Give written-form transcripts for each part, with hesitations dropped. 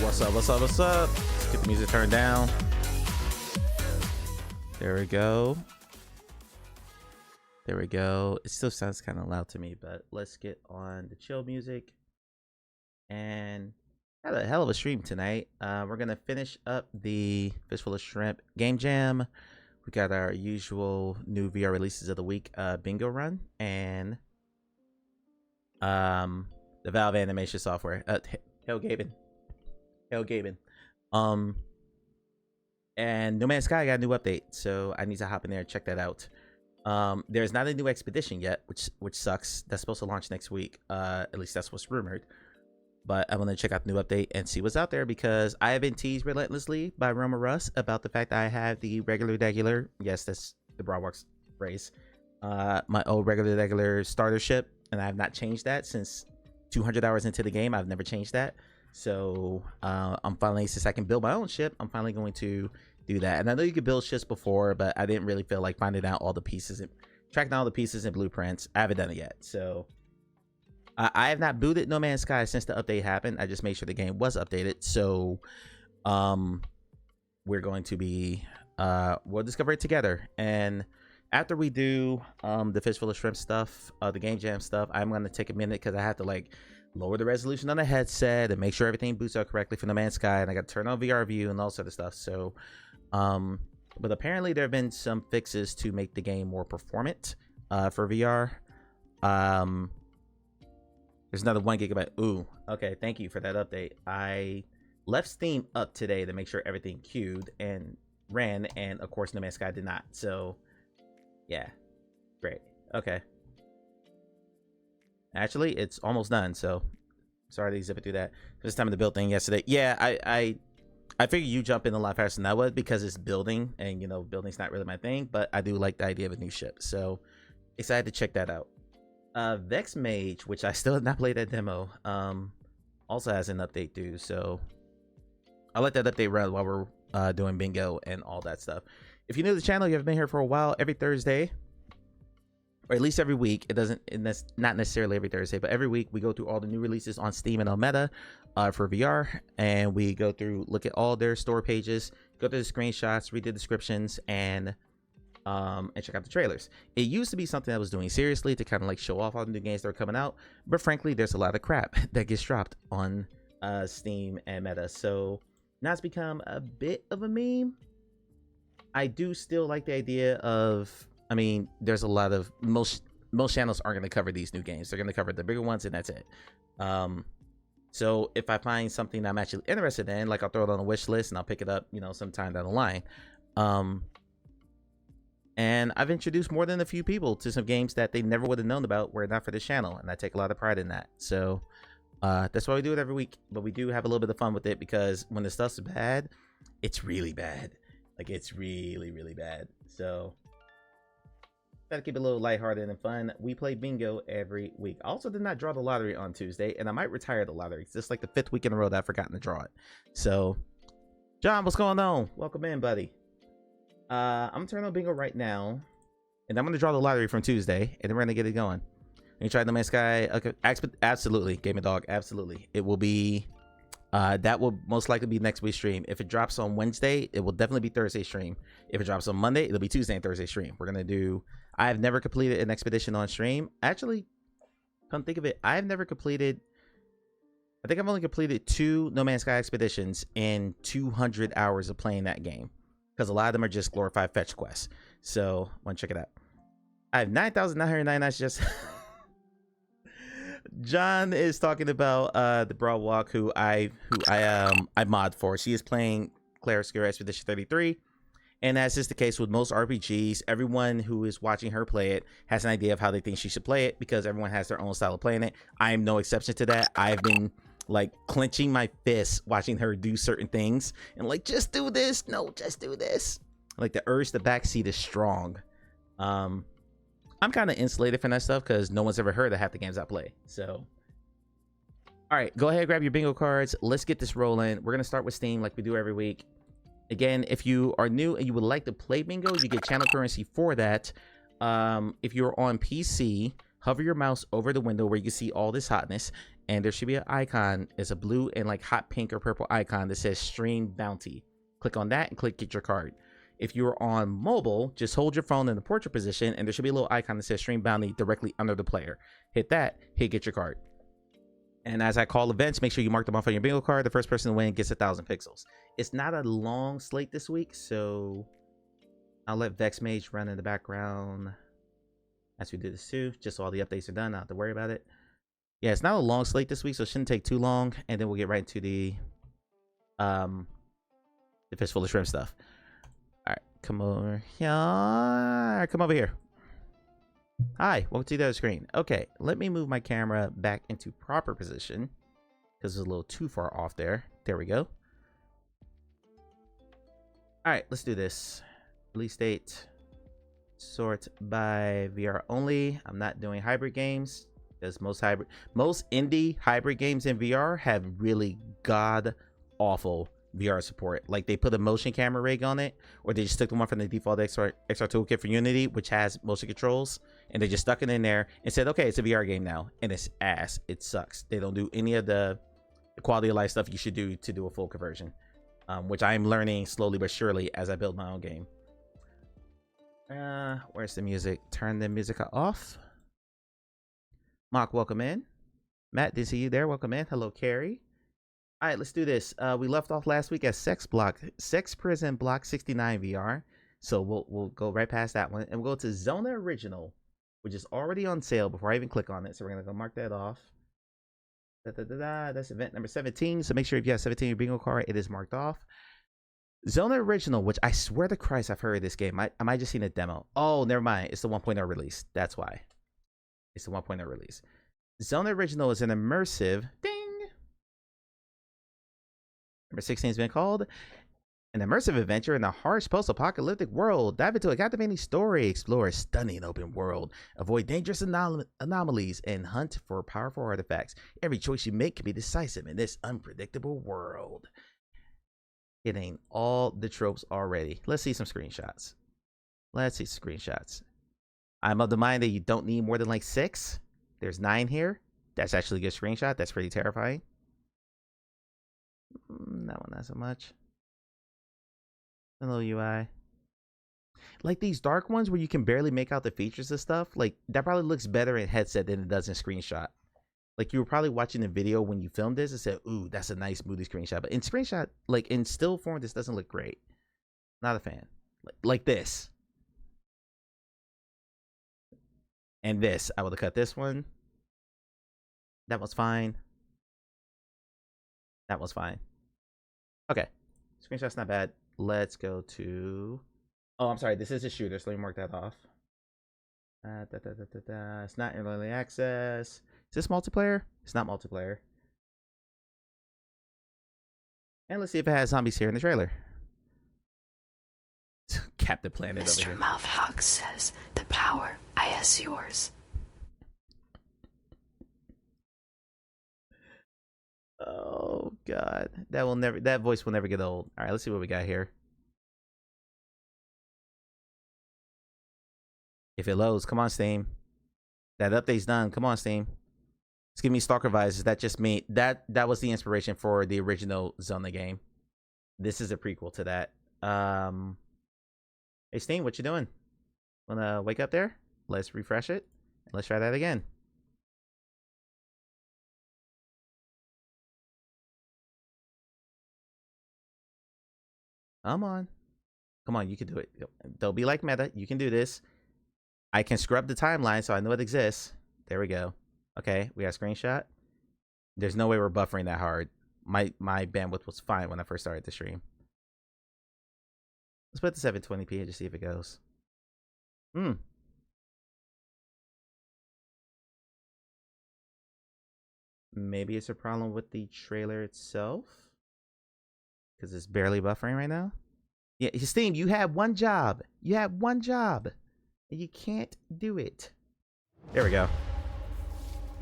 What's up, what's up, what's up? Let's get the music turned down. There we go. There we go. It still sounds kind of loud to me, but let's get on the chill music. And had a hell of a stream tonight. We're gonna finish up the Fistful of Shrimp game jam. We got our usual new VR releases of the week, bingo run, and the Valve animation software. Hell Gaben. And No Man's Sky got a new update, so I need to hop in there and check that out. There's not a new expedition yet, which sucks. That's supposed to launch next week. At least that's what's rumored. But I'm gonna check out the new update and see what's out there, because I have been teased relentlessly by Roma Russ about the fact that I have the regular, yes, that's the Broadwalk's phrase, my old regular starter ship, and I have not changed that since 200 hours into the game. I've never changed that. So I'm finally, since I can build my own ship, I'm finally going to do that. And I know you could build ships before, but I didn't really feel like finding out all the pieces and tracking all the pieces and blueprints. I haven't done it yet. So I have not booted No Man's Sky since the update happened. I just made sure the game was updated. So we're going to be, we'll discover it together. And after we do the Fistful of Shrimp stuff, the game jam stuff, I'm going to take a minute because I have to like lower the resolution on the headset and make sure everything boots out correctly for No Man's Sky, and I got to turn on VR view and all sort of stuff. So but apparently there have been some fixes to make the game more performant for VR. There's another 1 gigabyte. Ooh, okay, thank you for that update. I left Steam up today to make sure everything queued and ran, and of course No Man's Sky did not. So yeah, great. Okay, actually it's almost done, so sorry to zip it through that. This time of the build thing yesterday. Yeah, I figured you jump in a lot faster than I would, because it's building, and you know, building's not really my thing, but I do like the idea of a new ship, so excited to check that out. Vex Mage, which I still have not played that demo, also has an update due, so I'll let that update run while we're doing bingo and all that stuff. If you're new to the channel, you haven't been here for a while, every Thursday, or at least every week, and that's not necessarily every Thursday, but every week we go through all the new releases on Steam and on Meta for VR, and we go through, look at all their store pages, go through the screenshots, read the descriptions, and check out the trailers. It used to be something I was doing seriously to kind of like show off all the new games that are coming out, but frankly, there's a lot of crap that gets dropped on Steam and Meta, so now it's become a bit of a meme. I do still like the idea of, I mean, there's a lot of, most channels aren't going to cover these new games. They're going to cover the bigger ones, and that's it. So if I find something I'm actually interested in, like I'll throw it on a wish list and I'll pick it up, you know, sometime down the line. And I've introduced more than a few people to some games that they never would have known about were it not for this channel, and I take a lot of pride in that. So that's why we do it every week, but we do have a little bit of fun with it, because when the stuff's bad, it's really bad. Like, it's really bad. So gotta keep it a little lighthearted and fun. We play bingo every week. I also did not draw the lottery on Tuesday, and I might retire the lottery. It's just like the 5th week in a row that I've forgotten to draw it. So John, what's going on? Welcome in, buddy. I'm turning on bingo right now, and I'm gonna draw the lottery from Tuesday, and then we're gonna get it going. You tried No Man's Sky? Okay, absolutely. Game of Dog, absolutely. It will be that will most likely be next week's stream. If it drops on Wednesday, it will definitely be Thursday stream. If it drops on Monday, it'll be Tuesday and Thursday stream. We're gonna do, I have never completed an expedition on stream. Actually, come think of it, I have never completed, I think I've only completed 2 No Man's Sky expeditions in 200 hours of playing that game, because a lot of them are just glorified fetch quests. So want to check it out. I have 9,999 just John is talking about the Broadwalk, who I mod for. She is playing Claire Obscura Expedition 33, and as is the case with most RPGs, everyone who is watching her play it has an idea of how they think she should play it, because everyone has their own style of playing it. I am no exception to that. I've been like clenching my fists watching her do certain things and like, just do this, no, just do this. Like, the urge to backseat is strong. I'm kind of insulated from that stuff because no one's ever heard of half the games I play. So all right, go ahead, grab your bingo cards, let's get this rolling. We're gonna start with Steam like we do every week. Again, if you are new and you would like to play bingo, you get channel currency for that. If you're on PC, hover your mouse over the window where you can see all this hotness, and there should be an icon. It's a blue and like hot pink or purple icon that says Stream Bounty. Click on that and click Get Your Card. If you're on mobile, just hold your phone in the portrait position, and there should be a little icon that says Stream Bounty directly under the player. Hit that, hit Get Your Card. And as I call events, make sure you mark them off on your bingo card. The first person to win gets 1,000 pixels. It's not a long slate this week, so I'll let Vex Mage run in the background as we do this too, just so all the updates are done, not have to worry about it. Yeah, it's not a long slate this week, so it shouldn't take too long, and then we'll get right into the Fistful of Shrimp stuff. All right, come over here. Come over here. Hi, welcome to the other screen. Okay, let me move my camera back into proper position because it's a little too far off there. There we go. All right, let's do this. Release date. Sort by VR only. I'm not doing hybrid games because most indie hybrid games in VR have really god awful VR support. Like they put a motion camera rig on it, or they just took the one from the default XR toolkit for Unity, which has motion controls, and they just stuck it in there and said, okay, it's a VR game now, and it's ass. It sucks. They don't do any of the quality of life stuff you should do to do a full conversion, which I'm learning slowly but surely as I build my own game. Where's the music? Turn the music off. Mock, welcome in. Matt, did see you there? Welcome in. Hello, Carrie. All right, let's do this. We left off last week at Sex Prison Block 69 VR. So we'll go right past that one, and we'll go to Zona Original, which is already on sale before I even click on it. So we're gonna go mark that off. That's event number 17. So make sure if you have 17 in your bingo card, it is marked off. Zona Original, which I swear to Christ I've heard of this game. I might just seen a demo. Oh, never mind. It's the 1.0 release. That's why. It's the 1.0 release. Zona Original is an immersive Number 16 has been called an immersive adventure in a harsh post-apocalyptic world. Dive into a captivating story, explore a stunning open world, avoid dangerous anomalies, and hunt for powerful artifacts. Every choice you make can be decisive in this unpredictable world. Hitting all the tropes already. Let's see some screenshots. I'm of the mind that you don't need more than like 6. There's 9 here. That's actually a good screenshot. That's pretty terrifying. That one not so much. A little UI. Like these dark ones where you can barely make out the features and stuff, like that probably looks better in headset than it does in screenshot. Like you were probably watching the video when you filmed this and said, ooh, that's a nice moody screenshot. But in screenshot, like in still form, this doesn't look great. Not a fan. Like this. And this. I would have cut this one. That was fine. That was fine. Okay. Screenshot's not bad. Let's go to... Oh, I'm sorry. This is a shooter, so let me mark that off. It's not in early access. Is this multiplayer? It's not multiplayer. And let's see if it has zombies here in the trailer. Captain Planet over here. Mr. Mouthhawk says, the power, I is yours. Oh God, that voice will never get old. All right, let's see what we got here. If it loads, come on Steam. That update's done. Come on Steam. It's giving me Stalker vibes. Is that just me? That was the inspiration for the original Zona game. This is a prequel to that. Hey Steam, what you doing? Wanna wake up there? Let's refresh it. Let's try that again. Come on. Come on, you can do it. Don't be like Meta. You can do this. I can scrub the timeline so I know it exists. There we go. Okay, we got a screenshot. There's no way we're buffering that hard. My bandwidth was fine when I first started the stream. Let's put the 720p and just see if it goes. Maybe it's a problem with the trailer itself, because it's barely buffering right now. Yeah, Steam, you had one job. You had one job. And you can't do it. There we go.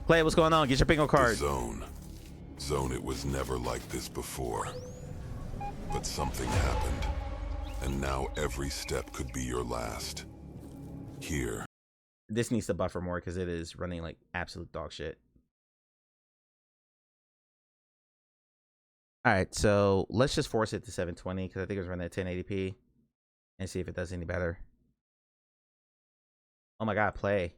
Play, what's going on? Get your bingo card. Zone, it was never like this before. But something happened. And now every step could be your last. Here. This needs to buffer more because it is running like absolute dog shit. All right, so let's just force it to 720 because I think it was running at 1080p and see if it does any better. Oh my god, play.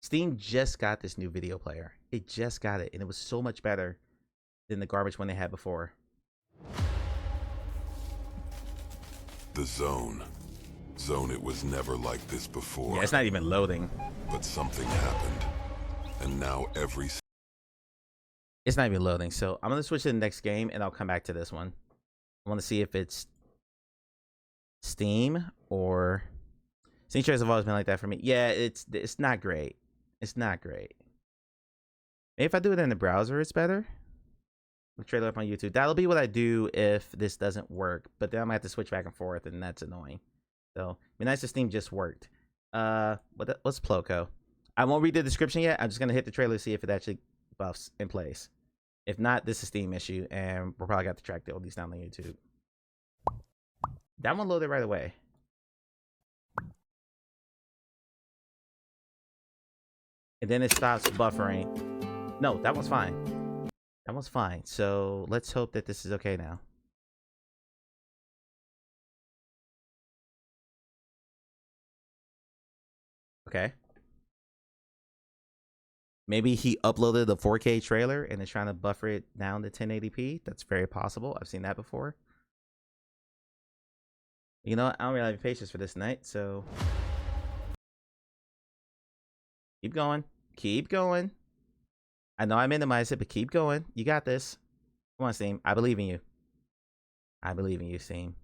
Steam just got this new video player. It just got it, and it was so much better than the garbage one they had before. The Zone. Zone, it was never like this before. Yeah, it's not even loading. But something happened. And now It's not even loading, so I'm going to switch to the next game, and I'll come back to this one. I want to see if it's Steam or... Steam trailers have always been like that for me. Yeah, it's not great. It's not great. Maybe if I do it in the browser, it's better. The trailer up on YouTube. That'll be what I do if this doesn't work, but then I'm going to have to switch back and forth, and that's annoying. So, it'd be nice if Steam just worked. What's Ploco? I won't read the description yet. I'm just going to hit the trailer to see if it actually buffs in place. If not, this is a Steam issue, and we'll probably got to track all these down on YouTube. That one loaded right away. And then it stops buffering. No, that one's fine. That one's fine. So let's hope that this is okay now. Okay. Maybe he uploaded the 4K trailer and is trying to buffer it down to 1080p. That's very possible. I've seen that before. You know what? I don't really have patience for this night, so... Keep going. Keep going. I know I minimized it, but keep going. You got this. Come on, Steam. I believe in you. I believe in you, Steam.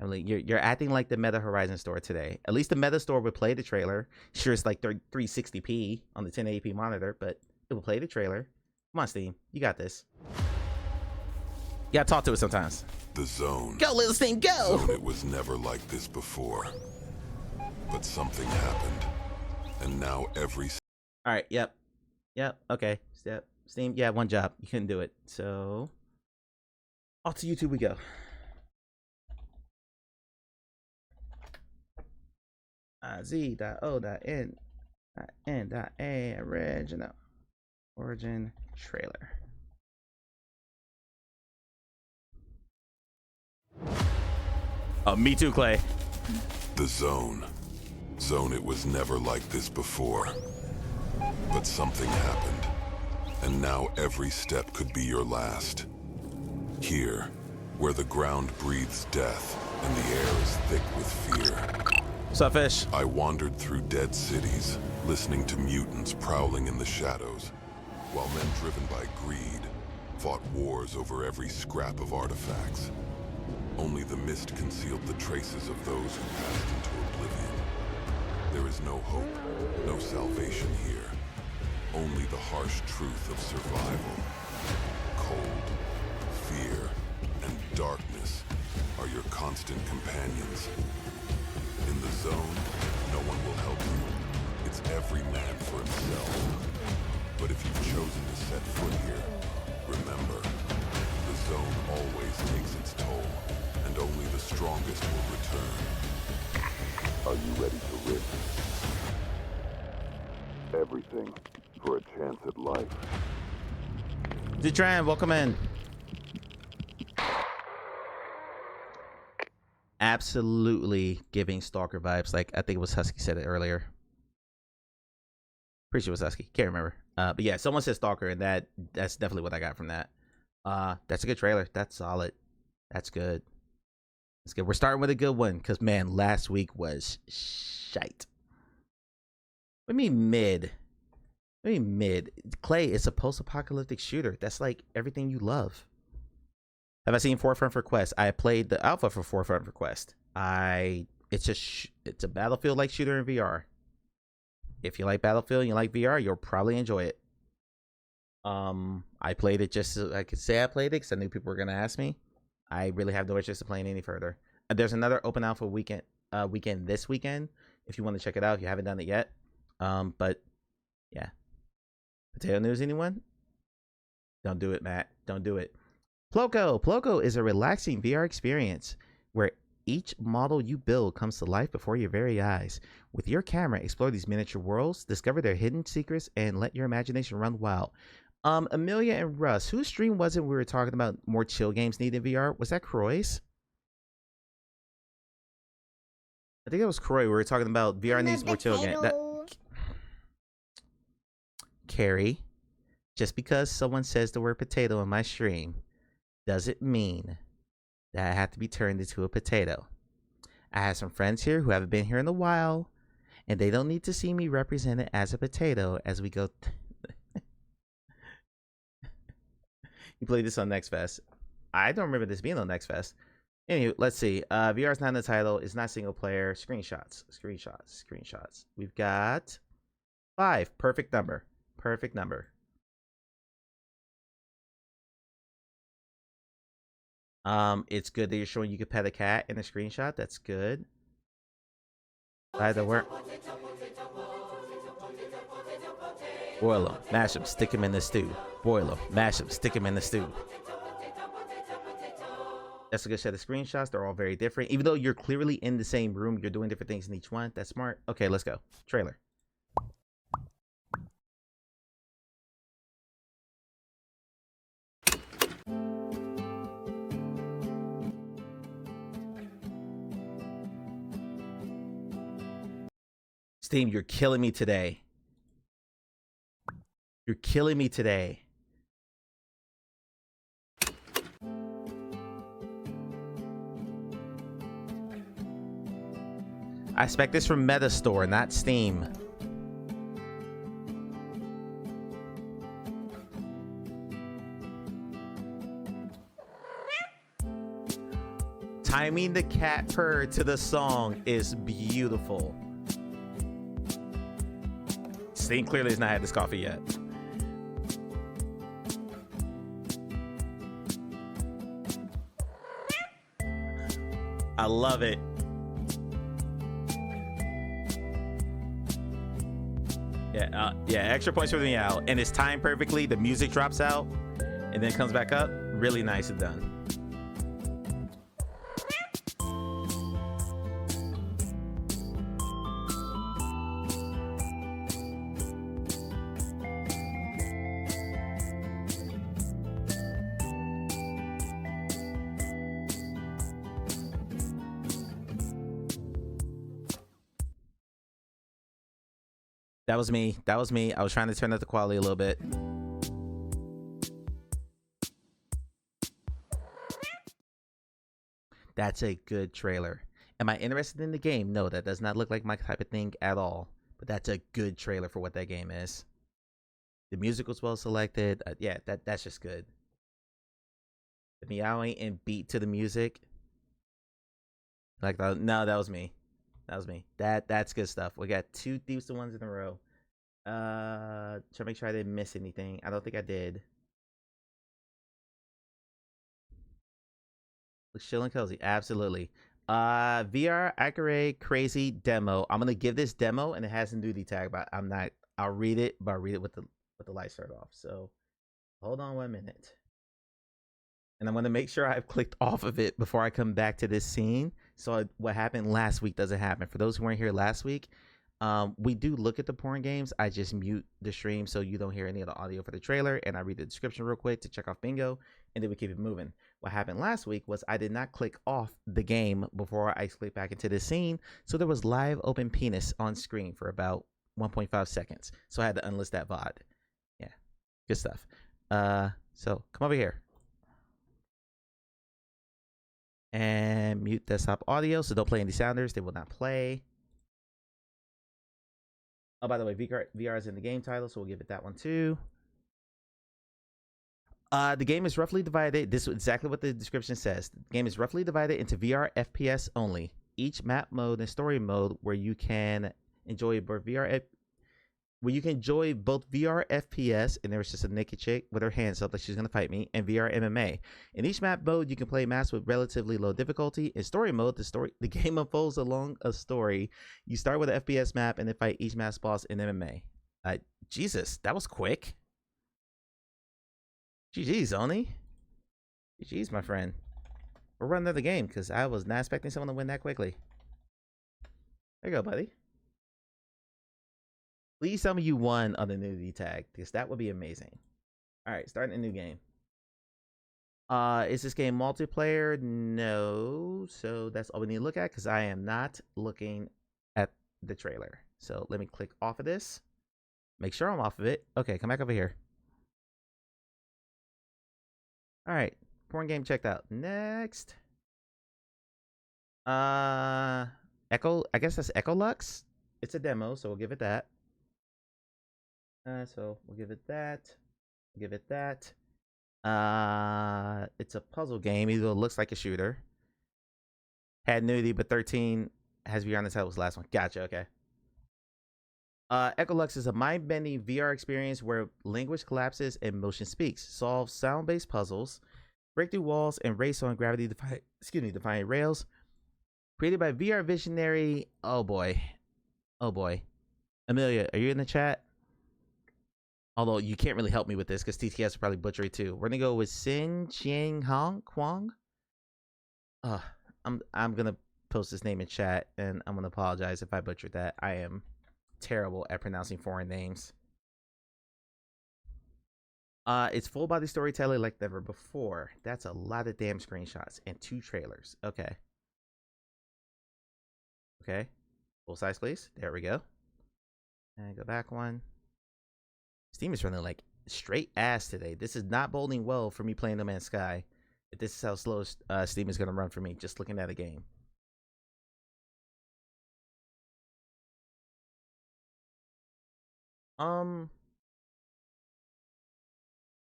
You're acting like the Meta Horizon store today. At least the Meta store would play the trailer. Sure, it's like 360p on the 1080p monitor, but it will play the trailer. Come on, Steam. You got this. You gotta talk to it sometimes. The Zone. Go, little Steam, go! Zone, it was never like this before. But something happened. And now every... Alright, yep. Yep, okay. Yep. Steam, yeah, one job. You couldn't do it. So... off to YouTube we go. Z.O.N.N.A original origin trailer. Oh, me too, Clay. The Zone. Zone, it was never like this before. But something happened. And now every step could be your last. Here, where the ground breathes death and the air is thick with fear. What's up, fish? I wandered through dead cities, listening to mutants prowling in the shadows, while men driven by greed fought wars over every scrap of artifacts. Only the mist concealed the traces of those who passed into oblivion. There is no hope, no salvation here. Only the harsh truth of survival. Cold, fear, and darkness are your constant companions. In the Zone, no one will help you. It's every man for himself. But if you've chosen to set foot here, remember, the Zone always takes its toll, and only the strongest will return. Are you ready to risk everything for a chance at life? Detran, welcome in. Absolutely giving Stalker vibes. Like, I think it was Husky said it earlier. Pretty sure it was Husky. Can't remember. But yeah, someone said Stalker, and that's definitely what I got from that. That's a good trailer. That's solid. That's good. That's good. We're starting with a good one, because, man, last week was shite. What do you mean mid? What do you mean mid? Clay, it's a post-apocalyptic shooter. That's like everything you love. Have I seen Forefront Request? I played the alpha for Forefront Request. It's a Battlefield-like shooter in VR. If you like Battlefield and you like VR, you'll probably enjoy it. I played it just so I could say I played it because I knew people were gonna ask me. I really have no interest in playing any further. There's another open alpha weekend this weekend if you want to check it out if you haven't done it yet. But yeah. Potato news, anyone? Don't do it, Matt. Don't do it. Ploco is a relaxing VR experience where each model you build comes to life before your very eyes. With your camera, explore these miniature worlds, discover their hidden secrets, and let your imagination run wild. Amelia and Russ, whose stream was it we were talking about more chill games needed VR? Was that Croy's? I think it was Croy. We were talking about VR needs more chill games. Carrie, just because someone says the word potato in my stream doesn't mean that I have to be turned into a potato. I have some friends here who haven't been here in a while, and they don't need to see me represented as a potato as we go. You played this on Next Fest. I don't remember this being on Next Fest. Anyway, let's see. VR is not in the title. It's not single player. Screenshots. We've got 5. Perfect number. It's good that you're showing you can pet a cat in a screenshot. That's good. Either work. Boil them, mash them, stick them in the stew. Boil them, mash them, stick them in the stew. That's a good set of screenshots. They're all very different. Even though you're clearly in the same room, you're doing different things in each one. That's smart. Okay, let's go. Trailer. Steam, you're killing me today. I expect this from Metastore, not Steam. Timing the cat purr to the song is beautiful. Steam clearly has not had this coffee yet. I love it. Yeah, extra points for the meow. And it's timed perfectly. The music drops out and then comes back up. Really nice and done. That was me. I was trying to turn up the quality a little bit. That's a good trailer. Am I interested in the game? No, that does not look like my type of thing at all. But that's a good trailer for what that game is. The music was well selected. Yeah, that's just good. The meowing and beat to the music. Like that. No, that was me. That's good stuff. We got 2 Thieves to Ones in a row. Try to make sure I didn't miss anything. I don't think I did. Looks chill and cozy. Absolutely. VR Accurate Crazy Demo. I'm gonna give this demo and it has a nudity tag, but I'm not. I'll read it, but I'll read it with the lights turned off. So hold on 1 minute. And I'm going to make sure I've clicked off of it before I come back to this scene. So what happened last week doesn't happen. For those who weren't here last week, we do look at the porn games. I just mute the stream so you don't hear any of the audio for the trailer. And I read the description real quick to check off bingo. And then we keep it moving. What happened last week was I did not click off the game before I clicked back into the scene. So there was live open penis on screen for about 1.5 seconds. So I had to unlist that VOD. Yeah, good stuff. So come over here. And mute desktop audio, so don't play any sounders. They will not play. Oh, by the way, VR is in the game title, so we'll give it that one too. The game is roughly divided. This is exactly what the description says. The game is roughly divided into VR FPS only. Each map mode and story mode where you can enjoy both VR FPS, and there was just a naked chick with her hands up like she's gonna fight me, and VR MMA. In each map mode, you can play maps with relatively low difficulty. In story mode, the game unfolds along a story. You start with an FPS map and then fight each map's boss in MMA. Jesus, that was quick. GG's, Oni. GG's, my friend. We'll run another game because I was not expecting someone to win that quickly. There you go, buddy. Please tell me you won on the nudity tag because that would be amazing. All right, starting a new game. Is this game multiplayer? No. So that's all we need to look at because I am not looking at the trailer. So let me click off of this. Make sure I'm off of it. Okay, come back over here. All right, porn game checked out. Next. Echo. I guess that's Echo Lux. It's a demo, so we'll give it that. So we'll give it that. Give it that. It's a puzzle game. Even though it looks like a shooter. Had nudity, but 13 has VR on the title. Was the last one. Gotcha. Okay. Echolux is a mind-bending VR experience where language collapses and motion speaks. Solve sound-based puzzles, break through walls, and race on defying rails. Created by VR visionary. Oh boy. Amelia, are you in the chat? Although you can't really help me with this because TTS will probably butcher it too. We're gonna go with Sin Chiang Kwang. I'm gonna post his name in chat, and I'm gonna apologize if I butchered that. I am terrible at pronouncing foreign names. It's full body storytelling like never before. That's a lot of damn screenshots and 2 trailers. Okay. Full size, please. There we go. And go back one. Steam is running like straight ass today. This is not boding well for me playing No Man's Sky. If this is how slow Steam is gonna run for me, just looking at a game.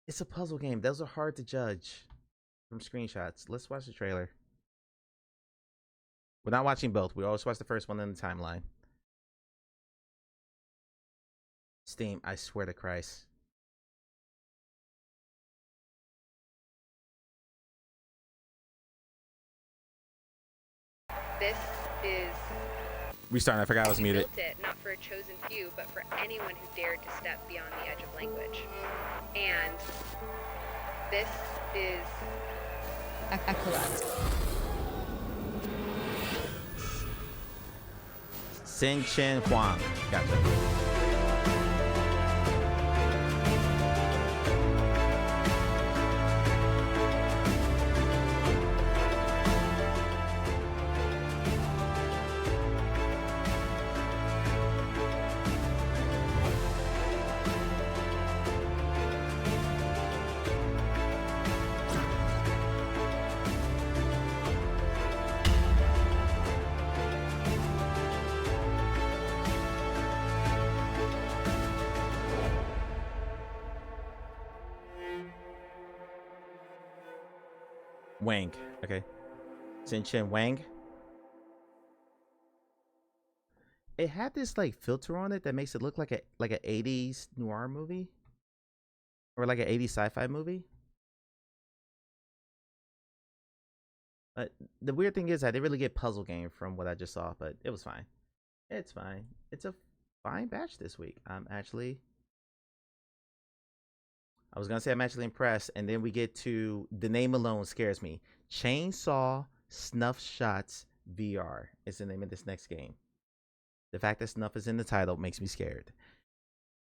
It's a puzzle game. Those are hard to judge from screenshots. Let's watch the trailer. We're not watching both. We always watch the first one in the timeline. Steam, I swear to Christ. This is... Restarting, I forgot I was muted. We built it not for a chosen few, but for anyone who dared to step beyond the edge of language. And this is... Echolux. Sin Chen Huang. Gotcha. Wang. Okay. Sin Chen Wang. It had this like filter on it that makes it look like an 80s noir movie. Or like an 80s sci-fi movie. But the weird thing is I didn't really get puzzle game from what I just saw, but it was fine. It's fine. It's a fine batch this week. I was gonna say I'm actually impressed, and then we get to the name alone scares me. Chainsaw Snuff Shots VR is the name of this next game. The fact that snuff is in the title makes me scared.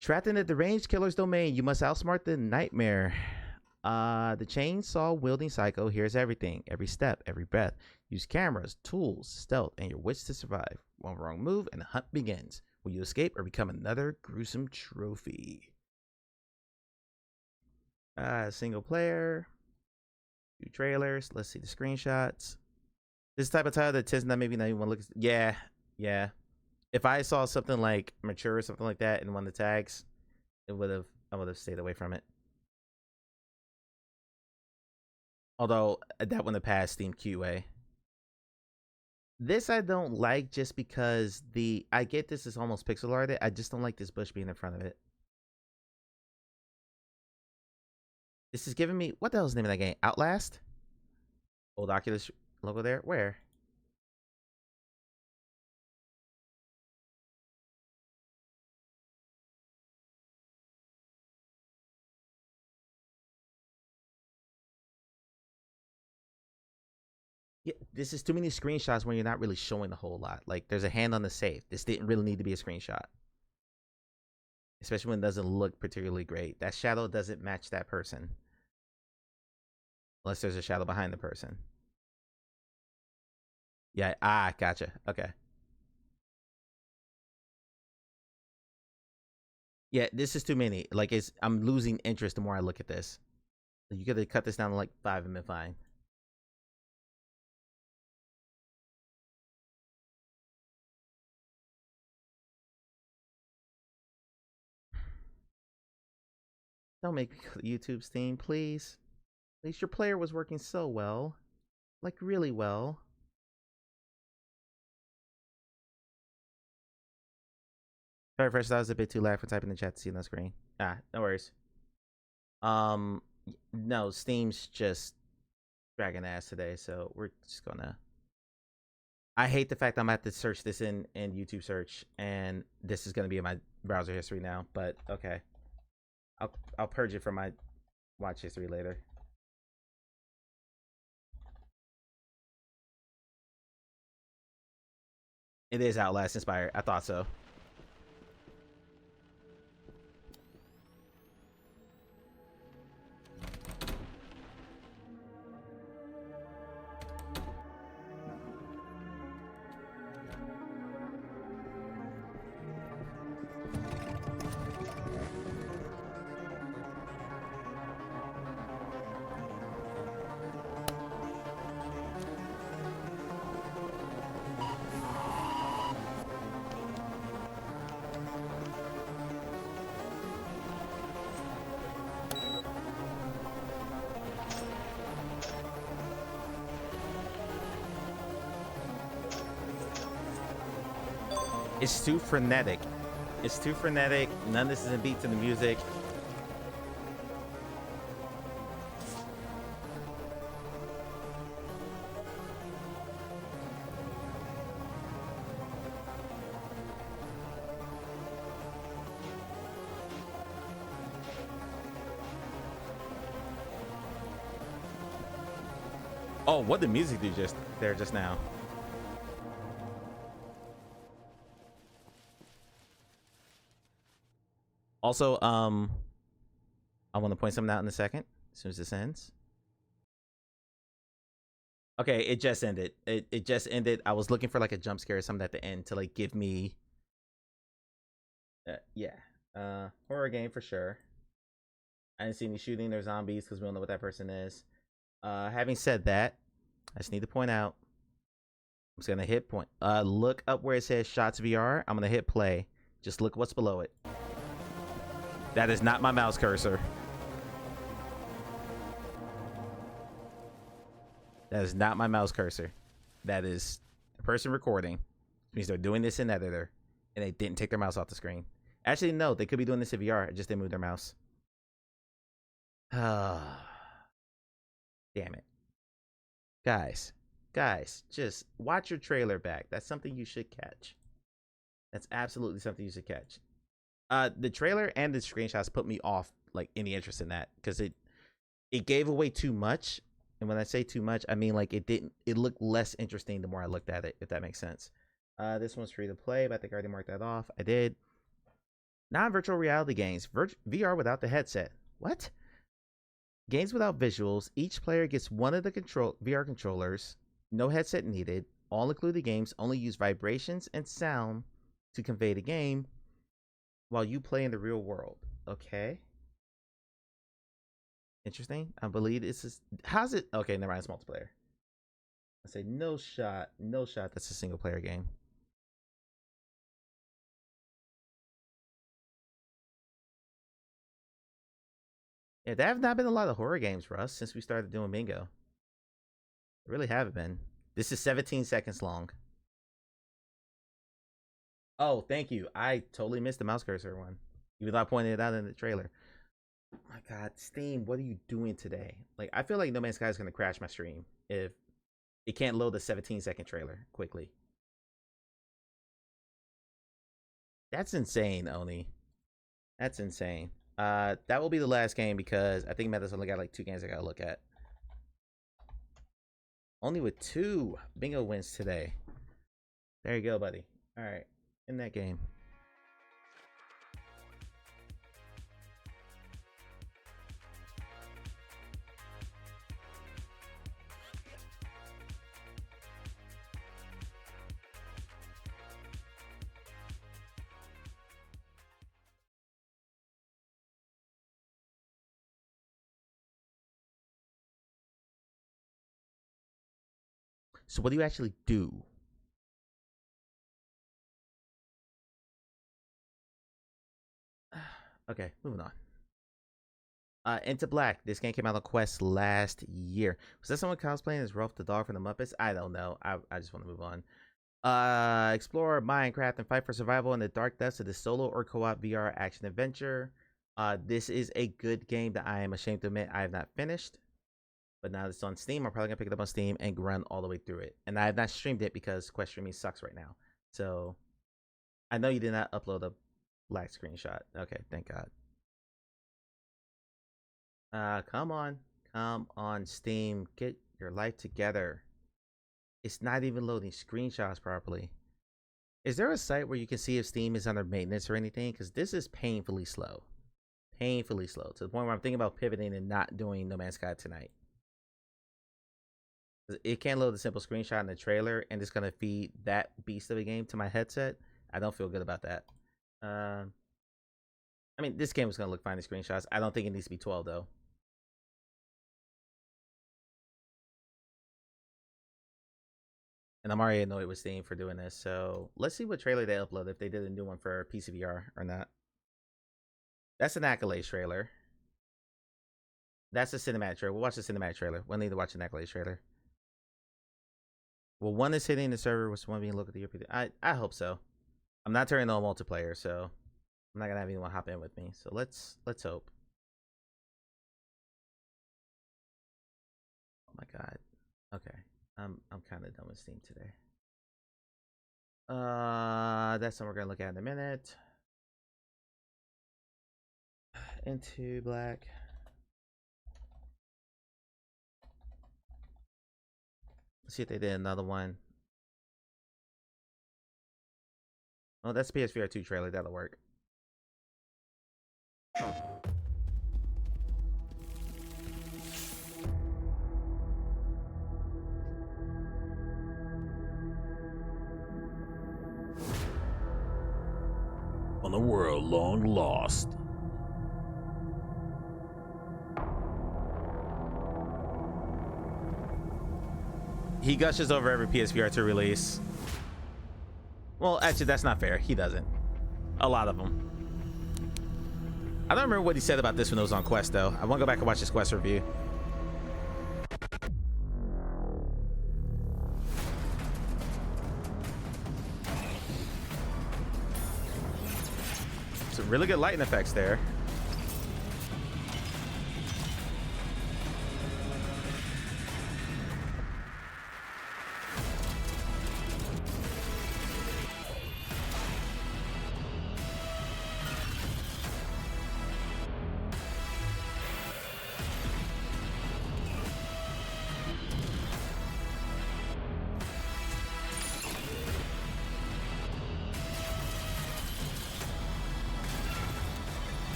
Trapped in the deranged killer's domain, you must outsmart the nightmare. The chainsaw wielding psycho hears everything, every step, every breath. Use cameras, tools, stealth, and your wits to survive. One wrong move and the hunt begins. Will you escape or become another gruesome trophy? Single player. 2 trailers. Let's see the screenshots. This type of title that tends not maybe not even want to look. Yeah. If I saw something like mature or something like that in one of the tags, I would have stayed away from it. Although that wouldn't have passed Steam QA. This I don't like just because I get this is almost pixel arted. I just don't like this bush being in front of it. This is giving me, what the hell is the name of that game? Outlast? Old Oculus logo there? Where? Yeah, this is too many screenshots when you're not really showing a whole lot. Like, there's a hand on the safe. This didn't really need to be a screenshot. Especially when it doesn't look particularly great. That shadow doesn't match that person. Unless there's a shadow behind the person. Yeah, gotcha. Okay. Yeah, this is too many. Like, I'm losing interest the more I look at this. You could have cut this down to like 5 and been fine. Don't make me go to YouTube's theme, please. At least your player was working so well. Like, really well. Sorry, first, that was a bit too loud for typing in the chat to see on the screen. No worries. No, Steam's just dragging ass today, so we're just gonna. I hate the fact I'm gonna have to search this in YouTube search, and this is gonna be in my browser history now. But okay, I'll purge it from my watch history later. It is Outlast inspired. I thought so. It's too frenetic. It's too frenetic. None of this is in beat to the music. Oh, what did music do just now? Also, I want to point something out in a second, as soon as this ends. Okay, it just ended. It just ended. I was looking for like a jump scare or something at the end to like give me yeah. Horror game for sure. I didn't see any shooting or zombies because we don't know what that person is. Having said that, I just need to point out. I'm just gonna hit point. Look up where it says Shots VR. I'm gonna hit play. Just look what's below it. That is not my mouse cursor. That is not my mouse cursor. That is the person recording. Which means they're doing this in editor, and they didn't take their mouse off the screen. Actually, no, they could be doing this in VR. I just didn't move their mouse. Damn it. Guys, just watch your trailer back. That's something you should catch. That's absolutely something you should catch. The trailer and the screenshots put me off like any interest in that because it gave away too much. And when I say too much, I mean like it looked less interesting the more I looked at it, if that makes sense. This one's free to play, but I think I already marked that off. I did. Non-virtual reality games. VR without the headset. What? Games without visuals. Each player gets one of the VR controllers. No headset needed. All included games only use vibrations and sound to convey the game while you play in the real world. Okay. Interesting. I believe this is. How's it? Okay, never mind. It's multiplayer. I say no shot. No shot. That's a single player game. Yeah, there have not been a lot of horror games for us since we started doing bingo. There really haven't been. This is 17 seconds long. Oh, thank you. I totally missed the mouse cursor one, even though I pointed it out in the trailer. Oh my God, Steam, what are you doing today? Like, I feel like No Man's Sky is gonna crash my stream if it can't load the 17-second trailer quickly. That's insane, Oni. That's insane. That will be the last game because I think Meta's only got like 2 games I gotta look at. Only with 2 bingo wins today. There you go, buddy. All right, in that game. So what do you actually do? Okay, moving on. Into Black. This game came out on Quest last year. Was that someone cosplaying as Rolf the dog from the Muppets? I don't know. I just want to move on. Explore Minecraft and fight for survival in the dark depths of the solo or co-op VR action adventure. This is a good game that I am ashamed to admit I have not finished. But now that it's on Steam, I'm probably gonna pick it up on Steam and run all the way through it. And I have not streamed it because Quest streaming sucks right now. So I know you did not upload a black screenshot. Okay, thank God. Come on, Steam, get your life together. It's not even loading screenshots properly. Is there a site where you can see if Steam is under maintenance or anything? Because this is painfully slow. Painfully slow. To the point where I'm thinking about pivoting and not doing No Man's Sky tonight. It can't load a simple screenshot in the trailer, and it's gonna feed that beast of a game to my headset. I don't feel good about that. I mean, this game is gonna look fine in screenshots. I don't think it needs to be 12 though. And I'm already annoyed with Steam for doing this. So let's see what trailer they upload, if they did a new one for PCVR or not. That's an Accolade trailer. That's a cinematic trailer. We'll watch the cinematic trailer. We'll need to watch an Accolade trailer. Well, one is hitting the server with one being looked at the European. I hope so. I'm not turning on multiplayer, so I'm not gonna have anyone hop in with me. So let's hope. Oh my God. Okay. I'm kind of done with Steam today. That's something we're gonna look at in a minute. Into Black. Let's see if they did another one. Oh, that's PSVR 2 trailer. That'll work. On a world long lost. He gushes over every PSVR 2 release. Well, actually, that's not fair. He doesn't. A lot of them. I don't remember what he said about this when it was on Quest, though. I want to go back and watch his Quest review. Some really good lighting effects there.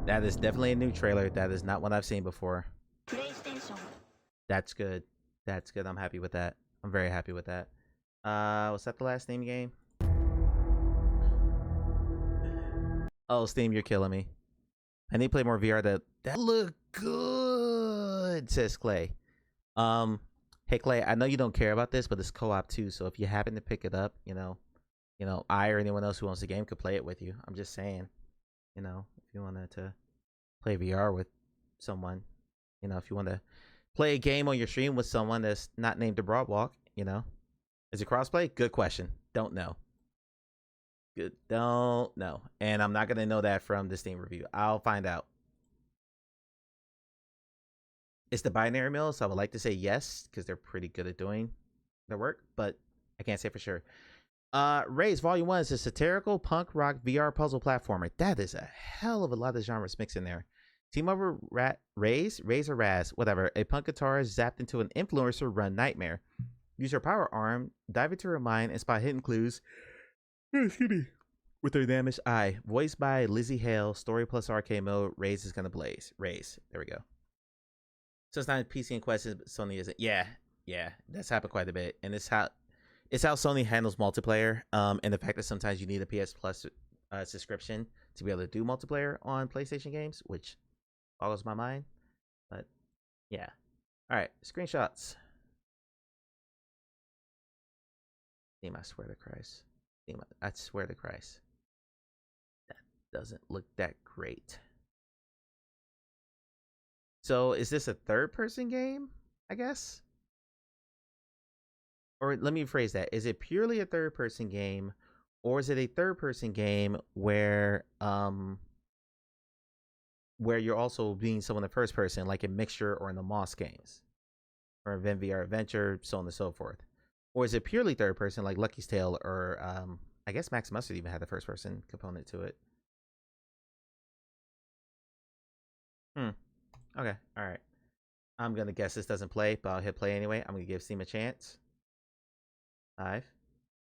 That is definitely a new trailer. That is not what I've seen before. That's good. That's good. I'm happy with that. I'm very happy with that. Was that the last Steam game? Oh, Steam, you're killing me. I need to play more VR. That looked good, says Clay. Hey Clay, I know you don't care about this, but it's co-op too. So if you happen to pick it up, you know, I or anyone else who owns the game could play it with you. I'm just saying, if you wanted to play VR with someone, if you want to play a game on your stream with someone that's not named the Broadwalk, is it crossplay? Good question. Don't know. Good. Don't know. And I'm not going to know that from the Steam review. I'll find out. It's the binary mill, so I would like to say yes, because they're pretty good at doing their work, but I can't say for sure. Raise Volume 1 is a satirical punk rock VR puzzle platformer. That is a hell of a lot of genres mixed in there. Team over Raise or Raz, whatever. A punk guitarist zapped into an influencer run nightmare. Use your power arm, dive into her mind, and spot hidden clues. Excuse me. With her damaged eye. Voiced by Lizzie Hale. Story plus arcade mode. Raise is gonna blaze. Raise. There we go. So it's not PC and Quest, Sony isn't. Yeah. That's happened quite a bit. And it's how Sony handles multiplayer. And the fact that sometimes you need a PS Plus subscription to be able to do multiplayer on PlayStation games, which boggles my mind. But yeah. Alright, screenshots. Damn, I swear to Christ. I swear to Christ. That doesn't look that great. So is this a third-person game, I guess? Or let me rephrase that. Is it purely a third-person game, or is it a third-person game where you're also being someone in the first person, like in Mixture or in the Moss games, or in VR Adventure, so on and so forth? Or is it purely third person, like Lucky's Tale, or I guess Max Mustard even had the first person component to it? Okay, all right. I'm gonna guess this doesn't play, but I'll hit play anyway. I'm gonna give Steam a chance. 5,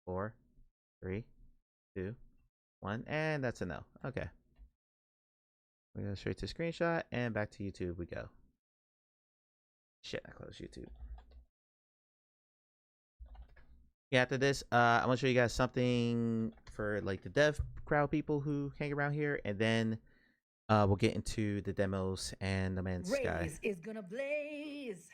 4, 3, 2, 1, and that's a no. Okay. We go straight to screenshot and back to YouTube we go. Shit, I closed YouTube. Yeah, after this, I want to show you guys something for like the dev crowd people who hang around here, and then we'll get into the demos and the Man's Sky. Raise is gonna blaze.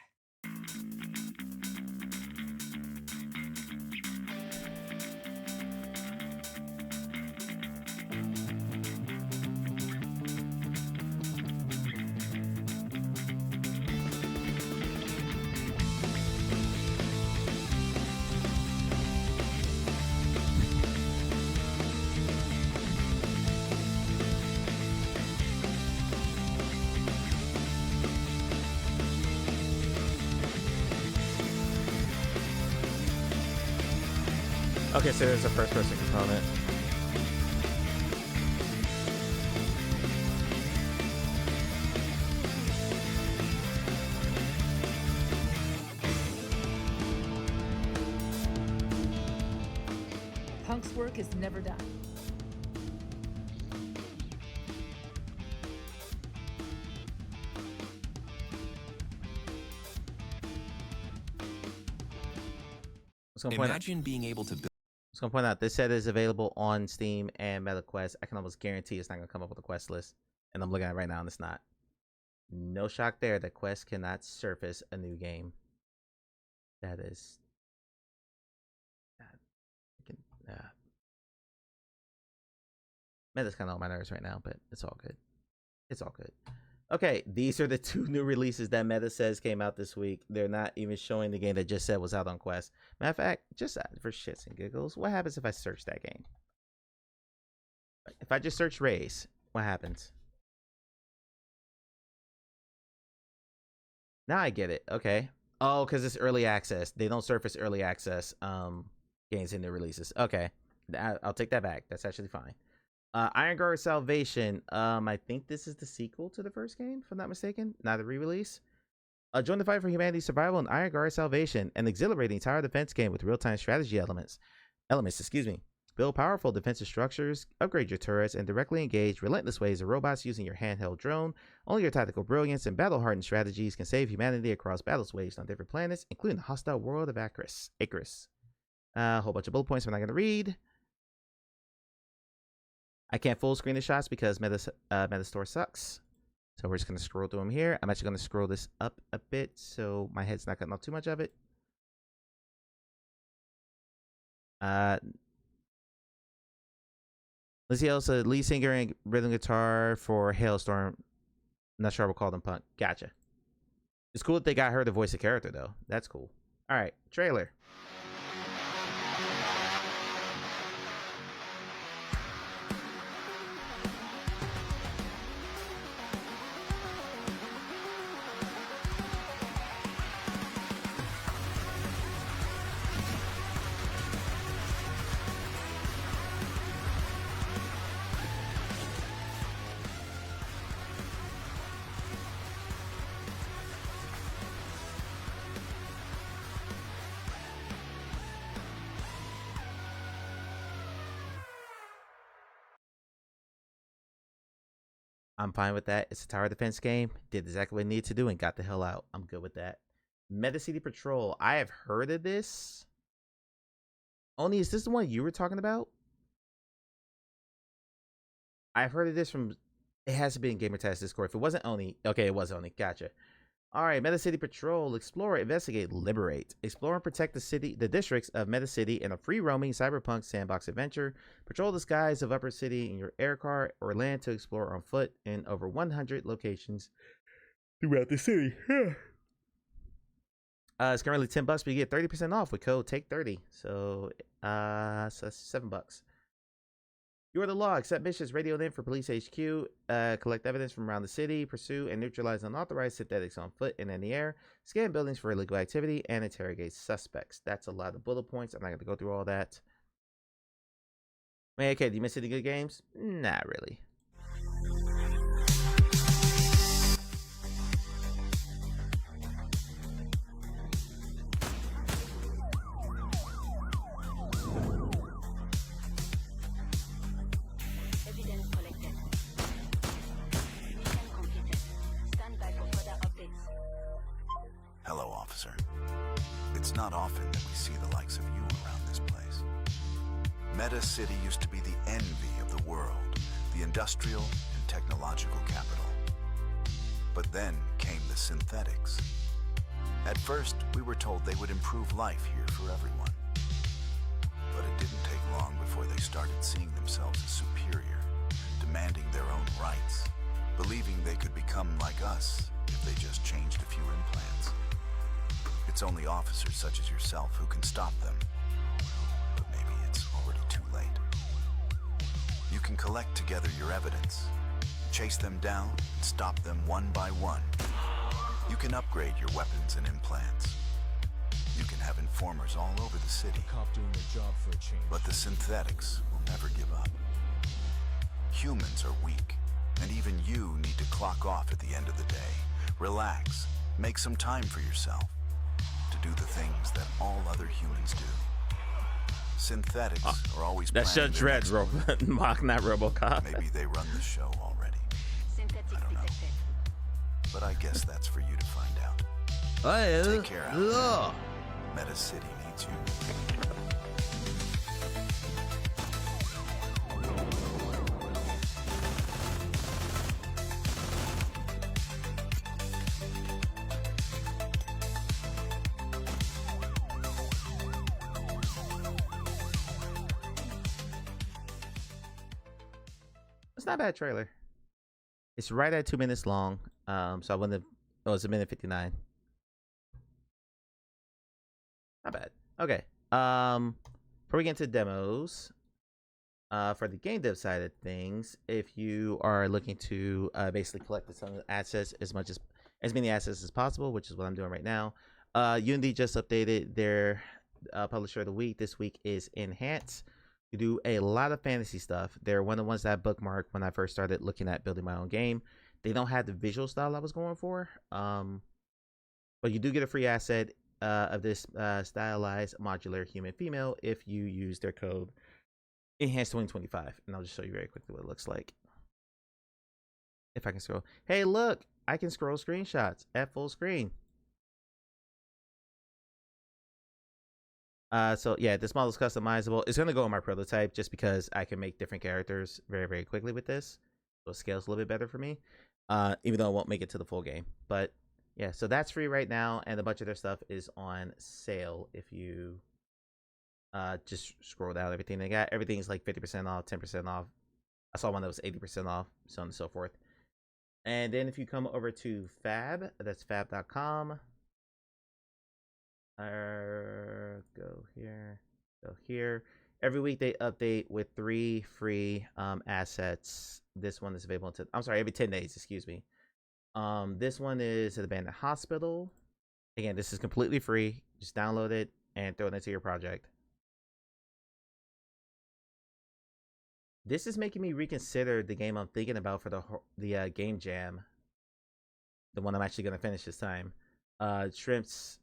Okay, so there's a first person component. Punk's work is never done. Imagine being able to build. I was gonna point out this set is available on Steam and MetaQuest. I can almost guarantee it's not gonna come up with a quest list, and I'm looking at it right now, and it's not. No shock there that Quest cannot surface a new game. That is. Meta's kind of on my nerves right now, but it's all good. It's all good. Okay, these are the 2 new releases that Meta says came out this week. They're not even showing the game that just said was out on Quest. Matter of fact, just for shits and giggles, what happens if I search that game? If I just search Raise, what happens? Now I get it. Okay. Oh, because it's early access. They don't surface early access games in their releases. Okay. I'll take that back. That's actually fine. Iron Guard Salvation. I think this is the sequel to the first game, if I'm not mistaken. Not a re-release. Join the fight for humanity's survival in Iron Guard Salvation, an exhilarating tower defense game with real-time strategy elements. Build powerful defensive structures, upgrade your turrets, and directly engage relentless waves of robots using your handheld drone. Only your tactical brilliance and battle-hardened strategies can save humanity across battle waves on different planets, including the hostile world of Icarus. A whole bunch of bullet points I'm not going to read. I can't full screen the shots because Metastore sucks. So we're just going to scroll through them here. I'm actually going to scroll this up a bit so my head's not cutting off too much of it. Lizzie Elsa, lead singer and rhythm guitar for Hailstorm. I'm not sure I would call them punk. Gotcha. It's cool that they got her to voice a character, though. That's cool. All right, trailer. I'm fine with that. It's a tower defense game. Did exactly what it needed to do and got the hell out. I'm good with that. Meta City Patrol. I have heard of this. Only, is this the one you were talking about? I've heard of this from. It has to be in Gamertaz Discord. If it wasn't Oni, okay, it was Oni. Gotcha. All right, Meta City Patrol. Explore, investigate, liberate. Explore and protect the districts of Meta City in a free-roaming cyberpunk sandbox adventure. Patrol the skies of Upper City in your air car or land to explore on foot in over 100 locations throughout the city. It's currently $10, but you get 30% off with code TAKE30. So that's $7. You are the law. Accept missions, radio in for police HQ, collect evidence from around the city, pursue and neutralize unauthorized synthetics on foot and in the air, scan buildings for illegal activity, and interrogate suspects. That's a lot of bullet points. I'm not going to go through all that. Man, okay, do you miss any good games? Not really. Hello, officer. It's not often that we see the likes of you around this place. Meta City used to be the envy of the world, the industrial and technological capital. But then came the synthetics. At first, we were told they would improve life here for everyone. But it didn't take long before they started seeing themselves as superior, demanding their own rights, believing they could become like us if they just changed a few implants. It's only officers such as yourself who can stop them. But maybe it's already too late. You can collect together your evidence, chase them down, and stop them one by one. You can upgrade your weapons and implants. You can have informers all over the city. Cop doing their job for a change. But the synthetics will never give up. Humans are weak, and even you need to clock off at the end of the day. Relax, make some time for yourself. To do the things that all other humans do. Synthetics are always that's Judge Dredd, Mock, not RoboCop. Maybe they run the show already. I don't know. But I guess that's for you to find out. Take care out there. Meta City needs you. Not a bad trailer. It's right at 2 minutes long. So I wouldn't have. Oh, it's 1:59. Not bad. Okay. Before we get into demos, for the game dev side of things, if you are looking to basically collect some of the assets as many assets as possible, which is what I'm doing right now, Unity just updated their publisher of the week. This week is Enhance. You do a lot of fantasy stuff. They're one of the ones that I bookmarked when I first started looking at building my own game. They don't have the visual style I was going for, but you do get a free asset of this stylized modular human female if you use their code Enhance 2025, and I'll just show you very quickly what it looks like. If I can scroll. Hey, look, I can scroll screenshots at full screen. So yeah, this model is customizable. It's going to go on my prototype just because I can make different characters very, very quickly with this. So it scales a little bit better for me, even though it won't make it to the full game. But yeah, so that's free right now, and a bunch of their stuff is on sale if you just scroll down everything they got. Everything's like 50% off, 10% off. I saw one that was 80% off, so on and so forth. And then if you come over to Fab, that's fab.com. Go here. Every week they update with 3 free assets. This one is available to, I'm sorry, every 10 days, excuse me. This one is an abandoned hospital. Again, this is completely free. Just download it and throw it into your project. This is making me reconsider the game I'm thinking about for the game jam. The one I'm actually going to finish this time. Shrimp's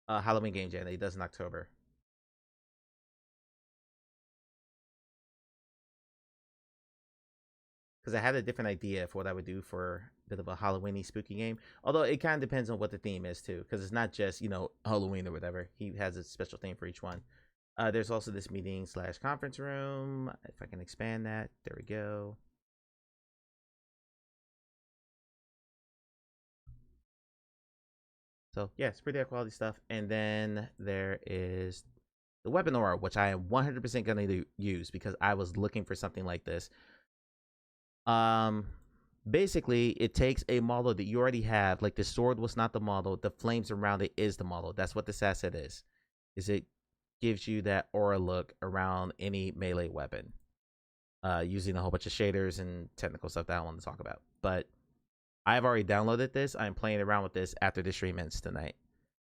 Halloween game jam that he does in October. because I had a different idea for what I would do for a bit of a Halloween-y spooky game. Although it kind of depends on what the theme is too, because it's not just, you know, Halloween or whatever. He has a special theme for each one. There's also this meeting / conference room. If I can expand that, there we go. So yeah, it's pretty high quality stuff. And then there is the weapon aura, which I am 100% going to use because I was looking for something like this. Basically, it takes a model that you already have. Like the sword was not the model. The flames around it is the model. That's what this asset is. It gives you that aura look around any melee weapon. Using a whole bunch of shaders and technical stuff that I don't want to talk about. But I've already downloaded this. I'm playing around with this after the stream ends tonight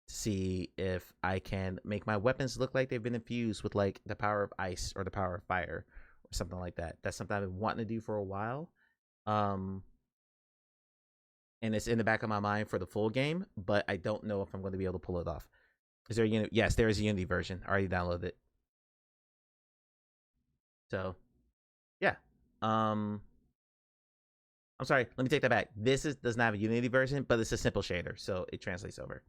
to see if I can make my weapons look like they've been infused with like the power of ice or the power of fire or something like that. That's something I've been wanting to do for a while. And it's in the back of my mind for the full game, but I don't know if I'm going to be able to pull it off. Is there a Unity? Yes, there is a Unity version. I already downloaded it. So, yeah. I'm sorry, let me take that back. This does not have a Unity version, but it's a simple shader, so it translates over.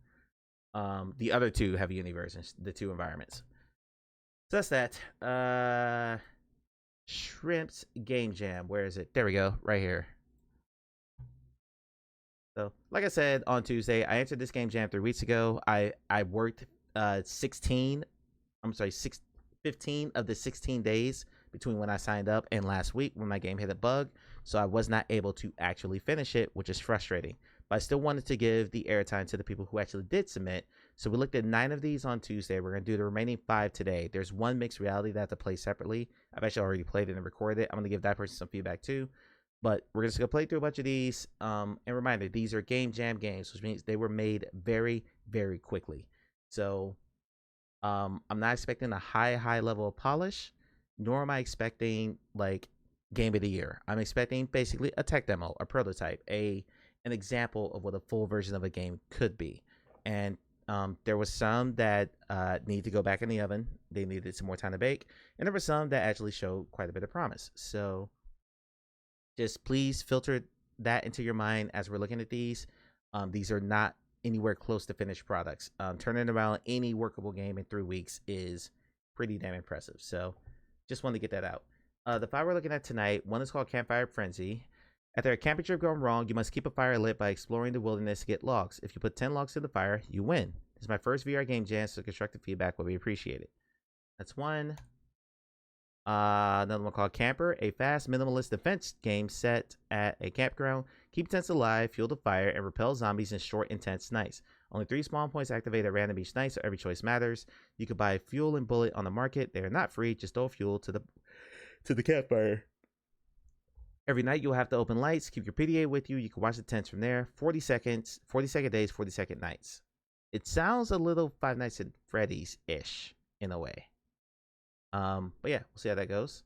The other two have a Unity version, the two environments. So that's that. Shrimp's Game Jam. Where is it? There we go, right here. So, like I said on Tuesday, I entered this Game Jam 3 weeks ago. I worked 15 of the 16 days between when I signed up and last week when my game hit a bug. So I was not able to actually finish it, which is frustrating. But I still wanted to give the airtime to the people who actually did submit. So we looked at 9 of these on Tuesday. We're going to do the remaining 5 today. There's one mixed reality that I have to play separately. I've actually already played it and recorded it. I'm going to give that person some feedback too. But we're just going to play through a bunch of these. And reminder, these are Game Jam games, which means they were made very, very quickly. So I'm not expecting a high level of polish, nor am I expecting like game of the year. I'm expecting basically a tech demo, a prototype, an example of what a full version of a game could be. And there was some that need to go back in the oven. They needed some more time to bake. And there were some that actually showed quite a bit of promise. So just please filter that into your mind as we're looking at these. These are not anywhere close to finished products. Turning around any workable game in 3 weeks is pretty damn impressive. So just wanted to get that out. The 5 we're looking at tonight, one is called Campfire Frenzy. After a camping trip gone wrong, you must keep a fire lit by exploring the wilderness to get logs. If you put 10 logs to the fire, you win. This is my first VR game jam, so constructive feedback will be appreciated. That's one. Another one called Camper, a fast minimalist defense game set at a campground. Keep tents alive, fuel the fire, and repel zombies in short, intense nights. Only 3 spawn points activate at random each night, so every choice matters. You can buy fuel and bullet on the market. They are not free, just throw fuel to the campfire. Every night you'll have to open lights, keep your PDA with you. You can watch the tents from there. 40-second days, 40-second nights. It sounds a little Five Nights at Freddy's-ish in a way. But yeah, we'll see how that goes.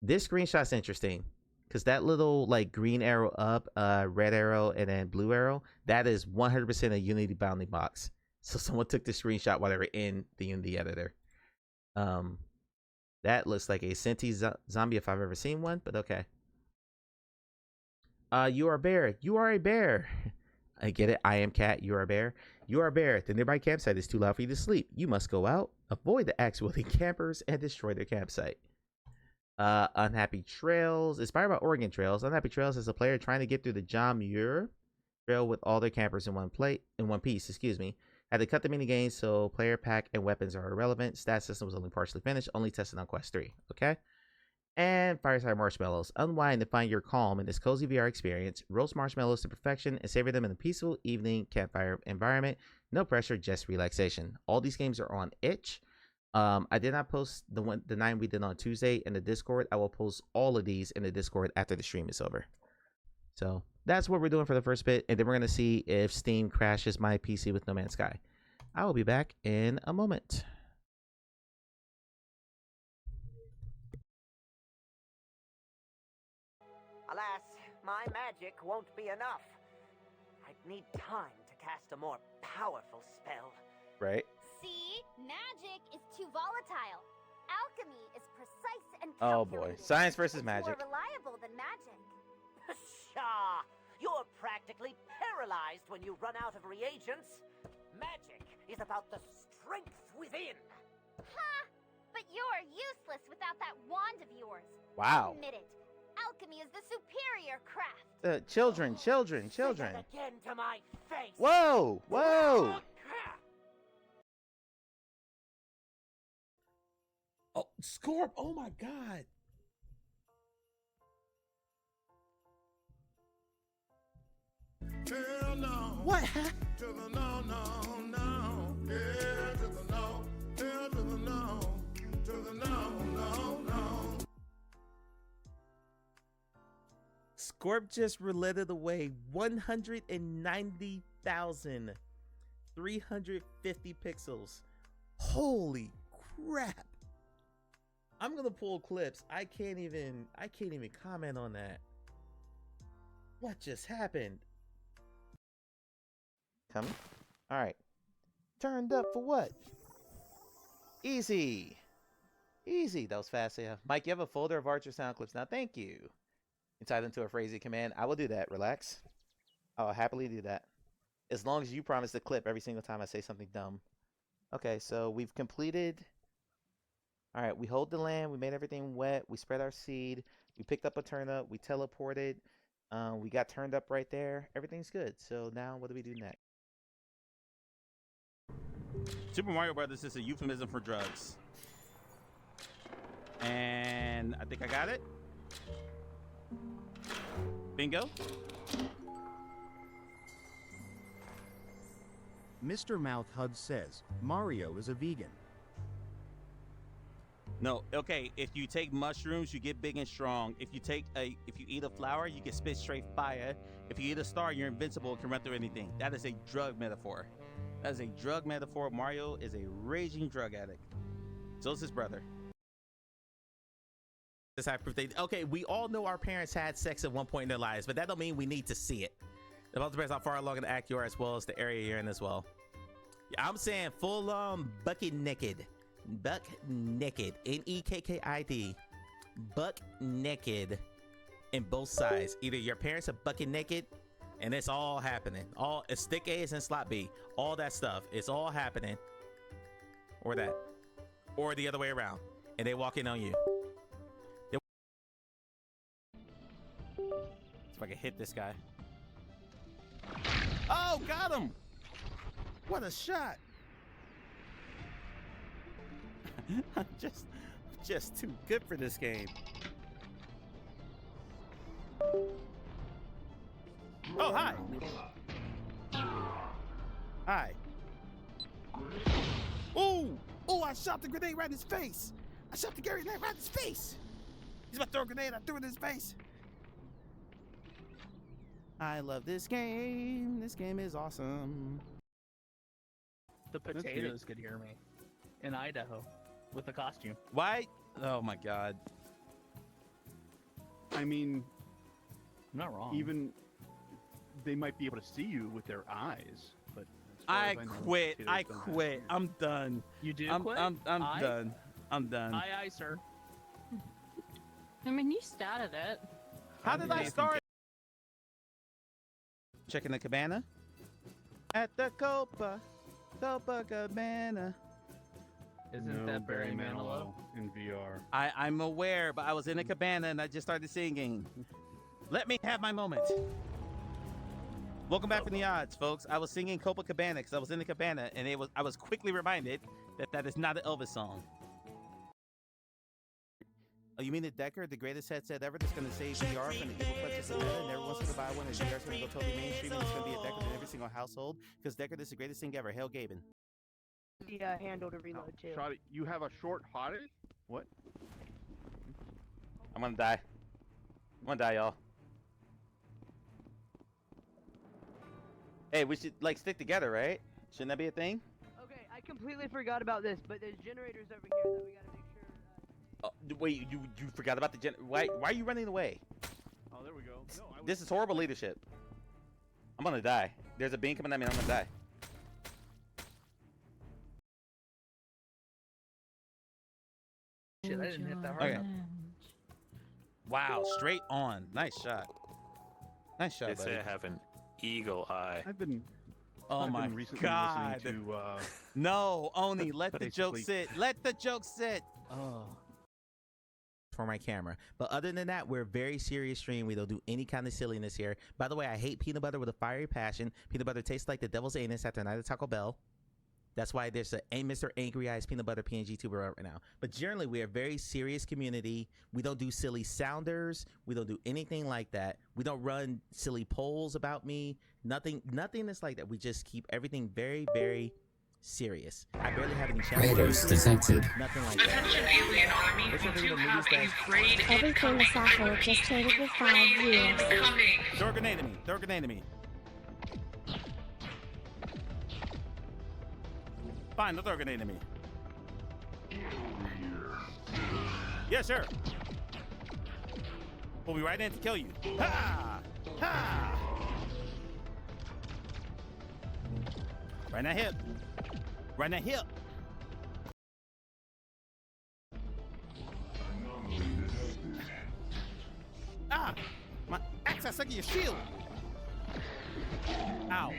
This screenshot's interesting because that little like green arrow up, red arrow, and then blue arrow, that is 100% a Unity bounding box. So someone took the screenshot while they were in the Unity editor. That looks like a sentient zombie if I've ever seen one, but okay. You are a bear. You are a bear. I get it. I am cat. You are a bear. You are a bear. The nearby campsite is too loud for you to sleep. You must go out, avoid the axe-wielding campers, and destroy their campsite. Unhappy Trails. Inspired by Oregon Trails. Unhappy Trails is a player trying to get through the John Muir Trail with all their campers in one piece. Excuse me. Had to cut the minigames so player pack and weapons are irrelevant. Stat system was only partially finished. Only tested on Quest 3. Okay. And Fireside Marshmallows. Unwind to find your calm in this cozy VR experience. Roast marshmallows to perfection and savor them in a peaceful evening campfire environment. No pressure, just relaxation. All these games are on itch. I did not post the 9 we did on Tuesday in the Discord. I will post all of these in the Discord after the stream is over. So that's what we're doing for the first bit. And then we're going to see if Steam crashes my PC with No Man's Sky. I will be back in a moment. Alas, my magic won't be enough. I'd need time to cast a more powerful spell. Right. See? Magic is too volatile. Alchemy is precise and Oh calculated. boy. Science versus it's magic. more reliable than magic. Pshaw! You're practically paralyzed when you run out of reagents. Magic is about the strength within. Ha! But you're useless without that wand of yours. Wow. Admit it. Alchemy is the superior craft. Children. Say that again to my face. Whoa, whoa. Oh, Scorp. Oh my God. Hell no. What happened? To the no, no, no. Yeah, to the no. Hell to the no. To the no, no, no. Scorp just related away 190,350 pixels. Holy crap. I'm gonna pull clips. I can't even comment on that. What just happened? Coming? Alright. Turned up for what? Easy. Easy. That was fast, yeah. Mike, you have a folder of Archer sound clips now. Thank you. Inside into a phrasing command. I will do that. Relax. I'll happily do that. As long as you promise to clip every single time I say something dumb. Okay, so we've completed. Alright, we hold the land. We made everything wet. We spread our seed. We picked up a turnip. We teleported. We got turned up right there. Everything's good. So now what do we do next? Super Mario Brothers is a euphemism for drugs. And I think I got it. Bingo. Mr. Mouth HUD says Mario is a vegan. No, okay, if you take mushrooms, you get big and strong. If you eat a flower, you get spit straight fire. If you eat a star, you're invincible and can run through anything. That is a drug metaphor. That is a drug metaphor. Mario is a raging drug addict. So is his brother. Okay, we all know our parents had sex at one point in their lives, but that don't mean we need to see it. It also depends how far along in the act you are, as well as the area you're in as well. Yeah, I'm saying full on bucket naked. Buck naked. Nekkid. Buck naked in both sides. Either your parents are bucket naked and it's all happening. All stick A's and slot B. All that stuff. It's all happening. Or that. Or the other way around. And they walk in on you. See if I can hit this guy. Oh, got him! What a shot! I'm just too good for this game. Oh, hi! Hi. Ooh! Oh, I shot the grenade right in his face! I shot the grenade right in his face! He's about to throw a grenade, I threw it in his face! I love this game. This game is awesome. The potatoes could hear me in Idaho with the costume. Why? Oh my god. I mean, I'm not wrong. Even they might be able to see you with their eyes, but I quit. I quit. I'm done. You do I'm quit? I'm done. I'm done. Aye, sir. I mean, you started it. How did I start? Checking the cabana. At the Copacabana. Isn't that Barry Manilow in VR? I'm aware, but I was in a cabana and I just started singing. Let me have my moment. Welcome back from the odds, folks. I was singing Copacabana because I was in the cabana, and I was quickly reminded that that is not an Elvis song. Oh, you mean the Decker, the greatest headset ever that's going to save VR from the evil clutches of meta, and everyone's going to buy one, and VR's going to go totally mainstream, and it's going to be a Decker in every single household? Because Decker, this is the greatest thing ever. Hail Gaben. The handle to reload too. Shotty, you have a short hottie? What? I'm going to die. I'm going to die, y'all. Hey, we should, like, stick together, right? Shouldn't that be a thing? Okay, I completely forgot about this, but there's generators over here that we gotta make sure. Oh, wait, you forgot about the gen? Why are you running away? Oh, there we go. No, This is horrible leadership. I'm gonna die. There's a beam coming at me. I'm gonna die. Shit, I didn't hit that hard enough. Wow, straight on. Nice shot. Nice They shot, say buddy. I have an eagle eye. Oh I've my been recently god. listening to No, Oni, let the joke basically- sit. Let the joke sit. Oh. For my camera. But other than that, we're a very serious stream. We don't do any kind of silliness here. By the way, I hate peanut butter with a fiery passion. Peanut butter tastes like the devil's anus after a night at Taco Bell. That's why there's a Mr. Angry Eyes peanut butter PNG tuber right now. But generally, we are a very serious community. We don't do silly sounders. We don't do anything like that. We don't run silly polls about me. Nothing is like that. We just keep everything very, very serious. I barely have any chat. Raiders detected. Nothing like that. Alien army What's your to favorite have movies a raid Every famous author just traded with 5 years. incoming. Throw a grenade at me. Throw a grenade at me. Fine, don't throw a grenade at me. Yeah, sure. We'll be right in to kill you. Ha! Ha! Right in that hip. Right in that hip. Ah! My axe, I suck at your shield. Ow.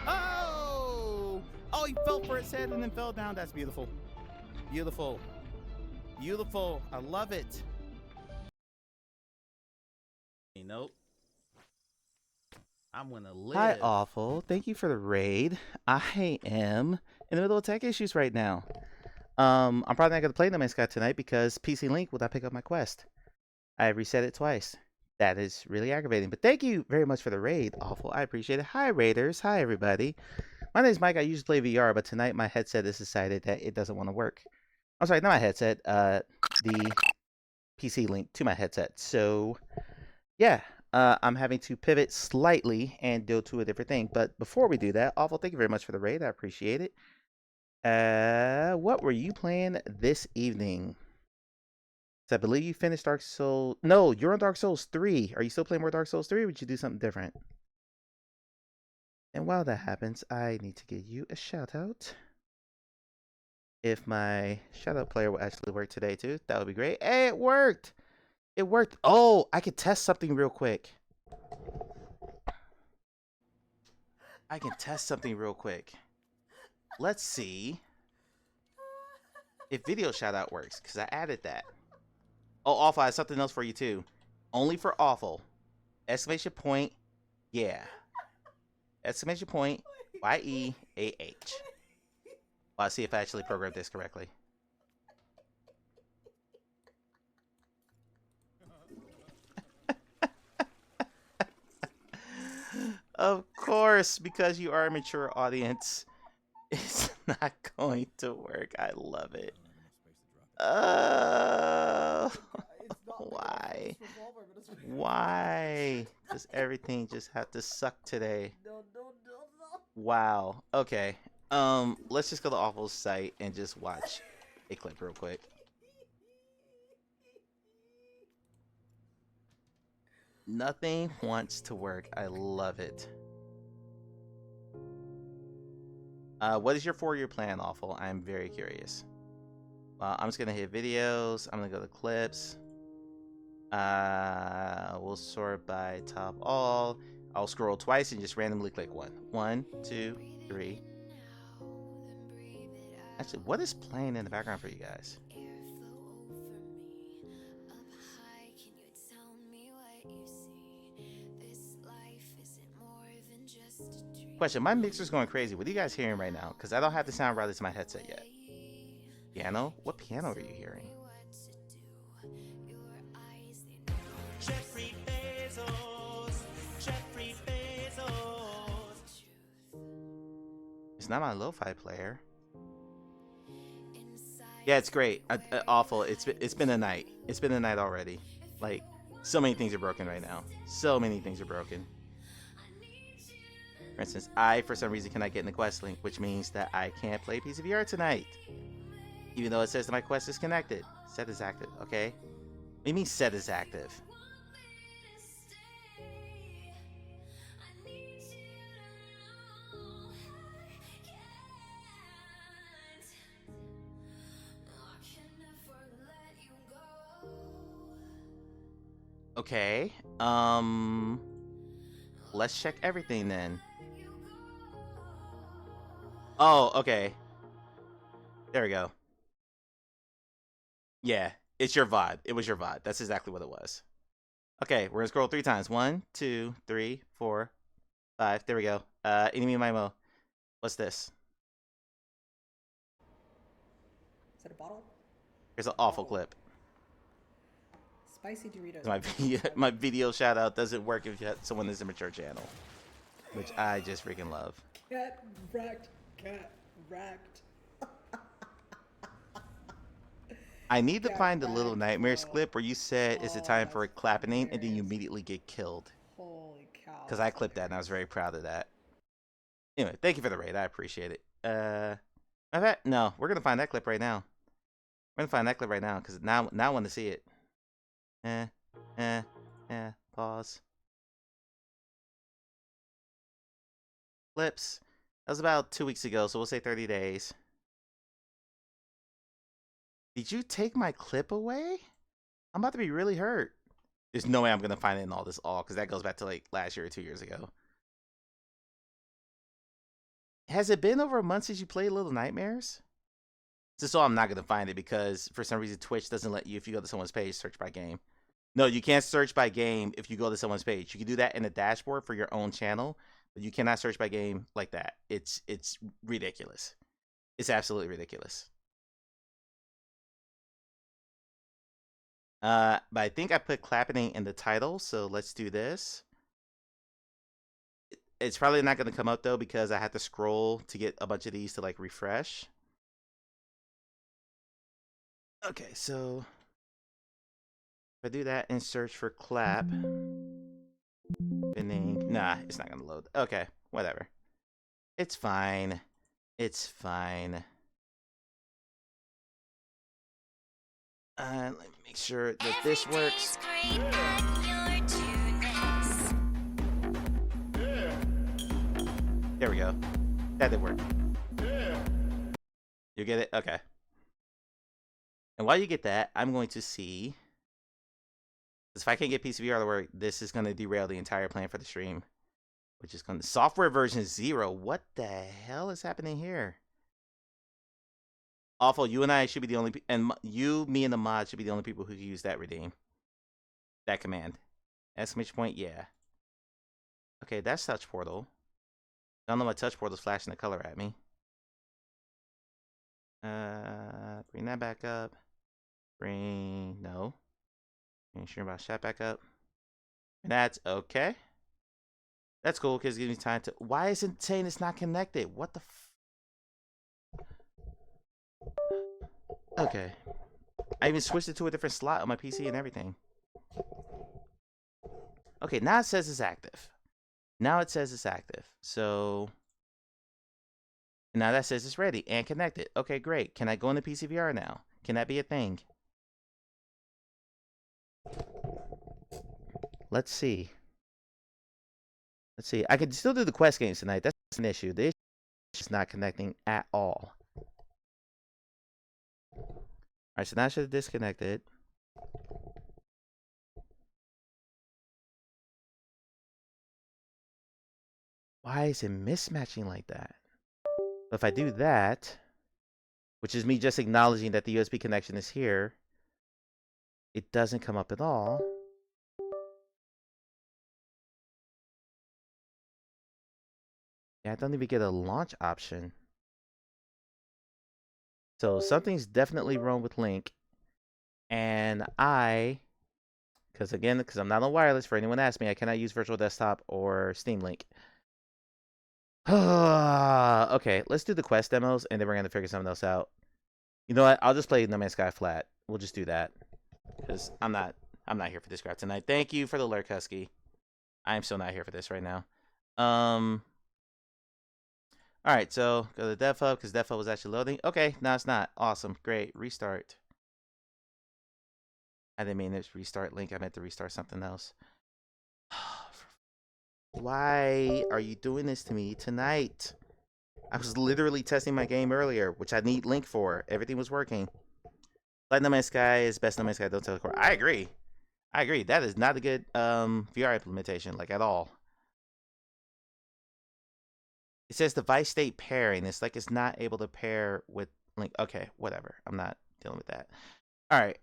Oh! Oh, he fell for his head and then fell down. That's beautiful. Beautiful. Beautiful. I love it. Nope. I'm gonna live. Hi, Awful. Thank you for the raid. I am in the middle of tech issues right now. I'm probably not gonna play No Man's Sky tonight because PC Link will not pick up my quest. I reset it twice. That is really aggravating. But thank you very much for the raid, Awful. I appreciate it. Hi, Raiders. Hi, everybody. My name is Mike. I usually play VR, but tonight my headset has decided that it doesn't want to work. I'm sorry, not my headset. The PC Link to my headset. So, yeah. I'm having to pivot slightly and go to a different thing. But before we do that, Awful, thank you very much for the raid. I appreciate it. What were you playing this evening? So I believe you finished Dark Souls. No, you're on Dark Souls 3. Are you still playing more Dark Souls 3 or would you do something different? And while that happens, I need to give you a shout out. If my shout out player will actually work today too, that would be great. Hey, it worked! It worked. Oh, I could test something real quick. I can test something real quick. Let's see if video shout out works, because I added that. Oh, Awful, I have something else for you too. Only for Awful. Exclamation point, yeah. Exclamation point, Y-E-A-H. Well, I'll see if I actually programmed this correctly. Of course, because you are a mature audience, it's not going to work. I love it. Why? Why does everything just have to suck today? Wow. Okay. Let's just go to Awful's site and just watch a clip real quick. Nothing wants to work. I love it. What is your 4-year plan, Awful? I'm very curious. I'm just gonna hit videos. I'm gonna go to clips. We'll sort by top all. I'll scroll twice and just randomly click one. 1, 2, 3. Actually, what is playing in the background for you guys? Question, my mixer's going crazy. What are you guys hearing right now? Because I don't have the sound routed to my headset yet. Piano? What piano are you hearing? Jeffrey Bezos, Jeffrey Bezos. It's not my lo-fi player. Yeah, it's great. Awful. It's been a night. It's been a night already. Like, so many things are broken right now. So many things are broken. For instance, I, for some reason, cannot get in the quest link, which means that I can't play PCVR tonight. Even though it says that my quest is connected. Set is active, okay? What do you mean set is active? Okay. Let's check everything then. Oh, okay. There we go. Yeah, it's your VOD. It was your VOD. That's exactly what it was. Okay, we're gonna scroll 3 times. 1, 2, 3, 4, 5. There we go. Enemy Mimo. What's this? Is that a bottle? Here's an awful clip. Spicy Doritos. My video shout out doesn't work if you have someone that's a mature channel, which I just freaking love. Cat wrecked. Cat wrecked. I need to find the Little Nightmares clip where you said it's the time for a clapping and then you immediately get killed. Holy cow. Because I clipped that and I was very proud of that. Anyway, thank you for the raid. I appreciate it. No, we're gonna find that clip right now. We're gonna find that clip right now because now I want to see it. Pause. Clips. That was about 2 weeks ago, so we'll say 30 days. Did you take my clip away? I'm about to be really hurt. There's no way I'm gonna find it in all this because that goes back to like last year or 2 years ago. Has it been over a month since you played Little Nightmares? So I'm not gonna find it because for some reason Twitch doesn't let you, if you go to someone's page, search by game. No, you can't search by game if you go to someone's page. You can do that in the dashboard for your own channel, but you cannot search by game like that. It's ridiculous. It's absolutely ridiculous. But I think I put clapping in the title, so let's do this. It's probably not going to come up though because I have to scroll to get a bunch of these to like refresh. Okay, so if I do that and search for clap, nah, it's not going to load. Okay, whatever. It's fine. It's fine. Let me make sure that this works. There we go. That did work. You get it? Okay. And while you get that, I'm going to see. Because if I can't get PCVR to work, this is going to derail the entire plan for the stream. Which is going to software version 0. What the hell is happening here? Awful, you and I should be the only, and you, me, and the mod should be the only people who can use that redeem. That command. Exclamation point, yeah. Okay, that's touch portal. I don't know why touch portal's flashing the color at me. Bring that back up. No. Bring stream about chat back up. And that's okay. That's cool because it gives me time to. Why is it saying it's not connected? What the Okay. I even switched it to a different slot on my PC and everything. Okay, now it says it's active. Now it says it's active. So now that says it's ready and connected. Okay, great. Can I go into PCVR now? Can that be a thing? Let's see. Let's see. I can still do the quest games tonight. That's an issue. The issue is not connecting at all. Alright, so now I should have disconnected. Why is it mismatching like that? But if I do that, which is me just acknowledging that the USB connection is here, it doesn't come up at all. Yeah, I don't even get a launch option. So something's definitely wrong with Link. And because I'm not on wireless, for anyone asks me, I cannot use Virtual Desktop or Steam Link. Okay, let's do the quest demos, and then we're going to figure something else out. You know what? I'll just play No Man's Sky flat. We'll just do that. Because I'm not here for this crap tonight. Thank you for the lurk, Husky. I am still not here for this right now. Alright, so go to Dev Hub because Dev Hub was actually loading. Okay, now it's not. Awesome. Great. Restart. I didn't mean to restart Link. I meant to restart something else. Why are you doing this to me tonight? I was literally testing my game earlier, which I need Link for. Everything was working. Like No Man's Sky is best No Man's Sky. Don't tell the core. I agree. That is not a good VR implementation, like at all. It says device state pairing. It's like it's not able to pair with link. Okay, whatever. I'm not dealing with that. All right.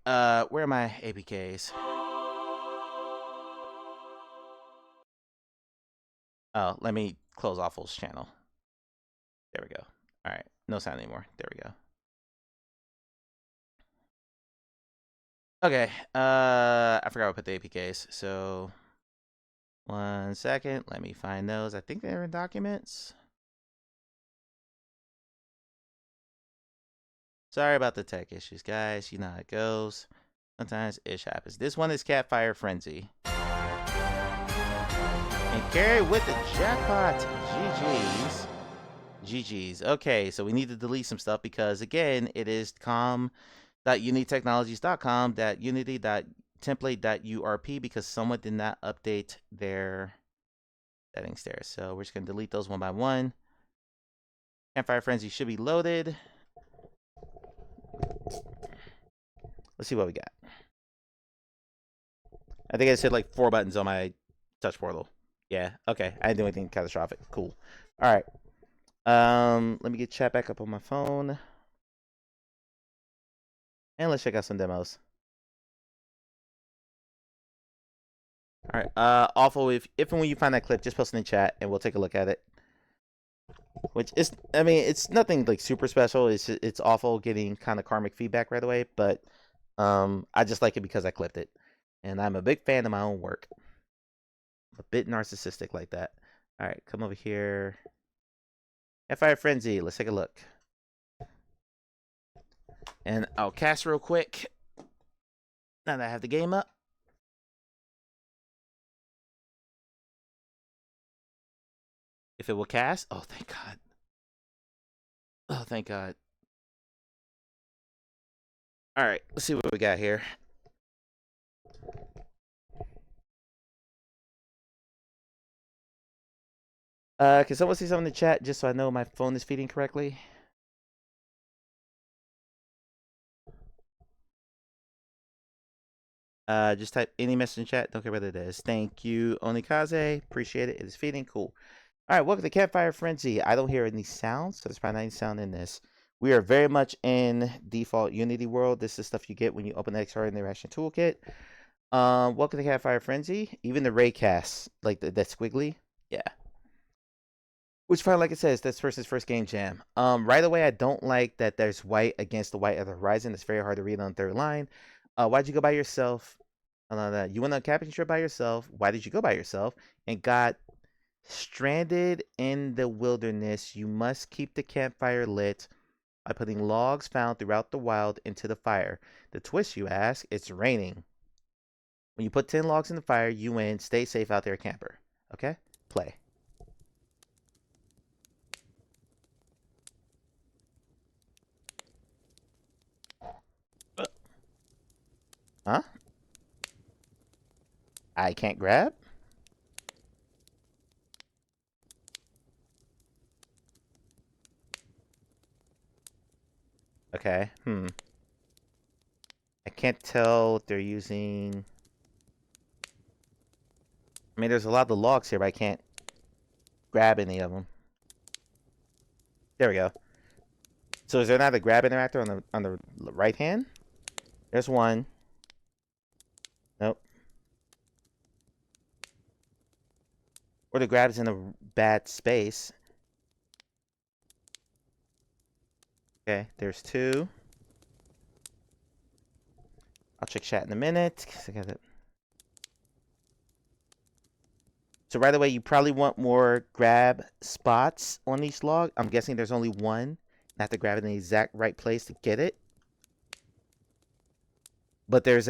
Where are my APKs? Oh, let me close Awful's channel. There we go. All right. No sound anymore. There we go. Okay. I forgot to put the APKs. So 1 second. Let me find those. I think they're in documents. Sorry about the tech issues, guys. You know how it goes. Sometimes ish happens. This one is Catfire Frenzy. And Carrie with the jackpot. GG's. GG's. Okay, so we need to delete some stuff because, again, it is com.unitytechnologies.com.unity.template.urp because someone did not update their settings there. So we're just going to delete those one by one. Campfire Frenzy should be loaded. Let's see what we got. I think I said like 4 buttons on my touch portal. Yeah, okay. I didn't do anything catastrophic. Cool. All right. Let me get chat back up on my phone. And let's check out some demos. All right. Awful, if and when you find that clip, just post it in the chat and we'll take a look at it. Which is, I mean, it's nothing like super special. It's Awful getting kind of karmic feedback right away, but I just like it because I clipped it. And I'm a big fan of my own work. A bit narcissistic like that. All right, come over here. Fire Frenzy, let's take a look. And I'll cast real quick. Now that I have the game up. If it will cast. Oh, thank God. Oh, thank God. All right, let's see what we got here. Can someone see something in the chat just so I know my phone is feeding correctly? Just type any message in chat. Don't care what it is. Thank you, Onikaze. Appreciate it. It is feeding. Cool. All right, welcome to Campfire Frenzy. I don't hear any sounds, so there's probably not any sound in this. We are very much in default Unity world. This is stuff you get when you open the XR Interaction Toolkit. Welcome to Campfire Frenzy. Even the raycast, like that squiggly, yeah. Which part, like it says, that's first game jam. Right away, I don't like that there's white against the white of the horizon. It's very hard to read on the third line. Why'd you go by yourself? You went on a camping trip by yourself. Why did you go by yourself? And got stranded in the wilderness. You must keep the campfire lit by putting logs found throughout the wild into the fire. The twist, you ask, it's raining. When you put 10 logs in the fire, you win. Stay safe out there, camper. Okay? Play. Huh? I can't grab? Okay. I can't tell if they're using... I mean, there's a lot of logs here, but I can't grab any of them. There we go. So is there not a grab interactor on the right hand? There's one. Nope. Or the grab's in a bad space. Okay, there's 2. I'll check chat in a minute. I got it. So right away, you probably want more grab spots on each log. I'm guessing there's only one. I have to grab it in the exact right place to get it. But there's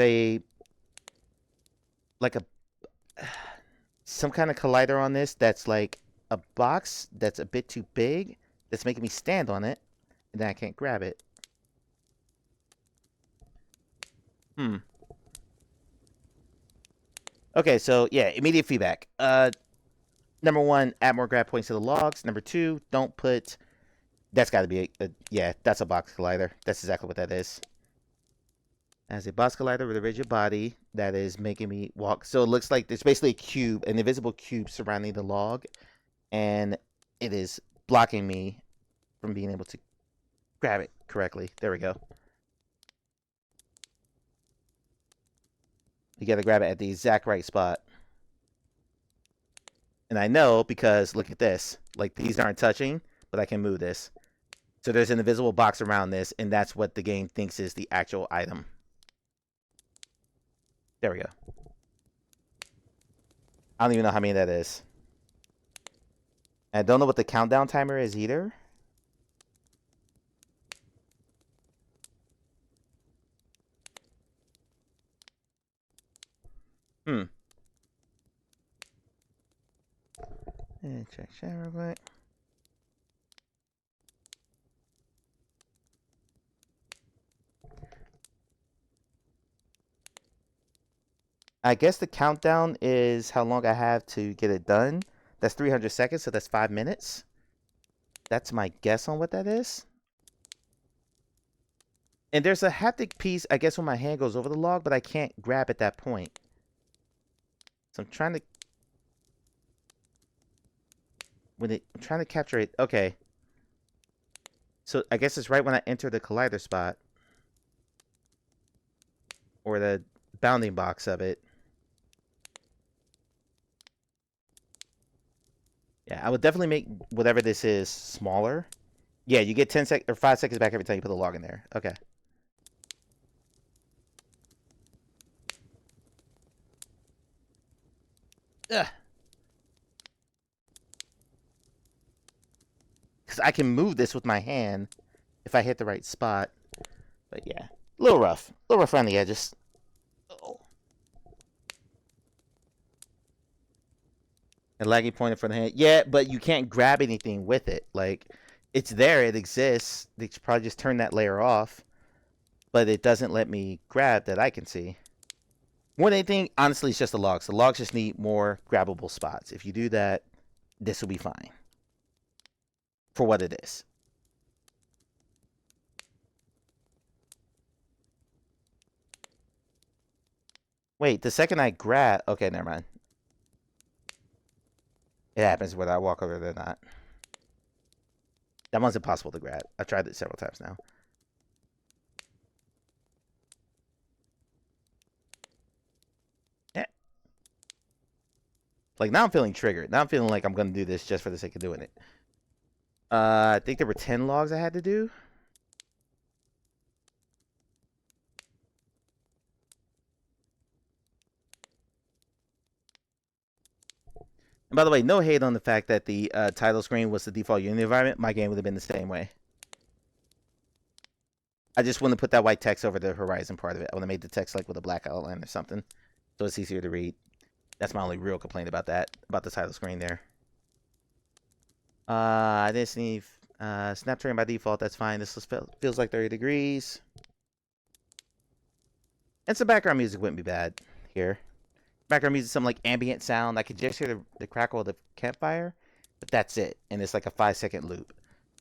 some kind of collider on this that's like a box that's a bit too big. That's making me stand on it. And then I can't grab it. Okay, so yeah, immediate feedback. Number 1, add more grab points to the logs. Number 2, don't put... That's got to be yeah, that's a box collider. That's exactly what that is. As a box collider with a rigid body that is making me walk. So it looks like there's basically a cube, an invisible cube surrounding the log. And it is blocking me from being able to grab it correctly. There we go. You gotta grab it at the exact right spot. And I know because, look at this. Like, these aren't touching, but I can move this. So there's an invisible box around this, and that's what the game thinks is the actual item. There we go. I don't even know how many that is. I don't know what the countdown timer is either. And check chat real quick. I guess the countdown is how long I have to get it done. That's 300 seconds, so that's 5 minutes. That's my guess on what that is. And there's a haptic piece, I guess, when my hand goes over the log, but I can't grab at that point. So I'm trying to capture it. Okay. So I guess it's right when I enter the collider spot. Or the bounding box of it. Yeah, I would definitely make whatever this is smaller. Yeah, you get 5 seconds back every time you put the log in there. Okay. Ugh. Because I can move this with my hand if I hit the right spot. But yeah, a little rough. A little rough around the edges. Oh. A laggy pointer for the hand. Yeah, but you can't grab anything with it. Like, it's there. It exists. They should probably just turn that layer off. But it doesn't let me grab that I can see. More than anything, honestly, it's just the logs. The logs just need more grabbable spots. If you do that, this will be fine. For what it is. Wait, the second I grab... Okay, never mind. It happens whether I walk over it or not. That one's impossible to grab. I've tried it several times now. Yeah. Like, now I'm feeling triggered. Now I'm feeling like I'm going to do this just for the sake of doing it. I think there were 10 logs I had to do. And by the way, no hate on the fact that the title screen was the default Unity environment. My game would have been the same way. I just wouldn't have put that white text over the horizon part of it. I would have made the text like with a black outline or something. So it's easier to read. That's my only real complaint about that. About the title screen there. I just need snap turn by default. That's fine. This feels like 30 degrees. And some background music wouldn't be bad here. Background music, some like ambient sound. I could just hear the crackle of the campfire, but that's it. And it's like a 5-second loop.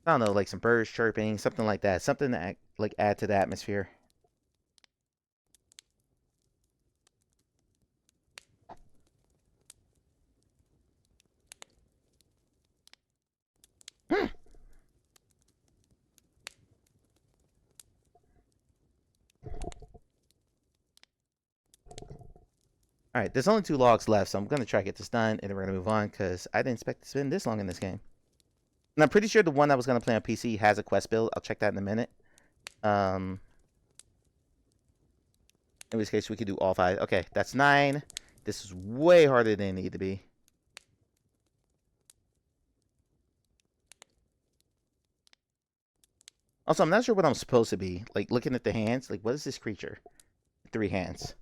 I don't know, like some birds chirping, something like that. Something to like add to the atmosphere. Alright, there's only 2 logs left, so I'm going to try to get this done, and then we're going to move on, because I didn't expect to spend this long in this game. And I'm pretty sure the one I was going to play on PC has a quest build. I'll check that in a minute. In which case, we could do all 5. Okay, that's 9. This is way harder than it needed to be. Also, I'm not sure what I'm supposed to be. Like, looking at the hands, like, what is this creature? 3 hands.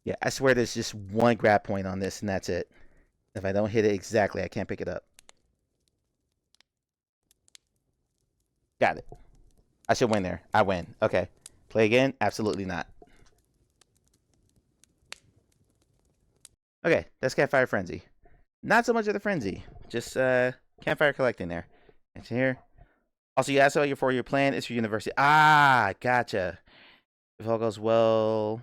Yeah, I swear there's just one grab point on this, and that's it. If I don't hit it exactly, I can't pick it up. Got it. I should win there. I win. Okay. Play again? Absolutely not. Okay, that's Campfire Frenzy. Not so much of the Frenzy. Just campfire collecting there. It's here. Also, you asked about your 4-year plan. It's your university. Ah, gotcha. If all goes well,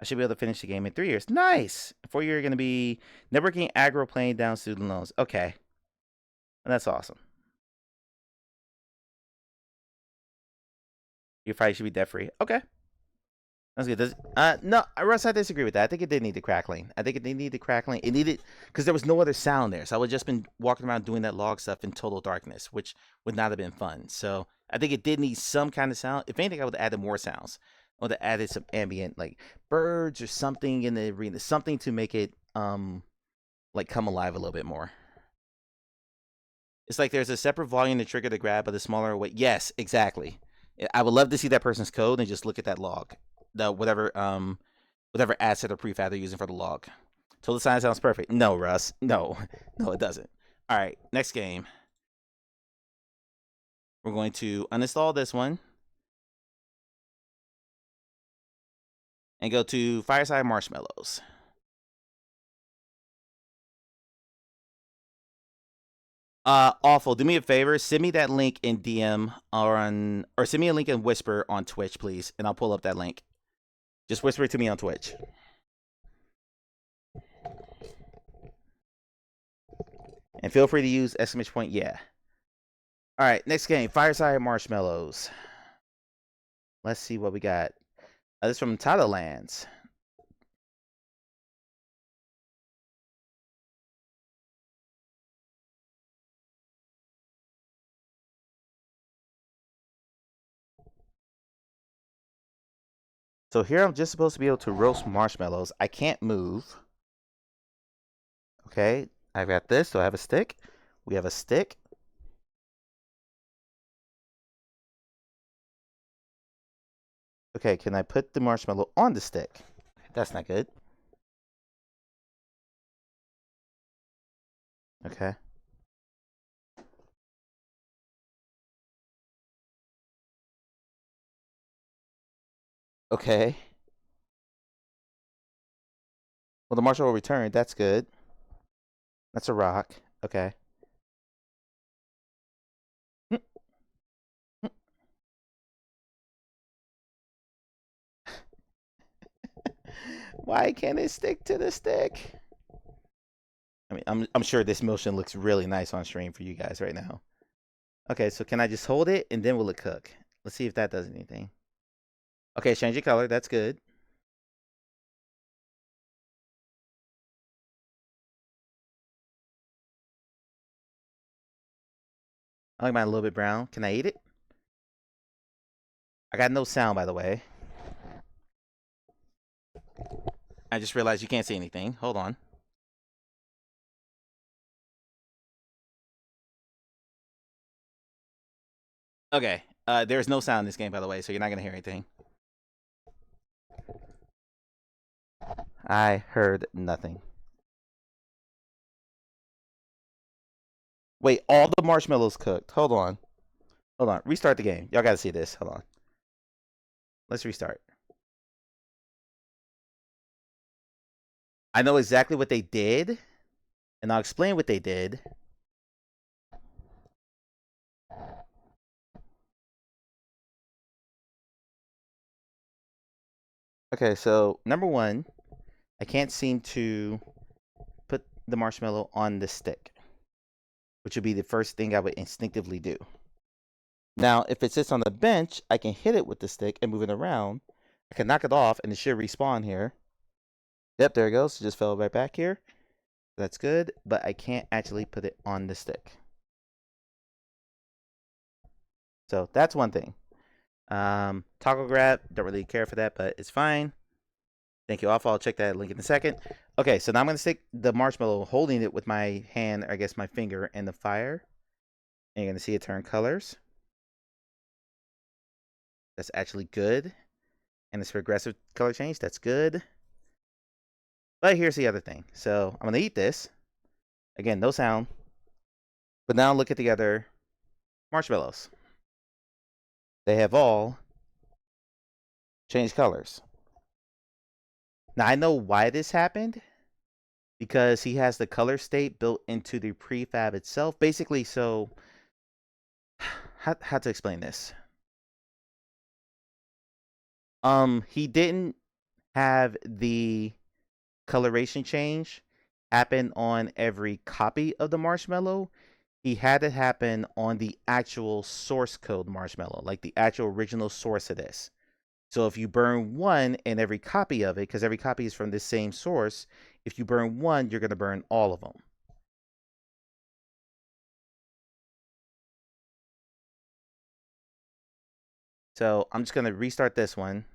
I should be able to finish the game in 3 years. Nice. 4-year, you're going to be networking, aggro, playing down student loans. Okay. That's awesome. Your fight should be debt free. Okay. That's good. No, Russ, I disagree with that. I think it did need the crackling. I think it did need the crackling. It needed, because there was no other sound there. So I would have just been walking around doing that log stuff in total darkness, which would not have been fun. So I think it did need some kind of sound. If anything, I would have added more sounds. I would have added some ambient, like birds or something in the arena, something to make it like come alive a little bit more. It's like there's a separate volume to trigger the grab, but a smaller weight. Yes, exactly. I would love to see that person's code and just look at that log. The whatever asset or prefab they're using for the log. So the sign sounds perfect. No, Russ. No, it doesn't. All right, next game. We're going to uninstall this one and go to Fireside Marshmallows. Awful. Do me a favor. Send me that link in DM or send me a link in Whisper on Twitch, please, and I'll pull up that link. Just whisper it to me on Twitch. And feel free to use exclamation point, yeah. All right, next game, Fireside Marshmallows. Let's see what we got. This is from Thailand. So here I'm just supposed to be able to roast marshmallows. I can't move. Okay, I've got this. So I have a stick. We have a stick. Okay, can I put the marshmallow on the stick? That's not good. Okay. Okay. Well, the marshmallow returned. That's good. That's a rock. Okay. Why can't it stick to the stick? I mean, I'm sure this motion looks really nice on stream for you guys right now. Okay, so can I just hold it and then will it cook? Let's see if that does anything. Okay, change the color. That's good. I like mine a little bit brown. Can I eat it? I got no sound, by the way. I just realized you can't see anything. Hold on. Okay. There's no sound in this game, by the way, so you're not going to hear anything. I heard nothing. Wait, all the marshmallows cooked. Hold on. Hold on. Restart the game. Y'all got to see this. Hold on. Let's restart. I know exactly what they did, and I'll explain what they did. Okay, so number one, I can't seem to put the marshmallow on the stick, which would be the first thing I would instinctively do. Now, if it sits on the bench, I can hit it with the stick and move it around. I can knock it off, and it should respawn here. Yep, there it goes. It just fell right back here. That's good, but I can't actually put it on the stick. So that's one thing. Toggle grab, don't really care for that, but it's fine. Thank you, Alpha. I'll check that link in a second. Okay, so now I'm going to stick the marshmallow, holding it with my hand, or I guess my finger, in the fire. And you're going to see it turn colors. That's actually good. And it's progressive color change. That's good. But here's the other thing. So I'm going to eat this. Again, no sound. But now look at the other marshmallows. They have all changed colors. Now, I know why this happened. Because he has the color state built into the prefab itself. Basically, so how to explain this. He didn't have the coloration change happen on every copy of the marshmallow. He had it happen on the actual source code marshmallow, like the actual original source of this. So if you burn one in every copy of it, because every copy is from the same source, if you burn one, you're going to burn all of them. So I'm just going to restart this one.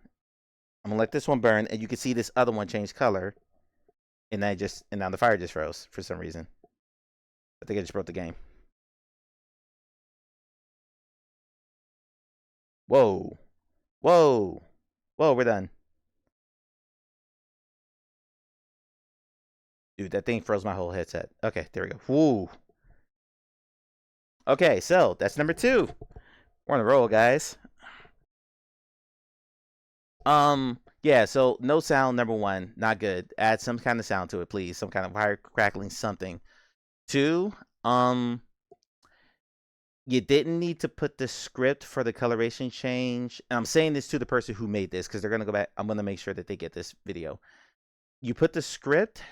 I'm going to let this one burn, and you can see this other one change color. And now the fire just froze for some reason. I think I just broke the game. Whoa. Whoa. Whoa, we're done. Dude, that thing froze my whole headset. Okay, there we go. Woo. Okay, so that's number 2. We're on a roll, guys. Yeah, so no sound, number 1. Not good. Add some kind of sound to it, please. Some kind of fire crackling something. 2, you didn't need to put the script for the coloration change. And I'm saying this to the person who made this because they're going to go back. I'm going to make sure that they get this video. You put the script,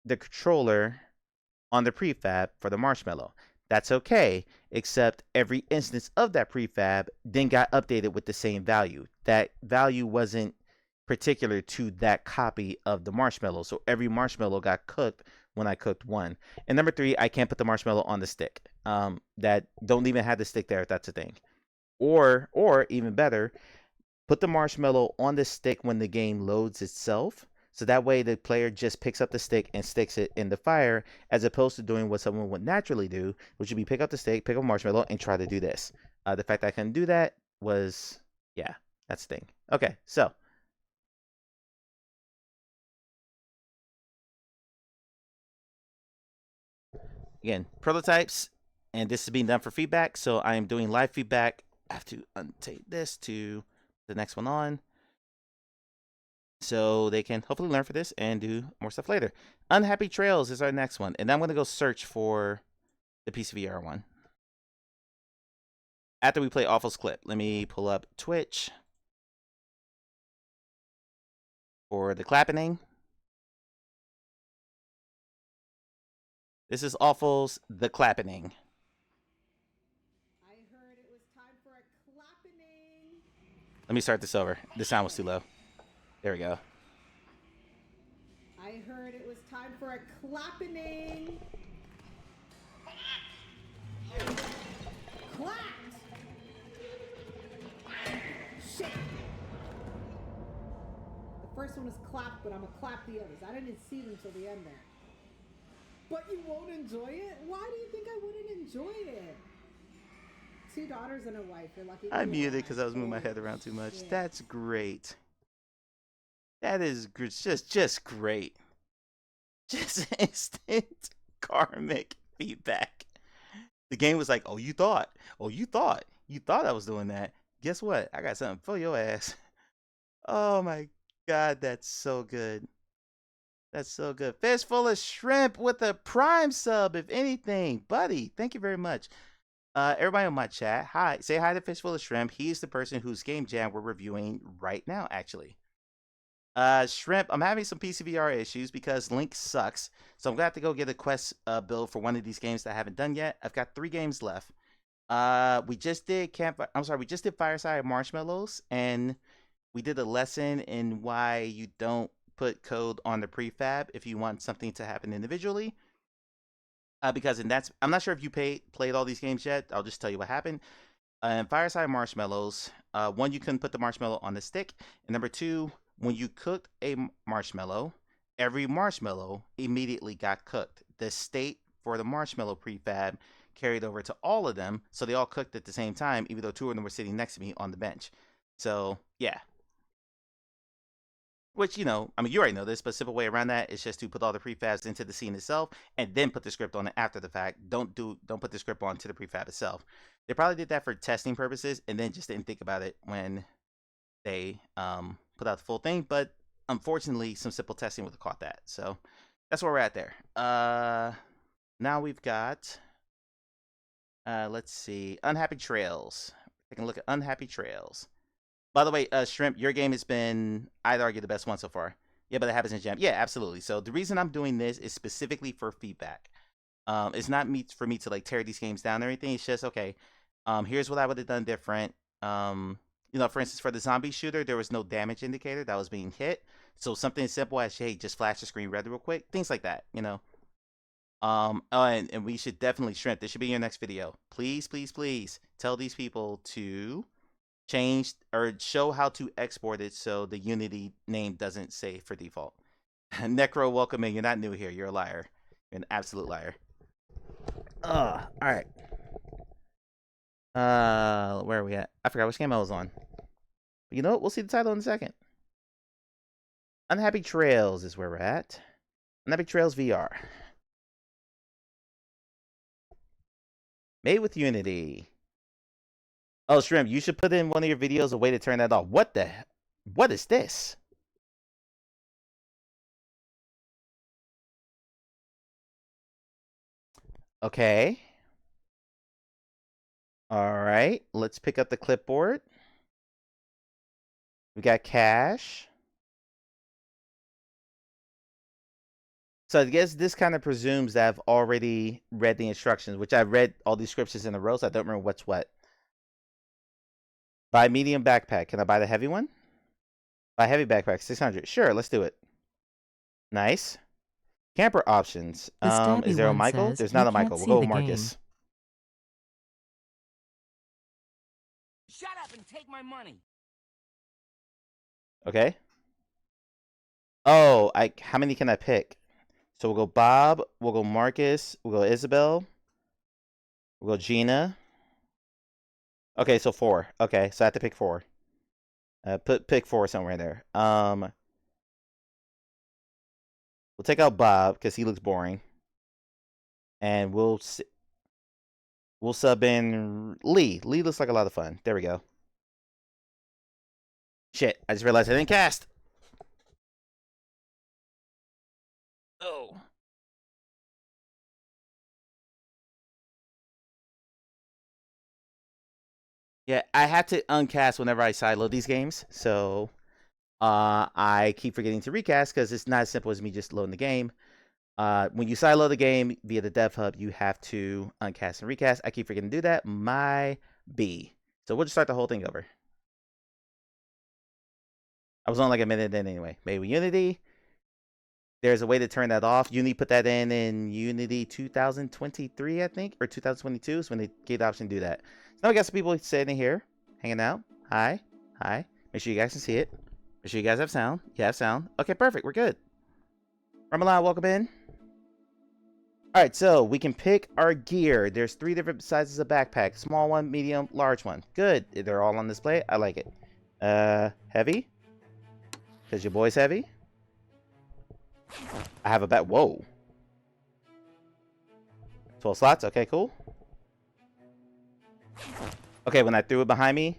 the controller on the prefab for the marshmallow. That's okay, except every instance of that prefab then got updated with the same value. That value wasn't particular to that copy of the marshmallow. So every marshmallow got cooked when I cooked one. And number 3, I can't put the marshmallow on the stick. That don't even have the stick there if that's a thing. Or even better, put the marshmallow on the stick when the game loads itself. So that way the player just picks up the stick and sticks it in the fire, as opposed to doing what someone would naturally do, which would be pick up the stick, pick up a marshmallow, and try to do this. The fact that I couldn't do that was, yeah, that's the thing. Okay, so. Again, prototypes, and this is being done for feedback, so I am doing live feedback. I have to untape this to the next one on, so they can hopefully learn for this and do more stuff later. Unhappy Trails is our next one, and I'm going to go search for the PCVR one. After we play Awful's clip, let me pull up Twitch for the clapping. This is Awful's The Clapping. I heard it was time for a clapping. Let me start this over. The sound was too low. There we go. I heard it was time for a clapping. Clapped. Shit. The first one was clapped, but I'm gonna clap the others. I didn't see them till the end there. But you won't enjoy it? Why do you think I wouldn't enjoy it? 2 daughters and a wife. You're lucky. I muted because I was moving my head around too much. Yeah. That's great. That is just great. Just instant karmic feedback. The game was like, oh, you thought I was doing that. Guess what? I got something for your ass. Oh my God, that's so good. That's so good. Fistful of Shrimp with a Prime sub, if anything. Buddy, thank you very much. Everybody on my chat, hi. Say hi to Fistful of Shrimp. He's the person whose game jam we're reviewing right now, actually. Shrimp, I'm having some PCVR issues because Link sucks. So I'm going to have to go get a quest build for one of these games that I haven't done yet. I've got 3 games left. We just did Fireside Marshmallows, and we did a lesson in why you don't put code on the prefab if you want something to happen individually. Because I'm not sure if you played all these games yet. I'll just tell you what happened. In Fireside Marshmallows, 1, you couldn't put the marshmallow on the stick, and number 2, when you cooked a marshmallow, every marshmallow immediately got cooked. The state for the marshmallow prefab carried over to all of them, so they all cooked at the same time, even though 2 of them were sitting next to me on the bench. So, yeah. Which, you know, I mean, you already know this, but a simple way around that is just to put all the prefabs into the scene itself and then put the script on it after the fact. Don't put the script onto the prefab itself. They probably did that for testing purposes and then just didn't think about it when they put out the full thing. But unfortunately, some simple testing would have caught that. So that's where we're at there. Now we've got Let's see. Unhappy Trails. Taking a look at Unhappy Trails. By the way, Shrimp, your game has been, I'd argue, the best one so far. Yeah, but it happens in Jam. Yeah, absolutely. So the reason I'm doing this is specifically for feedback. It's not for me to like tear these games down or anything. It's just, okay, here's what I would have done different. You know, for instance, for the zombie shooter, there was no damage indicator that was being hit. So something as simple as, hey, just flash the screen red real quick. Things like that, you know. And we should definitely, Shrimp, this should be your next video. Please, please, please tell these people to change or show how to export it so the Unity name doesn't say for default. Necro, welcome in. You're not new here. You're a liar. You're an absolute liar. All right. Where are we at? I forgot which game I was on. But you know what? We'll see the title in a second. Unhappy Trails is where we're at. Unhappy Trails VR. Made with Unity. Oh, Shrimp, you should put in one of your videos a way to turn that off. What is this? Okay. All right. Let's pick up the clipboard. We got cash. So I guess this kind of presumes that I've already read the instructions, which I've read all these scriptures in a row, so I don't remember what's what. Buy medium backpack. Can I buy the heavy one? Buy heavy backpack, 600. Sure, let's do it. Nice. Camper options. Is there a Michael? There's not a Michael. We'll go with Marcus. Shut up and take my money. Okay. Oh, how many can I pick? So we'll go Bob, we'll go Marcus, we'll go Isabel, we'll go Gina. Okay, so 4. Okay, so I have to pick 4. Pick 4 somewhere there. We'll take out Bob because he looks boring, and we'll sub in Lee. Lee looks like a lot of fun. There we go. Shit, I just realized I didn't cast. Oh. Yeah, I have to uncast whenever I sideload these games, so I keep forgetting to recast because it's not as simple as me just loading the game. When you sideload the game via the Dev Hub, you have to uncast and recast. I keep forgetting to do that. My B. So we'll just start the whole thing over. I was on like a minute in anyway. Made with Unity. There's a way to turn that off. Unity put that in Unity 2023, I think, or 2022 is when they gave the option to do that. So now we got some people sitting here, hanging out. Hi. Hi. Make sure you guys can see it. Make sure you guys have sound. You have sound. Okay, perfect. We're good. Ramallah, welcome in. All right, so we can pick our gear. There's 3 different sizes of backpack. Small one, medium, large one. Good. They're all on display. I like it. Heavy. Because your boy's heavy. I have a bet. Whoa. 12 slots. Okay, cool. Okay, when I threw it behind me.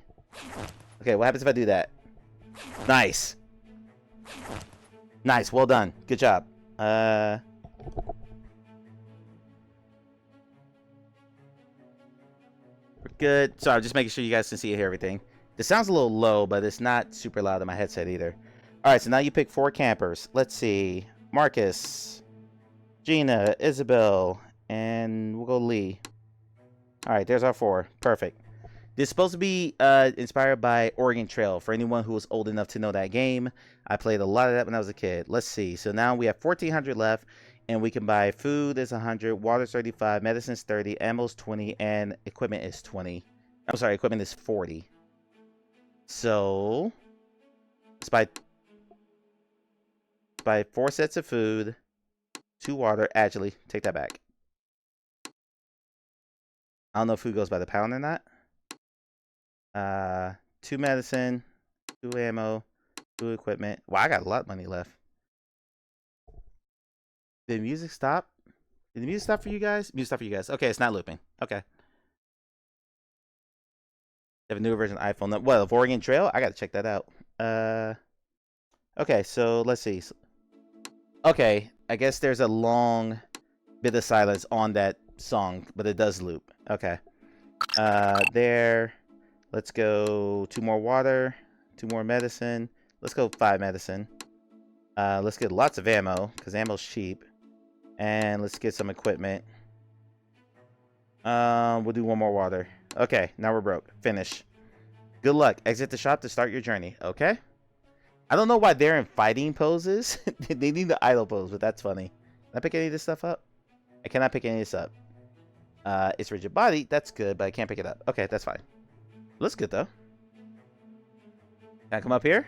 Okay, what happens if I do that? Nice. Nice. Well done. Good job. We're good. Sorry, I'm just making sure you guys can see and hear everything. This sounds a little low, but it's not super loud in my headset either. All right, so now you pick 4 campers. Let's see. Marcus, Gina, Isabel, and we'll go Lee. All right, there's our 4. Perfect. This is supposed to be inspired by Oregon Trail. For anyone who was old enough to know that game, I played a lot of that when I was a kid. Let's see. So now we have 1,400 left, and we can buy food is 100, water's 35, medicine's 30, ammo's 20, and equipment is 20. I'm sorry, equipment is 40. So let's buy 4 sets of food, 2 water. Actually, take that back. I don't know if food goes by the pound or not. 2 medicine, 2 ammo, 2 equipment. Wow, I got a lot of money left. Did the music stop? Did the music stop for you guys? Music stop for you guys. Okay, it's not looping. Okay. They have a newer version of iPhone. What, of Oregon Trail? I gotta check that out. Okay, so let's see. Okay, I guess there's a long bit of silence on that song, but it does loop. Okay. There. Let's go 2 more water, 2 more medicine. Let's go 5 medicine. Let's get lots of ammo, because ammo's cheap. And let's get some equipment. We'll do 1 more water. Okay, now we're broke. Finish. Good luck. Exit the shop to start your journey. Okay? I don't know why they're in fighting poses. They need the idle pose, but that's funny. Can I pick any of this stuff up? I cannot pick any of this up. It's rigid body. That's good, but I can't pick it up. Okay, that's fine. Looks good, though. Can I come up here?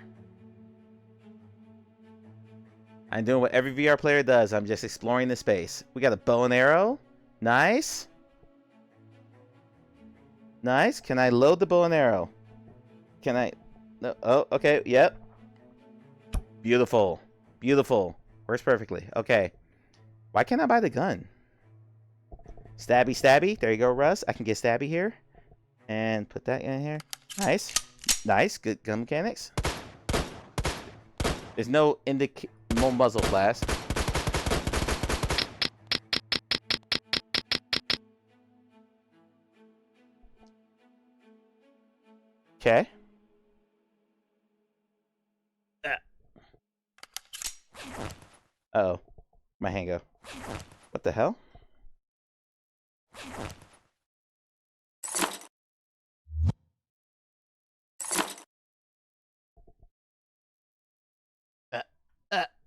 I'm doing what every VR player does. I'm just exploring the space. We got a bow and arrow. Nice. Nice. Can I load the bow and arrow? Can I? No. Oh, okay. Yep. Beautiful. Beautiful. Works perfectly. Okay. Why can't I buy the gun? Stabby, stabby. There you go, Russ. I can get stabby here. And put that in here. Nice. Nice. Good gun mechanics. There's no more muzzle blast. Okay. Uh-oh. My hand go. What the hell?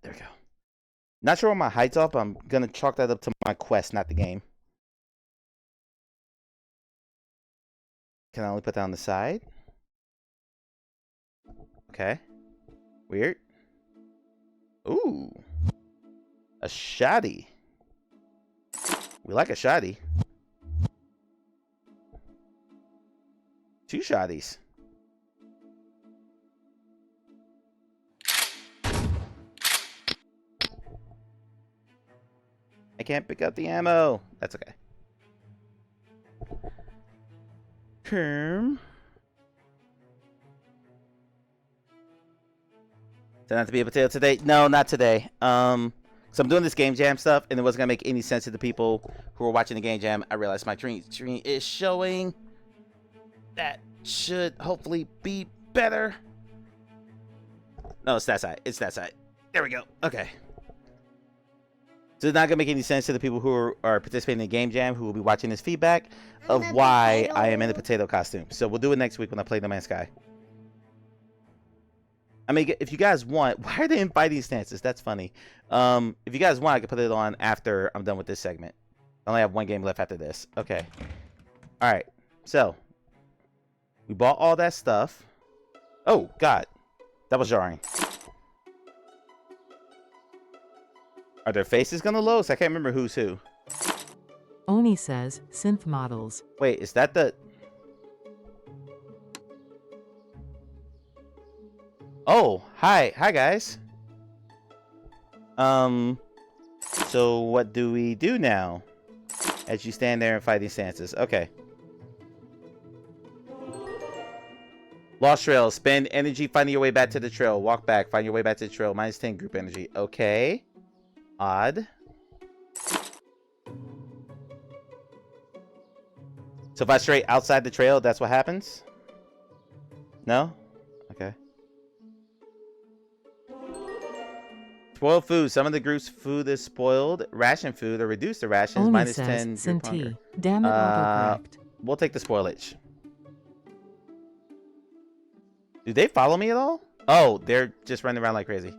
There we go. Not sure what my height's up. I'm gonna chalk that up to my quest, not the game. Can I only put that on the side? Okay. Weird. Ooh. A shotty. We like a shotty. 2 shotties. I can't pick up the ammo. That's okay. Did I have to be a potato today? No, not today. So I'm doing this game jam stuff, and it wasn't gonna make any sense to the people who were watching the game jam. I realized my screen is showing. That should hopefully be better. No, it's that side. It's that side. There we go. Okay. So it's not gonna make any sense to the people who are participating in the game jam, who will be watching this feedback of why I am in a potato costume. So we'll do it next week when I play No Man's Sky. I mean, if you guys want, why are they in fighting stances? That's funny. If you guys want, I can put it on after I'm done with this segment. I only have 1 game left after this. Okay. All right. So we bought all that stuff. Oh God, that was jarring. Are their faces gonna load? So I can't remember who's who. Oni says synth models. Wait, is that the? Oh, hi guys. So what do we do now? As you stand there and fight these stances. Okay. Lost trail. Spend energy finding your way back to the trail. Walk back. Find your way back to the trail. -10 group energy. Okay. Odd. So if I stray outside the trail, that's what happens? No? Okay. Spoiled food. Some of the group's food is spoiled. Ration food or reduce the rations. Oni -10 says, group hunger. Damn it, autocorrect. We'll take the spoilage. Do they follow me at all? Oh, they're just running around like crazy.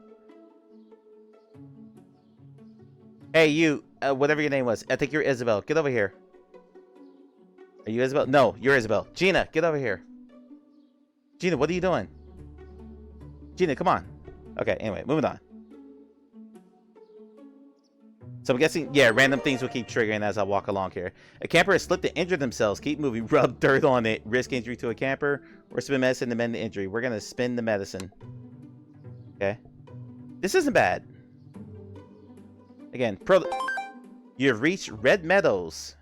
Hey, you, whatever your name was. I think you're Isabel. Get over here. Are you Isabel? No, you're Isabel. Gina, get over here. Gina, what are you doing? Gina, come on. Okay, anyway, moving on. So I'm guessing, yeah, random things will keep triggering as I walk along here. A camper has slipped and injured themselves. Keep moving. Rub dirt on it. Risk injury to a camper. Or spend medicine to mend the injury. We're going to spend the medicine. Okay. This isn't bad. Again, you've reached Red Meadows.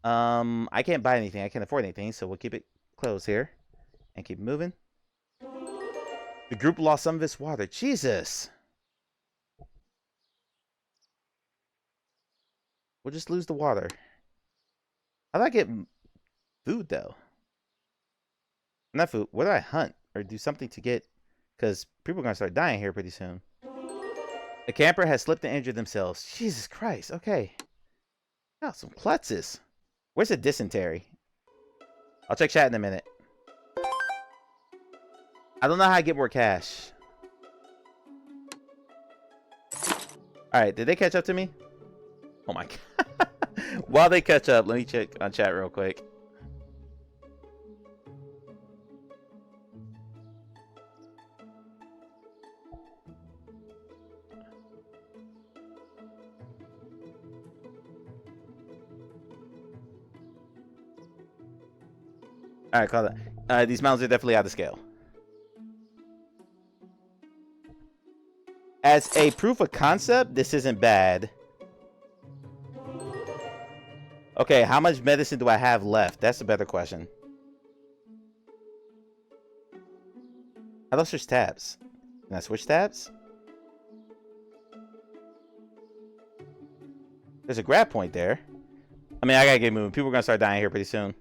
I can't buy anything. I can't afford anything, so we'll keep it closed here. And keep moving. The group lost some of its water. Jesus. We'll just lose the water. How do I get food though. Not food. What do I hunt or do something to get? Because people are gonna start dying here pretty soon. A camper has slipped and injured themselves. Jesus Christ. Okay. Oh, some klutzes. Where's the dysentery? I'll check chat in a minute. I don't know how I get more cash. Alright, did they catch up to me? Oh my god. While they catch up, let me check on chat real quick. Alright, call that. These mountains are definitely out of scale. As a proof of concept, this isn't bad. Okay, how much medicine do I have left? That's a better question. How do I switch tabs? Can I switch tabs? There's a grab point there. I mean, I gotta get moving. People are gonna start dying here pretty soon.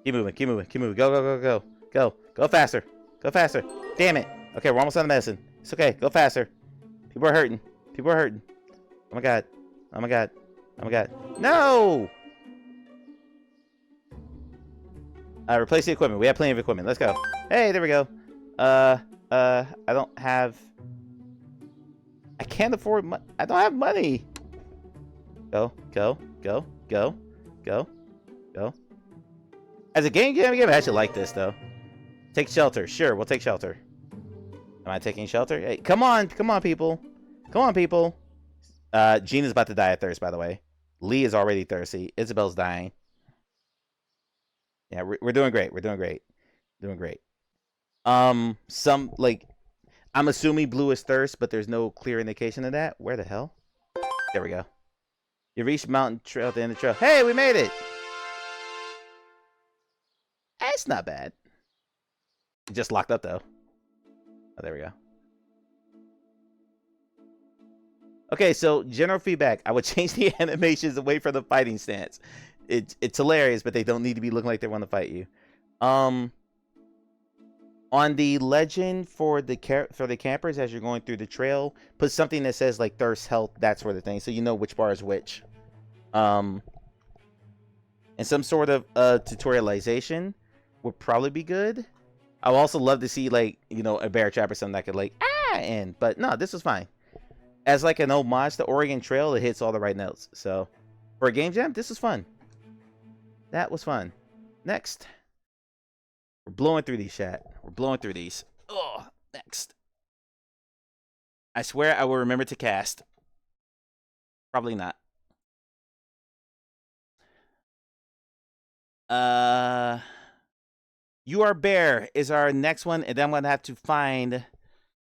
Keep moving, keep moving, keep moving. Go, go, go, go. Go. Go faster. Go faster. Damn it. Okay, we're almost out of medicine. It's okay. Go faster. People are hurting. People are hurting. Oh my god. Oh my god. Oh my god. No! Replace the equipment. We have plenty of equipment. Let's go. Hey, there we go. I don't have... I can't afford money. I don't have money. Go, go, go, go, go, go. As a game, I actually like this, though. Take shelter. Sure, we'll take shelter. Am I taking shelter? Hey, come on. Come on, people. Come on, people. Gina's about to die of thirst, by the way. Lee is already thirsty. Isabel's dying. Yeah, we're doing great. We're doing great. Doing great. Some, like, I'm assuming blue is thirst, but there's no clear indication of that. Where the hell? There we go. You reached mountain trail at the end of the trail. Hey, we made it! That's not bad. It just locked up, though. Oh, there we go. Okay, so general feedback. I would change the animations away from the fighting stance. It's hilarious, but they don't need to be looking like they want to fight you. On the legend for the campers as you're going through the trail, put something that says like thirst, health, that sort of thing, so you know which bar is which. And some sort of tutorialization would probably be good. I would also love to see, like, you know, a bear trap or something that could like end. But no, this was fine. As like an homage to Oregon Trail, it hits all the right notes. So for a game jam, this was fun. That was fun. Next. We're blowing through these, chat. We're blowing through these. Oh, next. I swear I will remember to cast. Probably not. You Are Bear is our next one, and then I'm going to have to find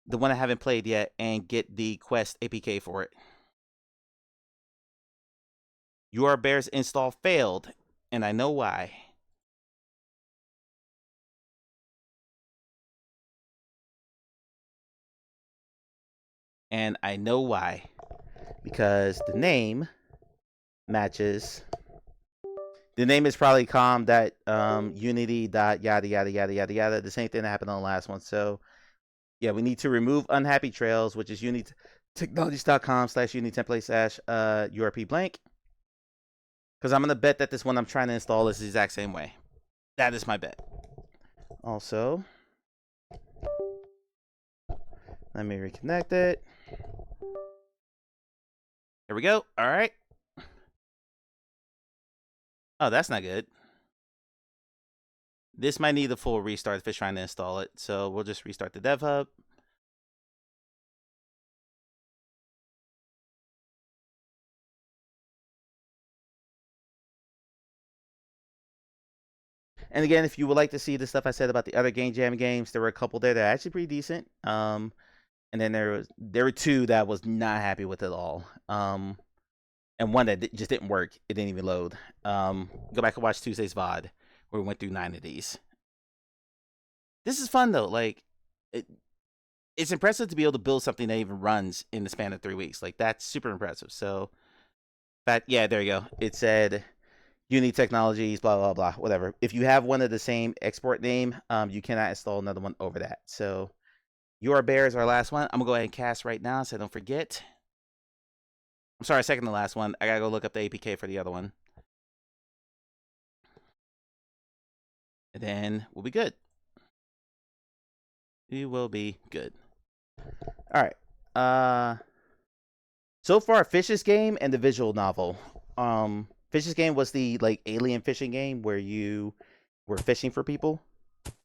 the one I haven't played yet and get the quest APK for it. You Are Bear's install failed, and I know why. And I know why. Because the name matches. The name is probably unity dot yada yada yada yada yada. The same thing that happened on the last one. So yeah, we need to remove unhappy trails, which is unitytechnologies.com/unitemplate/URP blank. Because I'm gonna bet that this one I'm trying to install is the exact same way. That is my bet. Also, let me reconnect it. There we go. All right. Oh, that's not good. This might need a full restart if it's trying to install it. So we'll just restart the dev hub. And again, if you would like to see the stuff I said about the other Game Jam games, there were a couple there that are actually pretty decent. And then there were two that I was not happy with at all. And one that just didn't work. It didn't even load. Go back and watch Tuesday's VOD, where we went through 9 of these. This is fun, though. Like, it's impressive to be able to build something that even runs in the span of 3 weeks. Like, that's super impressive. So, but yeah, there you go. It said, Unique technologies, blah blah blah, whatever. If you have one of the same export name, you cannot install another one over that. So You Are Bear is our last one. I'm gonna go ahead and cast right now so I don't forget. I'm sorry, second to last one. I gotta go look up the APK for the other one. And then we'll be good. We will be good. Alright. So far, Fish's Game and the visual novel. Fish's Game was the like alien fishing game where you were fishing for people.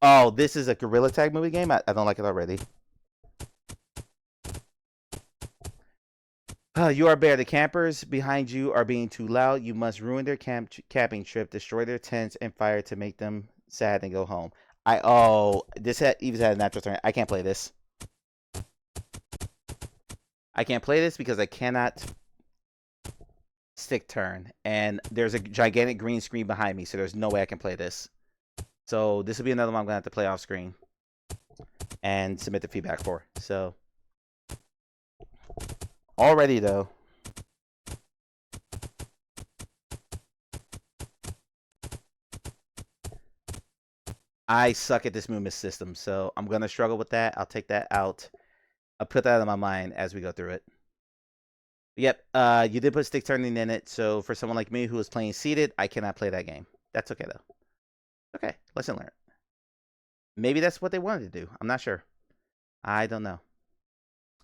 Oh, this is a gorilla tag movie game? I don't like it already. You Are Bear. The campers behind you are being too loud. You must ruin their camping trip, destroy their tents, and fire to make them sad and go home. This even had a natural turn. I can't play this. I can't play this because I cannot stick turn. And there's a gigantic green screen behind me, so there's no way I can play this. So this will be another one I'm going to have to play off screen and submit the feedback for. So already though. I suck at this movement system, so I'm going to struggle with that. I'll take that out. I'll put that out of my mind as we go through it. Yep, you did put stick turning in it, so for someone like me who is playing seated, I cannot play that game. That's okay, though. Okay, lesson learned. Maybe that's what they wanted to do. I'm not sure. I don't know.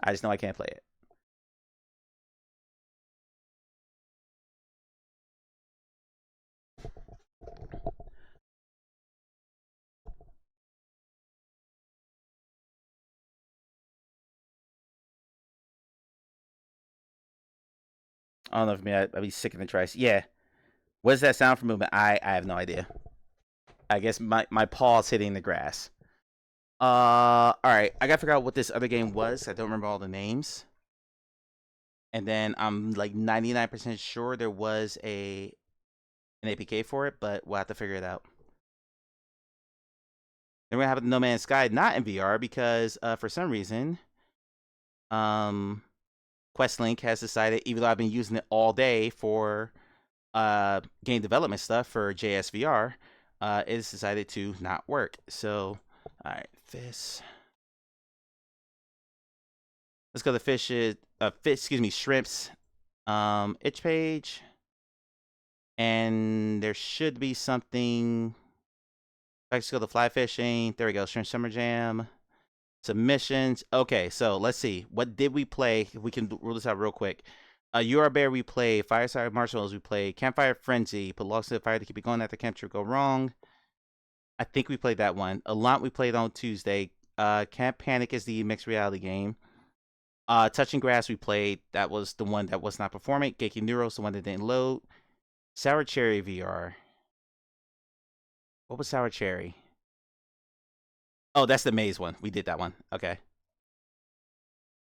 I just know I can't play it. I don't know if me, I'd be sick in the trice. Yeah. What is that sound for movement? I have no idea. I guess my paw's hitting the grass. Alright. I gotta figure out what this other game was. I don't remember all the names. And then I'm like 99% sure there was an APK for it, but we'll have to figure it out. Then we're gonna have No Man's Sky not in VR because for some reason Questlink has decided, even though I've been using it all day for game development stuff for JSVR, it's decided to not work. So, all right, fish. Let's go to shrimps itch page, and there should be something. Let's go to fly fishing. There we go. Shrimp Summer Jam. Submissions. Okay, so let's see. What did we play? If we can rule this out real quick. You Are Bear, we play. Fireside Marshmallows, we play. Campfire Frenzy. Put logs to the fire to keep it going after camp trip go wrong. I think we played that one. A lot we played on Tuesday. Camp Panic is the mixed reality game. Touching Grass we played. That was the one that was not performing. Geeky Neuro's the one that didn't load. Sour Cherry VR. What was Sour Cherry? Oh, that's the maze one. We did that one. Okay.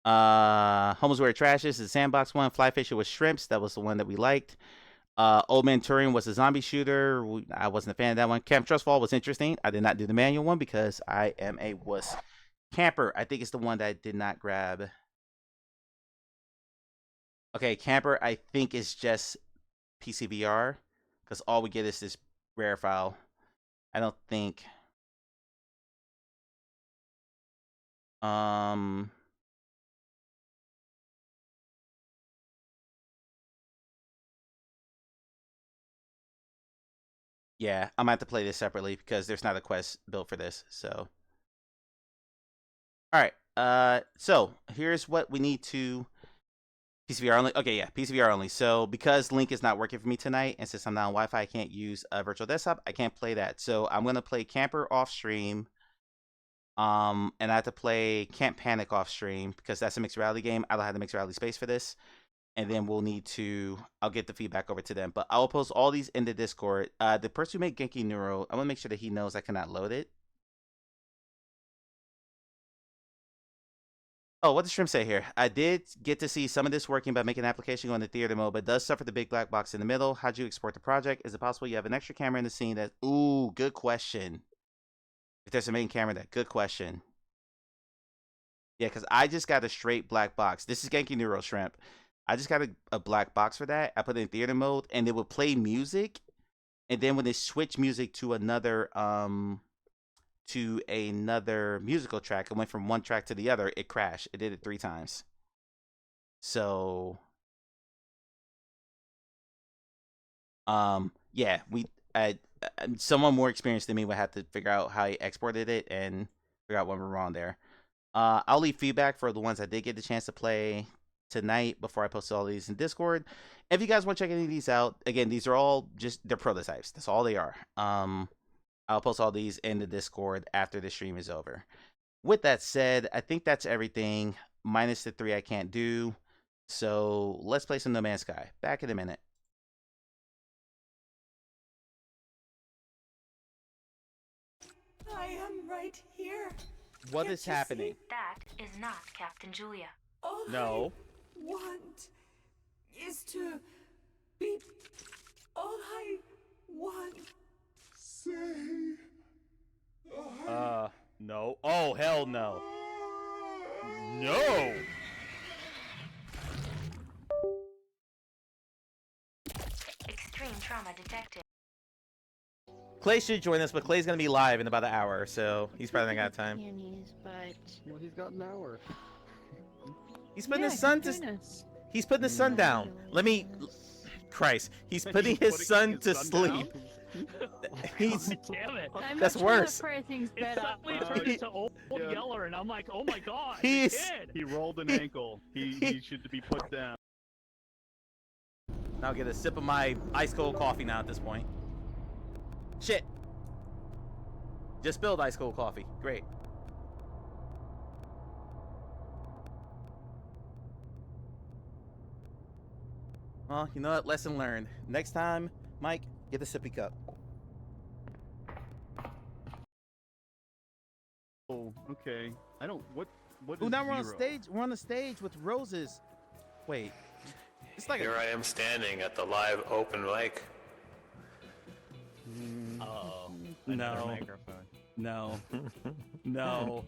Homeless Where Trash is the sandbox one. Fly Fisher was Shrimps. That was the one that we liked. Old Man Turing was a zombie shooter. I wasn't a fan of that one. Camp Trustfall was interesting. I did not do the manual one because I am a wuss. Camper, I think it's the one that I did not grab. Okay, Camper, I think is just PCVR because all we get is this rare file. I don't think. Yeah, I'm gonna have to play this separately because there's not a quest built for this. So, all right. So here's what we need to PCVR only. Okay, yeah, PCVR only. So because Link is not working for me tonight, and since I'm not on Wi-Fi, I can't use a virtual desktop. I can't play that. So I'm gonna play Camper off stream. And I have to play Camp Panic off stream because that's a mixed reality game. I don't have the mixed reality space for this. And then we'll need to, I'll get the feedback over to them. But I'll post all these in the Discord. The person who made Genki Neuro, I want to make sure that he knows I cannot load it. Oh, what does Shrimp say here? I did get to see some of this working by making an application go into theater mode, but it does suffer the big black box in the middle. How'd you export the project? Is it possible you have an extra camera in the scene that, ooh, good question. If there's a main camera, that good question. Yeah, because I just got a straight black box. This is Genki Neuro Shrimp. I just got a black box for that. I put it in theater mode, and it would play music, and then when they switched music to another musical track, it went from one track to the other, it crashed. It did it 3 times. So yeah, someone more experienced than me would have to figure out how he exported it and figure out what went wrong there. I'll leave feedback for the ones I did get the chance to play tonight before I post all these in Discord. If you guys want to check any of these out, again, these are all they're prototypes. That's all they are. I'll post all these in the Discord after the stream is over. With that said, I think that's everything, minus the 3 I can't do. So let's play some No Man's Sky. Back in a minute. I am right here. What is happening? That is not Captain Julia. All No. I want is to be. All I want. Say. No. Oh, hell no. No. Extreme trauma detected. Clay should join us, but Clay's gonna be live in about an hour, so he's probably not got time. Well, he's got an hour. He's putting his son to. He's putting his son down. Christ, he's putting his son to sleep. He's. Damn it! That's worse. It suddenly turned into old Yeller, and I'm like, oh my god, He's- kid. He rolled an ankle. He should be put down. I'll get a sip of my ice cold coffee now at this point. Shit. Just spilled ice cold coffee. Great. Well, you know what? Lesson learned. Next time, Mike, get the sippy cup. Oh, okay. I don't. What? Ooh, is now we're on zero? stage. We're on the stage with roses. Wait. It's like Here I am standing at the live open mic. Uh-oh. No. Microphone. No. No.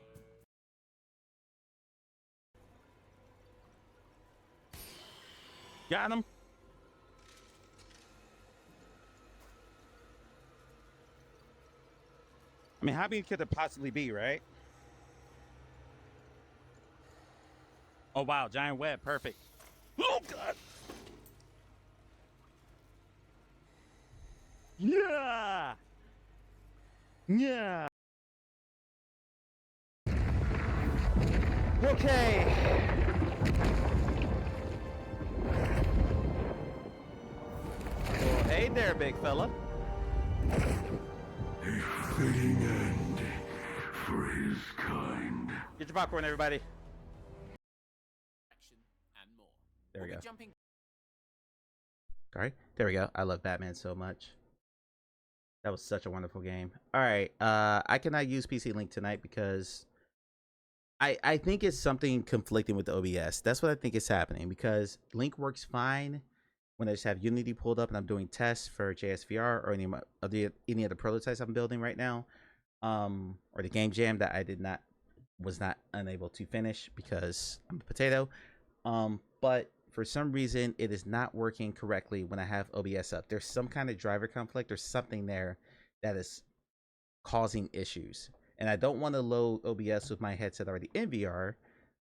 Got him. I mean, how big could it possibly be, right? Oh, wow. Giant web. Perfect. Oh, God. Yeah. Yeah. Okay. Well, hey there, big fella. A fitting end for his kind. Get your popcorn, everybody. There we go. All right, there we go. I love Batman so much. That was such a wonderful game. All right, I cannot use PC Link tonight because I think it's something conflicting with the OBS. That's what I think is happening, because Link works fine when I just have Unity pulled up and I'm doing tests for JSVR or any of the prototypes I'm building right now, or the game jam that I was not unable to finish because I'm a potato. But for some reason, it is not working correctly when I have OBS up. There's some kind of driver conflict or something there that is causing issues. And I don't want to load OBS with my headset already in VR,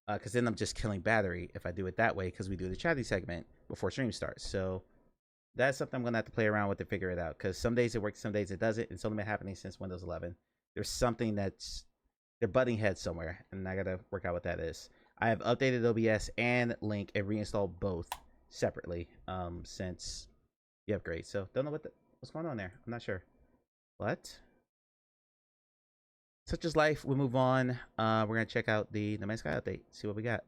because then I'm just killing battery if I do it that way, because we do the chatty segment before stream starts. So that's something I'm going to have to play around with to figure it out, because some days it works, some days it doesn't. It's only been happening since Windows 11. There's something they're butting heads somewhere, and I got to work out what that is. I have updated OBS and Link and reinstalled both separately since the upgrade. So don't know what's going on there. I'm not sure. What? Such is life. We'll move on. We're gonna check out the No Man's Sky update. See what we got.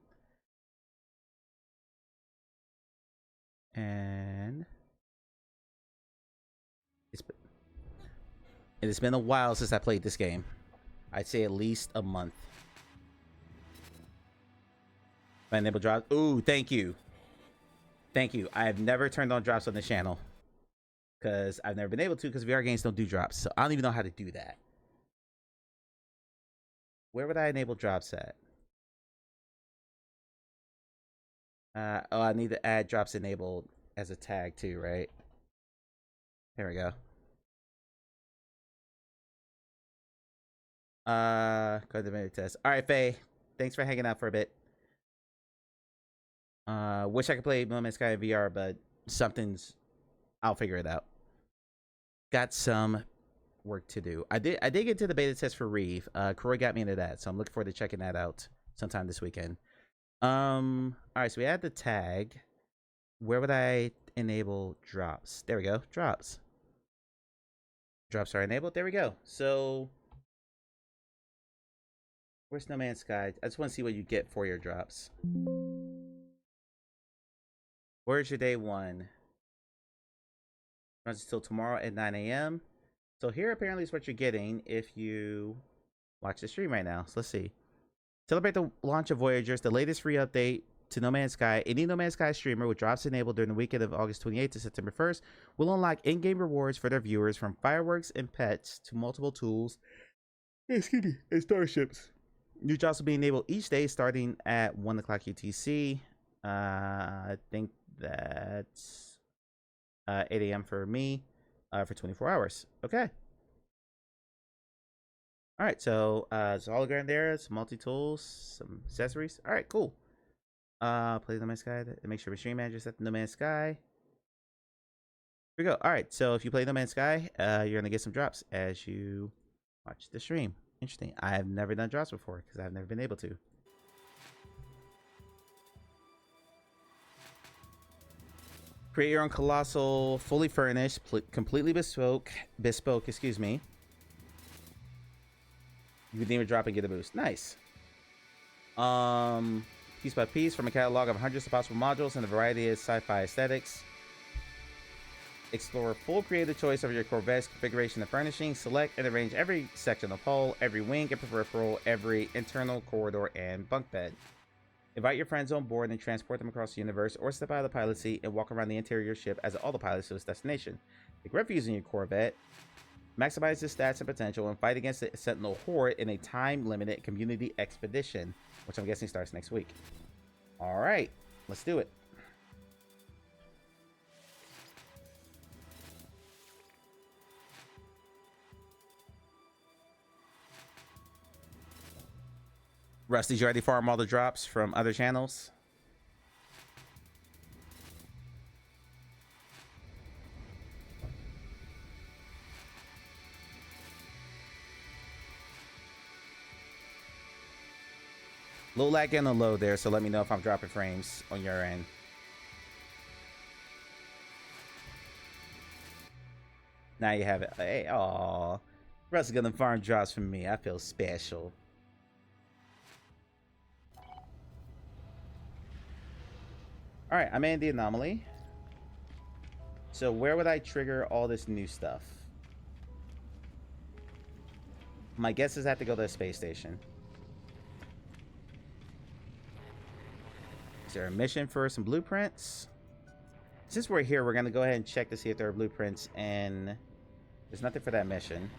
And it's been a while since I played this game. I'd say at least a month. My enable drops. Ooh, thank you. Thank you. I have never turned on drops on the channel because I've never been able to, because VR games don't do drops. So I don't even know how to do that. Where would I enable drops at? Oh, I need to add drops enabled as a tag too, right? There we go. Go to the minute test. All right, Faye. Thanks for hanging out for a bit. Wish I could play No Man's Sky in VR, but I'll figure it out. Got some work to do. I did get to the beta test for Reeve. Croy got me into that, so I'm looking forward to checking that out sometime this weekend. All right, so we add the tag. Where would I enable drops? There we go. Drops are enabled. There we go. So where's No Man's Sky? I just want to see what you get for your drops. Where's your day one? Runs until tomorrow at 9 a.m. So here apparently is what you're getting if you watch the stream right now. So let's see. Celebrate the launch of Voyagers, the latest free update to No Man's Sky. Any No Man's Sky streamer with drops enabled during the weekend of August 28th to September 1st will unlock in-game rewards for their viewers, from fireworks and pets to multiple tools, and starships. New drops will be enabled each day starting at 1 o'clock UTC. I think that's 8 a.m. for me, for 24 hours. Okay. All right, so it's hologram there, some multi-tools, some accessories. All right, cool. Play No Man's Sky. Make sure we stream manager set the No Man's Sky. Here we go. All right, so if you play No Man's Sky, you're gonna get some drops as you watch the stream. Interesting. I've never done drops before because I've never been able to. Create your own colossal, fully furnished, completely bespoke, excuse me. You can name a drop and get a boost. Nice. Piece by piece from a catalog of hundreds of possible modules and a variety of sci-fi aesthetics. Explore full creative choice over your Corvette's configuration and furnishing. Select and arrange every section of hull, every wing and peripheral, every internal corridor and bunk bed. Invite your friends on board and transport them across the universe, or step out of the pilot seat and walk around the interior ship as all the pilots to its destination. Take refuge in your Corvette. Maximize the stats and potential and fight against the Sentinel Horde in a time-limited community expedition, which I'm guessing starts next week. All right, let's do it. Rusty's, you already farm all the drops from other channels? Little lag in the load there, so let me know if I'm dropping frames on your end. Now you have it. Hey, aw. Russ is gonna farm drops from me. I feel special. Alright, I'm in the anomaly. So where would I trigger all this new stuff? My guess is I have to go to the space station. Is there a mission for some blueprints? Since we're here, we're going to go ahead and check to see if there are blueprints, and there's nothing for that mission.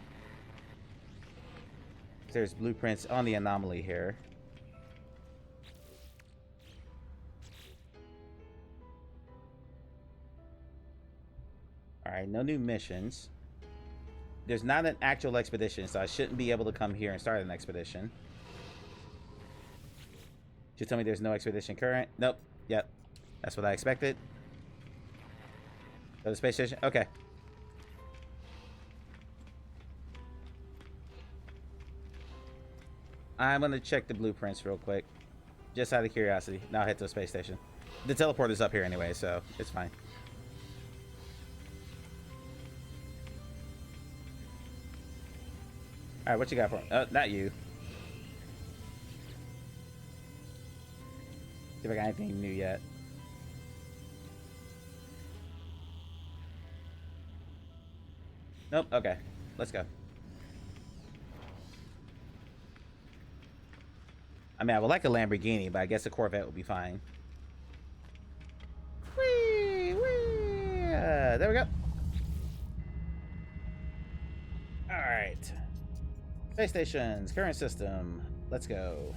There's blueprints on the anomaly here. Alright, no new missions. There's not an actual expedition, so I shouldn't be able to come here and start an expedition. Just tell me there's no expedition current. Nope. Yep. That's what I expected. Go to the space station? Okay. I'm going to check the blueprints real quick. Just out of curiosity. Now I'll head to the space station. The teleport is up here anyway, so it's fine. Alright, what you got for me? Not you. See if I got anything new yet. Nope. Okay. Let's go. I mean, I would like a Lamborghini, but I guess a Corvette would be fine. Whee! Whee! There we go. Alright. Space stations. Current system. Let's go.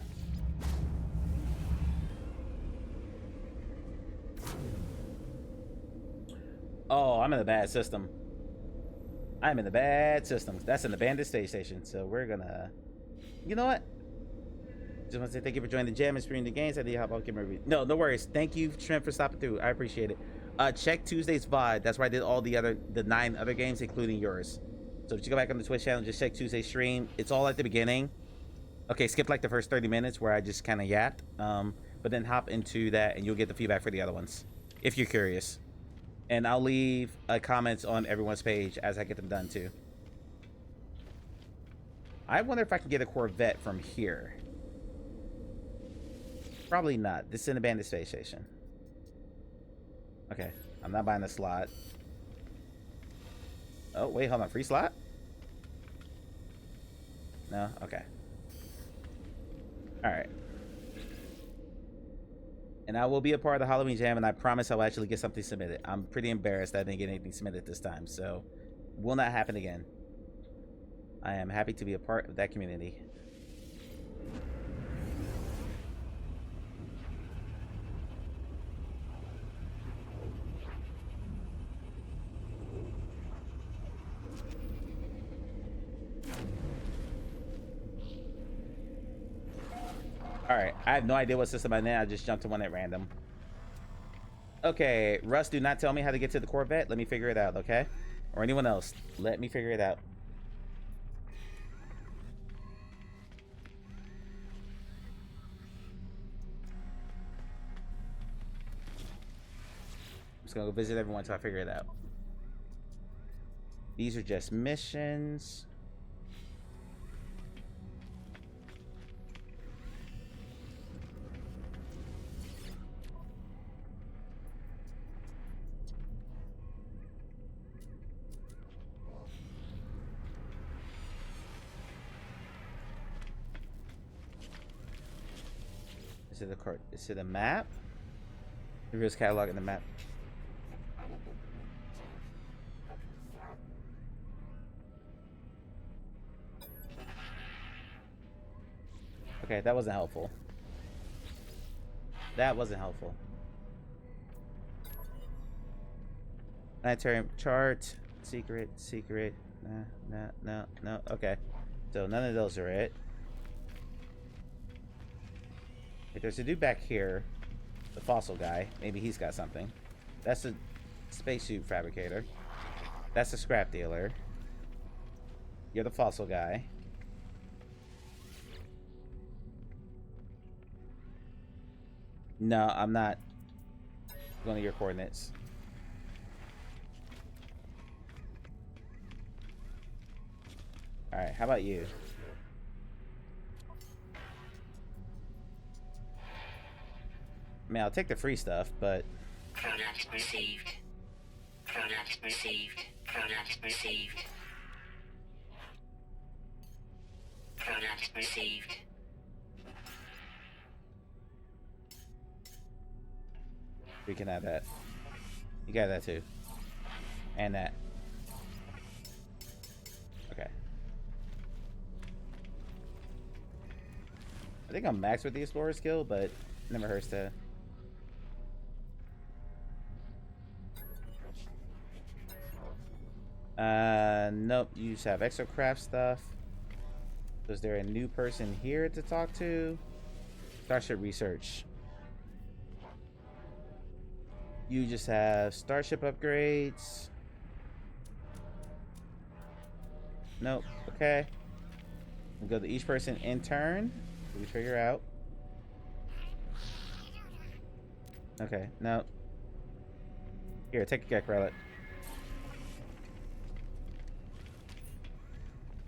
Oh, I'm in a bad system. I'm in the bad system. That's an abandoned space station, so we're gonna You know what? Just want to say thank you for joining the jam and streaming the games. I need help. I'll give me no worries. Thank you, Trent, for stopping through. I appreciate it. Check Tuesday's VOD. That's where I did all the 9 other games, including yours. So if you go back on the Twitch channel, just check Tuesday's stream. It's all at the beginning. Okay, skip like the first 30 minutes where I just kind of yapped. But then hop into that and you'll get the feedback for the other ones, if you're curious. And I'll leave comments on everyone's page as I get them done too. I wonder if I can get a Corvette from here. Probably not. This is an abandoned space station. Okay, I'm not buying the slot. Oh, wait, hold on. Free slot? No? Okay. Alright. And I will be a part of the Halloween Jam, and I promise I'll actually get something submitted. I'm pretty embarrassed that I didn't get anything submitted this time, so will not happen again. I am happy to be a part of that community. Alright, I have no idea what system I'm in. I just jumped to one at random. Okay, Russ, do not tell me how to get to the Corvette. Let me figure it out, okay? Or anyone else. Let me figure it out. I'm just gonna go visit everyone until I figure it out. These are just missions. Is it a card? Is it a map? Maybe it's catalog in the map. Okay, that wasn't helpful. That wasn't helpful. Planetarium chart. Secret. No. Okay. So none of those are it. If there's a dude back here, the fossil guy. Maybe he's got something. That's a spacesuit fabricator. That's a scrap dealer. You're the fossil guy. No, I'm not going to your coordinates. Alright, how about you? I mean, I'll take the free stuff, but... Product received. Product received. Product received. Product received. We can have that. You got that too. And that. Okay. I think I'm max with the Explorer skill, but never hurts to... Nope. You just have extra craft stuff. Was there a new person here to talk to? Starship research. You just have starship upgrades. Nope. Okay. We'll go to each person in turn. We figure out. Okay. Nope. Here, take a gek relic.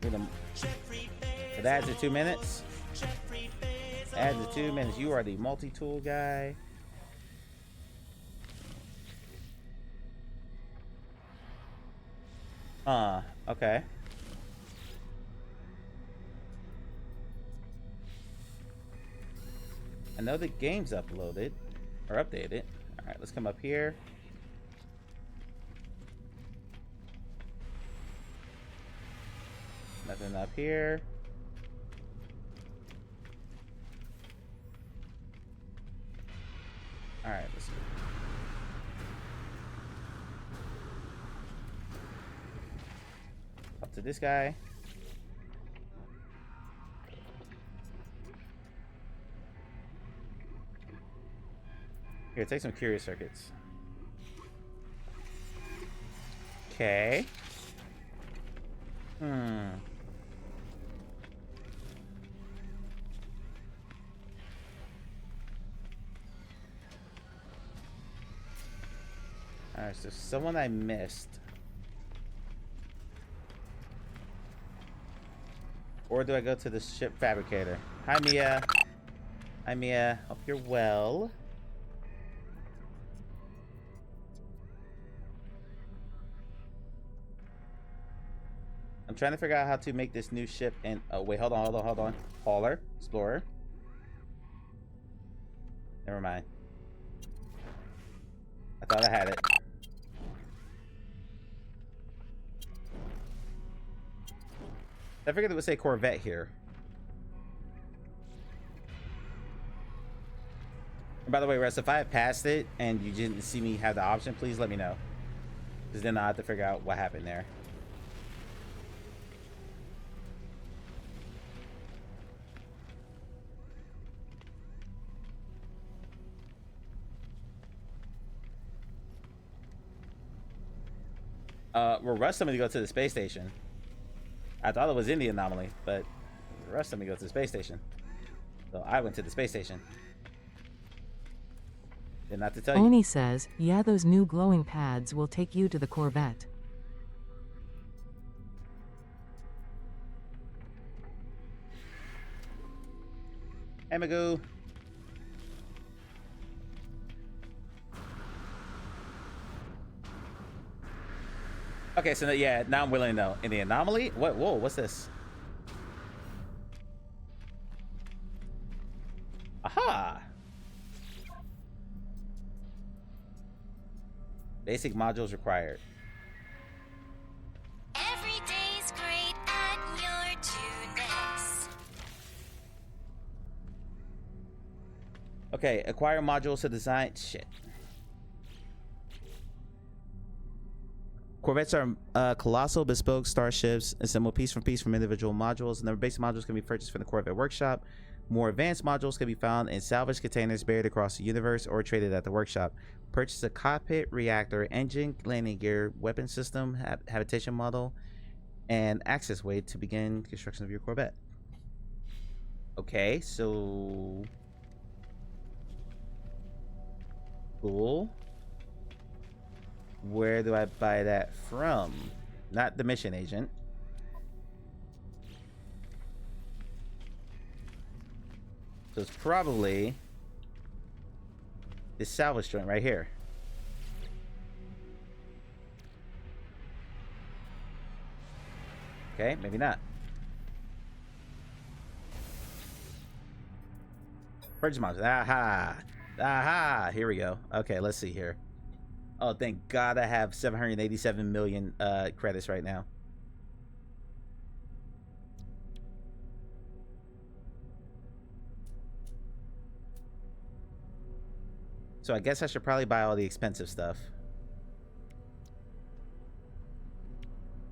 So that adds to 2 minutes. Adds to 2 minutes. You are the multi-tool guy. Okay. I know the game's uploaded or updated. All right, let's come up here. Nothing up here. All right, let's see. Up to this guy. Here, take some curious circuits. Okay. Alright, so someone I missed. Or do I go to the ship fabricator? Hi, Mia. Hi, Mia. Hope you're well. I'm trying to figure out how to make this new ship and... Oh, wait. Hold on. Hauler. Explorer. Never mind. I thought I had it. I figured it would say Corvette here. And by the way, Russ, if I had passed it and you didn't see me have the option, please let me know. Because then I'll have to figure out what happened there. Well, Russ told me to go to the space station. I thought it was in the anomaly, but Russ told me to go to the space station. So I went to the space station. And not to tell you. Oni says, yeah, those new glowing pads will take you to the Corvette. Hey, Magoo. Okay, so yeah, now I'm willing to know. In the anomaly? What? Whoa, what's this? Aha! Basic modules required. Every day's great at your tuneness. Okay, acquire modules to design. Shit. Corvettes are colossal, bespoke starships, assembled piece from individual modules. And the basic modules can be purchased from the Corvette workshop. More advanced modules can be found in salvage containers buried across the universe or traded at the workshop. Purchase a cockpit, reactor, engine, landing gear, weapon system, habitation model, and access way to begin construction of your Corvette. Okay, so... Cool. Where do I buy that from? Not the mission agent. So it's probably this salvage joint right here. Okay, maybe not. Purchase modules. Aha! Aha! Here we go. Okay, let's see here. Oh, thank God I have 787 million credits right now. So I guess I should probably buy all the expensive stuff.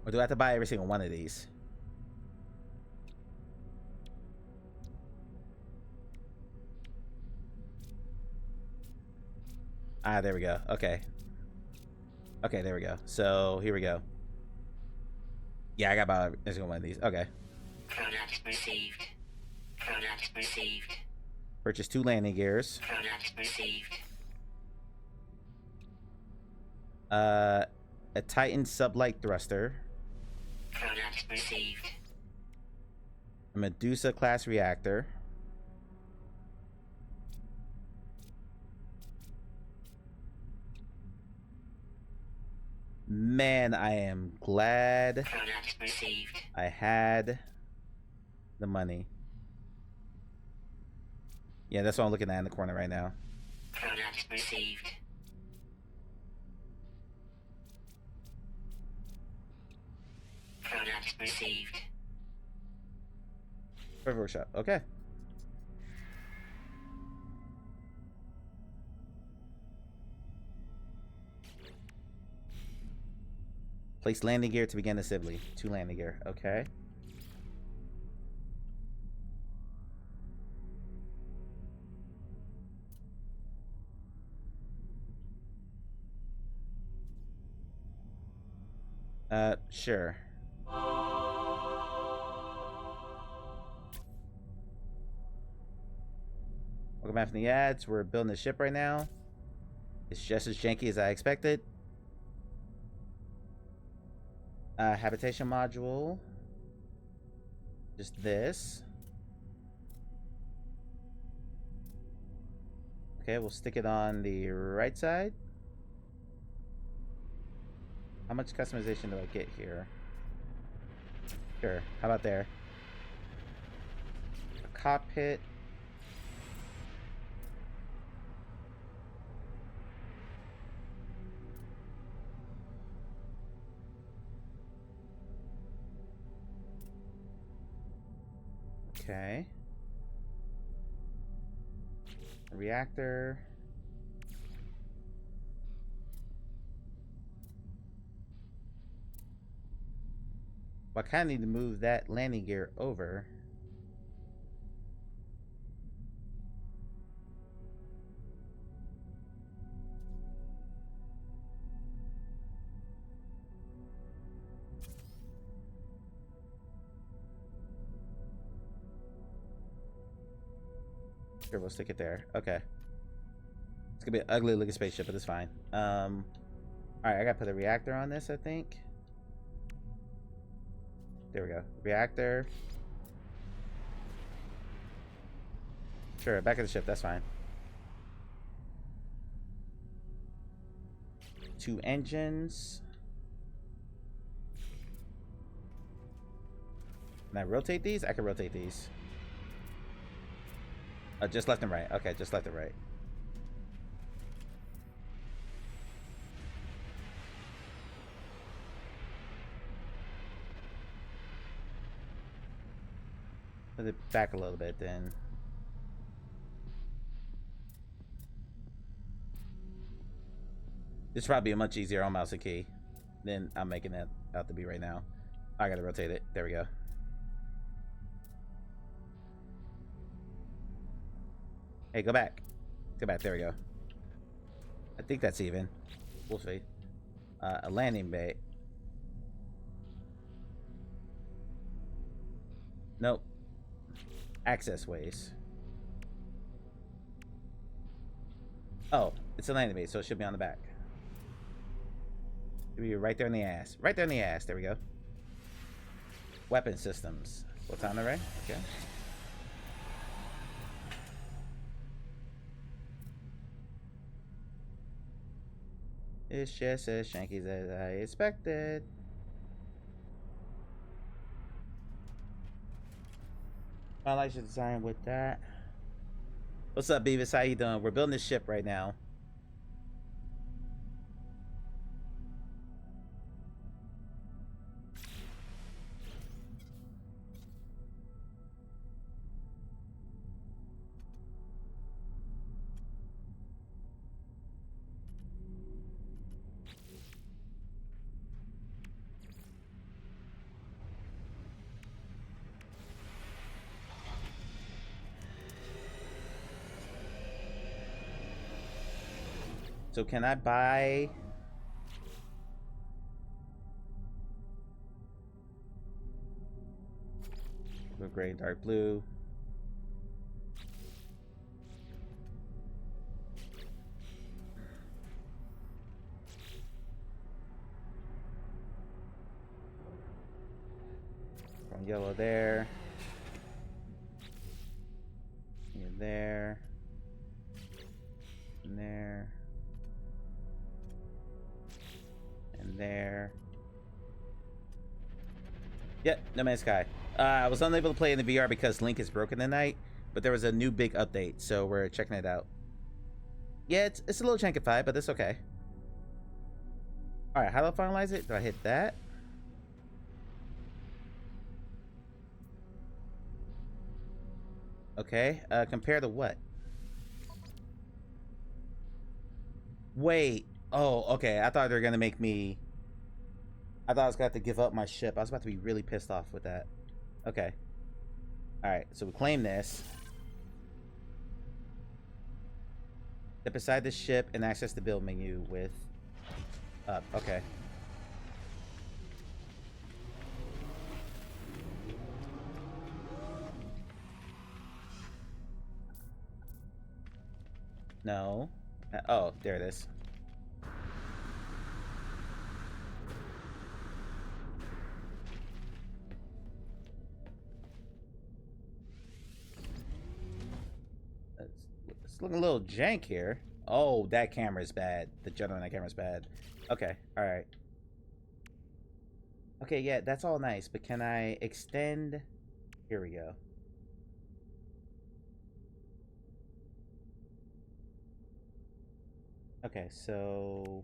Or do I have to buy every single one of these? Ah, there we go. Okay. Okay, there we go. So, here we go. Yeah, I got about every single one of these. Okay. Product received. Product received. Purchase 2 landing gears. Product received. A Titan sublight thruster. Product received. A Medusa class reactor. Man, I am glad I had the money. Yeah, that's what I'm looking at in the corner right now. Product received. Product received. Private workshop. Okay. Place landing gear to begin assembly. 2 landing gear. Okay. Sure. Welcome back from the ads. We're building the ship right now. It's just as janky as I expected. Habitation module. Just this. Okay, we'll stick it on the right side. How much customization do I get here? Sure, how about there? A cockpit. Okay. A reactor. Well, I kind of need to move that landing gear over. Sure, we'll stick it there. Okay. It's gonna be an ugly looking spaceship, but it's fine. Alright, I gotta put a reactor on this, I think. There we go. Reactor. Sure, back of the ship, that's fine. 2 engines. Can I rotate these? I can rotate these. Just left and right. Okay, just left and right. Put it back a little bit then. This is probably a much easier on mouse and key than I'm making it out to be right now. I gotta rotate it. There we go. Hey, go back. Go back. There we go. I think that's even. We'll see. A landing bay. Nope. Access ways. Oh, it's a landing bay, so it should be on the back. Should be right there in the ass. Right there in the ass. There we go. Weapon systems. What's on the right? Okay. It's just as shanky as I expected. I like your design with that. What's up, Beavis? How you doing? We're building this ship right now. So can I buy... Blue, gray, dark blue. From yellow there. You're there. And there. And there. Yep, No Man's Sky. I was unable to play in the VR because Link is broken tonight, but there was a new big update, so we're checking it out. Yeah, it's a little jankified, but it's okay. Alright, how do I finalize it? Do I hit that? Okay, compare to what? Wait. Oh, okay. I thought they were gonna make me... I thought I was gonna have to give up my ship. I was about to be really pissed off with that. Okay. Alright, so we claim this. Step beside the ship and access the build menu with... up. Okay. No. Oh, there it is. It's looking a little jank here. Oh, that camera is bad. The judder on that camera is bad. Okay, all right. Okay, yeah, that's all nice, but can I extend? Here we go. Okay, so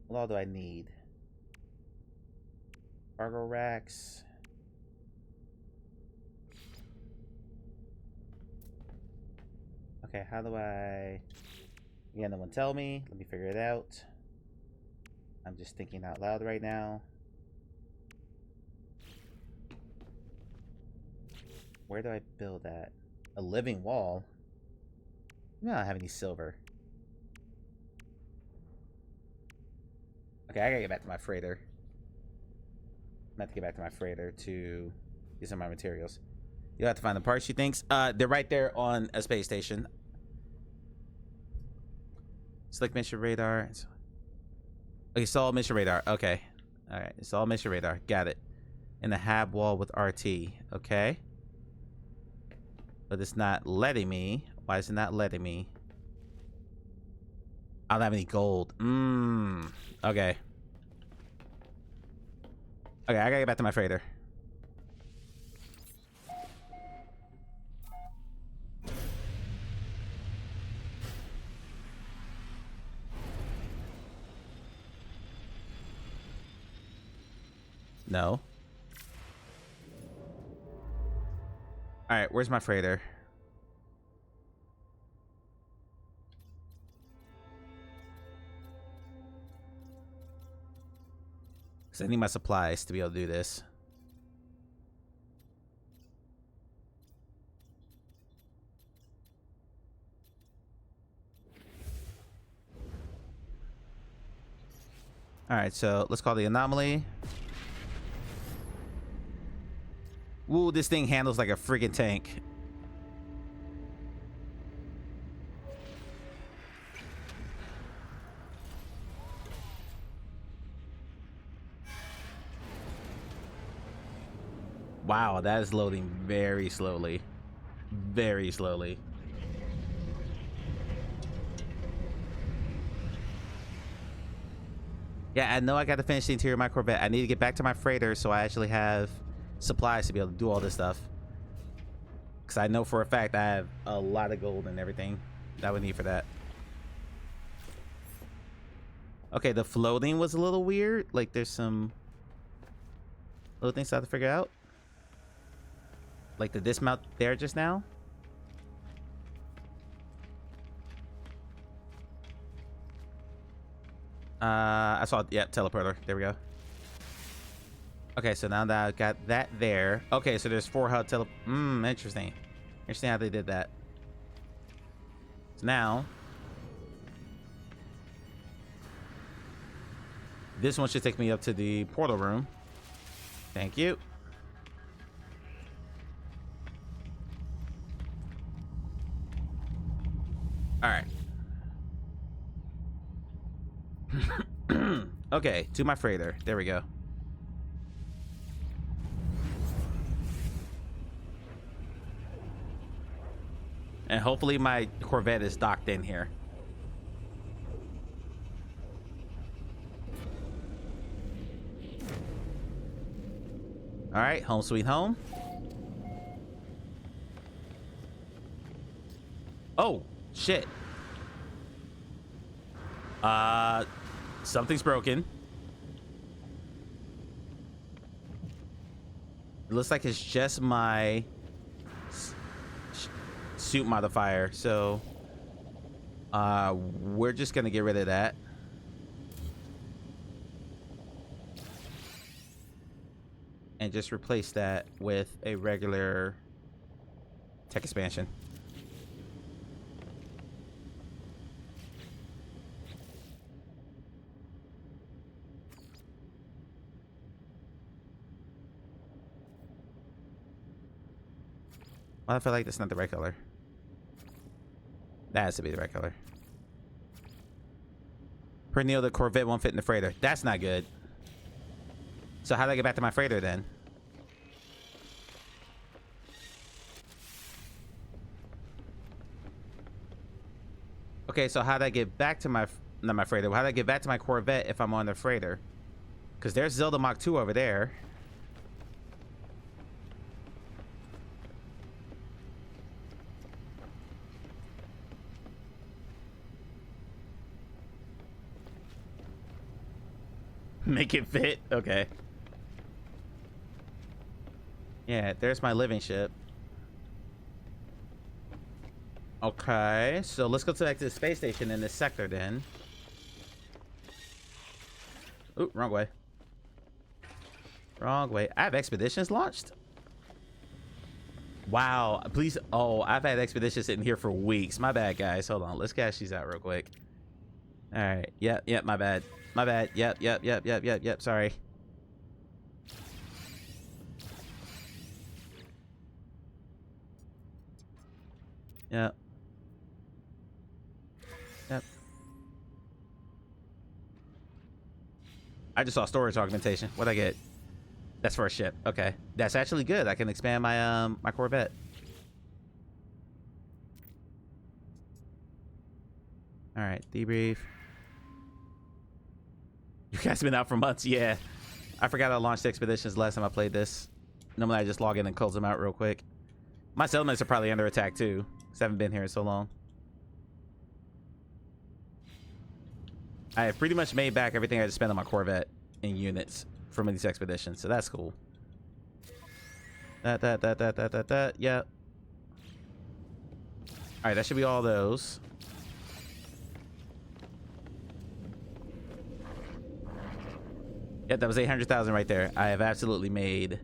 what all do I need? Cargo racks. Okay, how do I... Yeah, no one tell me. Let me figure it out. I'm just thinking out loud right now. Where do I build that? A living wall? I don't have any silver. Okay, I gotta get back to my freighter. I'm gonna have to get back to my freighter to get some of my materials. You'll have to find the parts, she thinks. They're right there on a space station. Select mission radar. Okay, it's all mission radar. Okay. Alright, it's all mission radar. Got it. In the hab wall with RT. Okay. But it's not letting me. Why is it not letting me? I don't have any gold. Okay. Okay, I gotta get back to my freighter. No. Alright, where's my freighter? Because I need my supplies to be able to do this. Alright, so let's call the anomaly. Ooh, this thing handles like a friggin' tank. Wow, that is loading very slowly. Very slowly. Yeah, I know I got to finish the interior of my Corvette. I need to get back to my freighter so I actually have supplies to be able to do all this stuff. Because I know for a fact I have a lot of gold and everything that I would need for that. Okay, the floating was a little weird. Like, there's some little things I have to figure out. Like the dismount there just now. I saw, yeah, teleporter. There we go. Okay, so now that I got that there. Okay, so there's 4 HUD interesting. Interesting how they did that. So now, this one should take me up to the portal room. Thank you. All right. Okay, to my freighter. There we go. And hopefully my Corvette is docked in here. All right, home sweet home. Oh, shit. Something's broken. It looks like it's just my suit modifier, so we're just gonna get rid of that. And just replace that with a regular tech expansion. I feel like that's not the right color. That has to be the right color. Per Neil, the Corvette won't fit in the freighter. That's not good. So how do I get back to my freighter then? Okay, so how do I get back to my, not my freighter, how do I get back to my Corvette if I'm on the freighter? Because there's Zelda Mach 2 over there. Make it fit? Okay. Yeah, there's my living ship. Okay, so let's go back to the space station in this sector then. Oop, wrong way. Wrong way. I have expeditions launched? Wow, please. Oh, I've had expeditions sitting here for weeks. My bad, guys. Hold on. Let's cash these out real quick. All right. Yep, my bad. My bad. Yep. Sorry. Yep. I just saw storage augmentation. What'd I get? That's for a ship. Okay. That's actually good. I can expand my my Corvette. All right, debrief. You guys been out for months? Yeah. I forgot I launched expeditions last time I played this. Normally I just log in and close them out real quick. My settlements are probably under attack too, because I haven't been here in so long. I have pretty much made back everything I just spent on my Corvette in units from these expeditions, so that's cool. Yeah. All right, that should be all those. Yep, that was 800,000 right there. I have absolutely made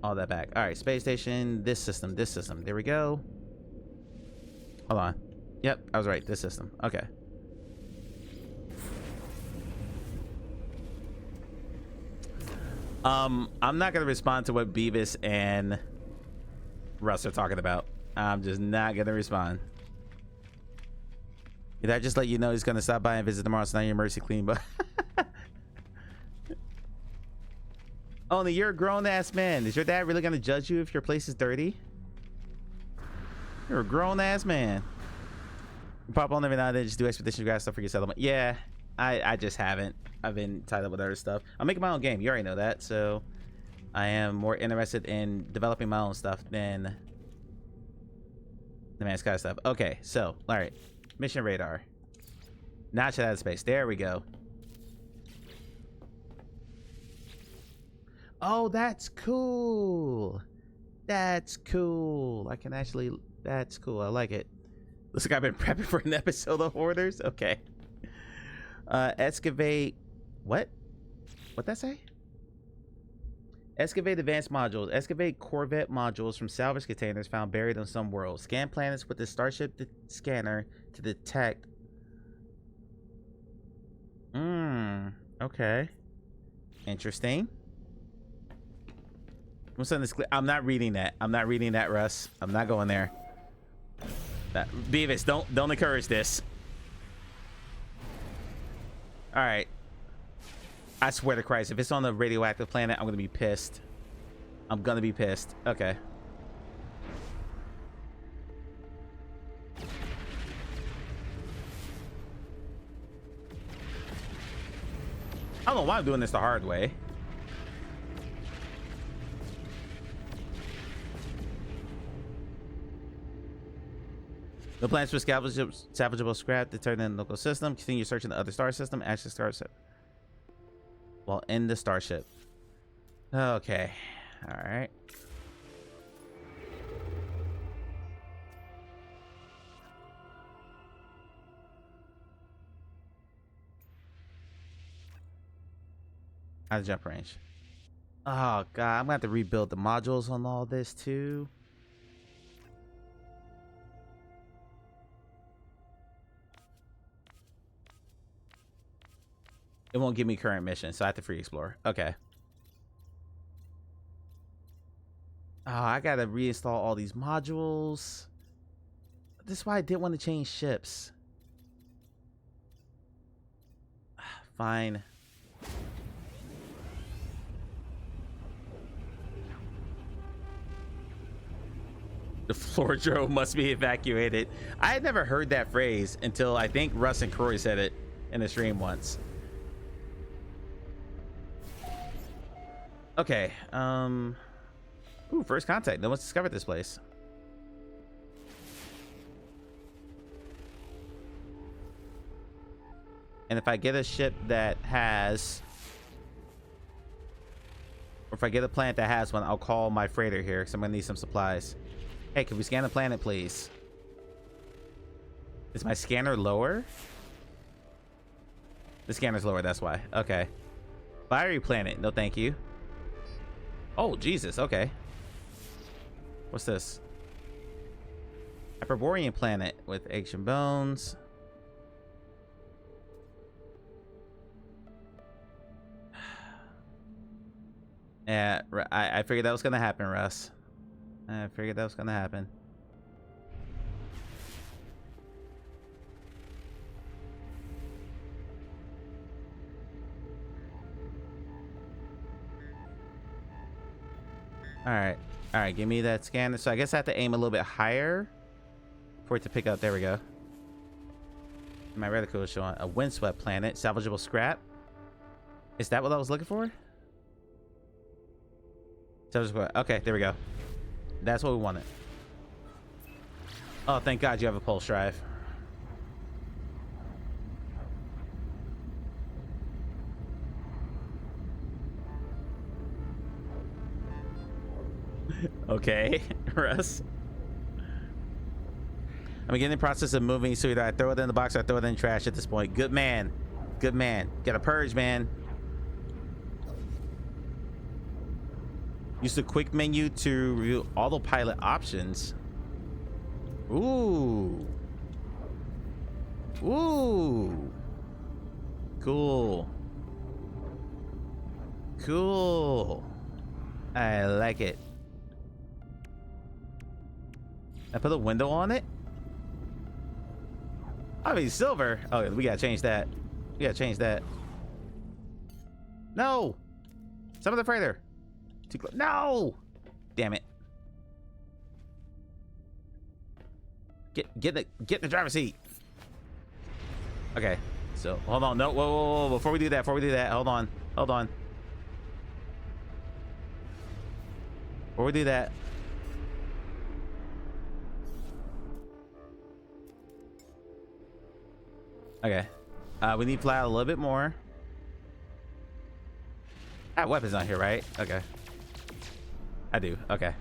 all that back. All right, space station, this system. There we go. Hold on. Yep, I was right. This system. Okay. I'm not gonna respond to what Beavis and Russ are talking about. I'm just not gonna respond. Did I just let you know he's gonna stop by and visit tomorrow? So now your mercy clean, but only you're a grown-ass man. Is your dad really gonna judge you if your place is dirty? You're a grown-ass man. You pop on every now and then, just do expedition grass stuff for your settlement. Yeah, I just haven't. I've been tied up with other stuff. I'm making my own game. You already know that. So I am more interested in developing my own stuff than the man's sky stuff. Okay, so all right, mission radar. Notch it out of space. There we go. Oh, that's cool. That's cool. I can actually. That's cool. I like it. Looks like I've been prepping for an episode of Hoarders. Okay. Excavate. What? What'd that say? Excavate advanced modules. Excavate Corvette modules from salvage containers found buried on some world. Scan planets with the Starship scanner to detect. Okay. Interesting. I'm not reading that. I'm not reading that, Russ. I'm not going there. Beavis, don't encourage this. All right. I swear to Christ, if it's on the radioactive planet, I'm gonna be pissed. I'm gonna be pissed. Okay. I don't know why I'm doing this the hard way. The plans for salvageable scrap to turn in the local system. Continue searching the other star system. Access starship. While in the starship. Okay. All right. Out of jump range. Oh god, I'm gonna have to rebuild the modules on all this too. It won't give me current mission, so I have to free explore. Okay. Oh, I gotta reinstall all these modules. this is why I didn't want to change ships. Fine. The Floordro must be evacuated. I had never heard that phrase until I think Russ and Croy said it in the stream once. Okay. Ooh, first contact. No one's discovered this place. And if I get a ship that has, or if I get a planet that has one, I'll call my freighter here because I'm gonna need some supplies. Hey, can we scan the planet, please? Is my scanner lower? The scanner's lower, that's why. Okay. Fiery planet. No, thank you. Oh, Jesus. Okay. What's this? Hyperborean planet with ancient bones. Yeah, I figured that was gonna happen, Russ. I figured that was gonna happen. All right, give me that scanner. So I guess I have to aim a little bit higher for it to pick up. There we go. My reticle is showing a windswept planet, salvageable scrap. Is that what I was looking for? Salvageable. Okay, there we go. That's what we wanted. Oh, thank God you have a pulse drive. Okay, Russ. I'm beginning the process of moving, so either I throw it in the box or I throw it in the trash at this point. Good man. Good man. Gotta purge, man. Use the quick menu to review autopilot options. Ooh. Ooh. Cool. Cool. I like it. I put a window on it? I mean, silver. Oh, we gotta change that. We gotta change that. No! Some of the freighter. Too close. No! Damn it. Get the driver's seat. Okay. So hold on. No, whoa. Before we do that, hold on. Before we do that. Okay. We need to fly out a little bit more. I have weapons on here, right? Okay. I do. Okay.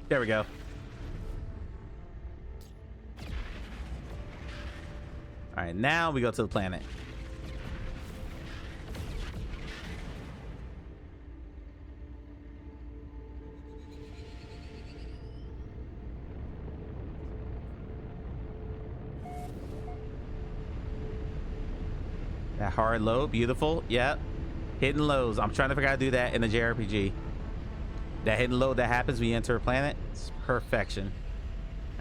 There we go. All right, now we go to the planet. That hard load, beautiful. Yep. Hidden lows. I'm trying to figure out how to do that in the JRPG. That hidden load that happens when you enter a planet. It's perfection.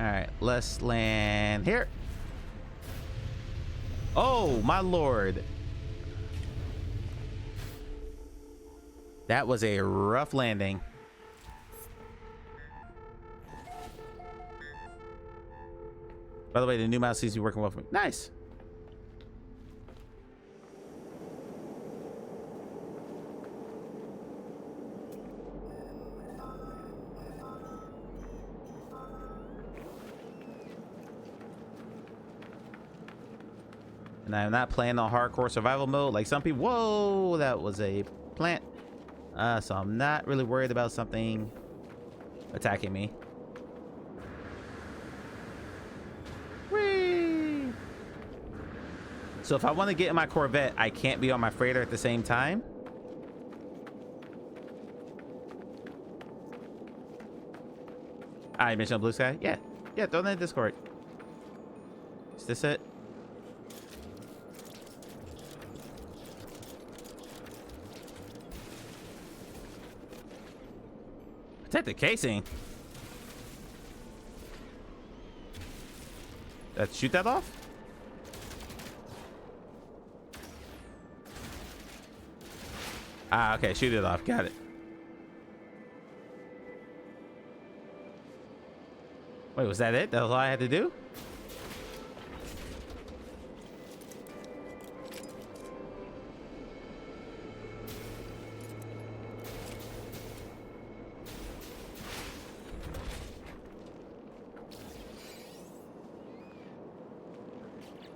All right, let's land here. Oh, my lord. That was a rough landing. By the way, the new mouse seems to be working well for me. Nice. And I'm not playing on hardcore survival mode like some people. Whoa, that was a plant. So I'm not really worried about something attacking me. Whee! So if I want to get in my Corvette, I can't be on my freighter at the same time. I mentioned blue sky. Yeah, throw it in the Discord. Is this it? Protect the casing. Shoot that off? Ah, okay, shoot it off. Got it. Wait, was that it? That was all I had to do?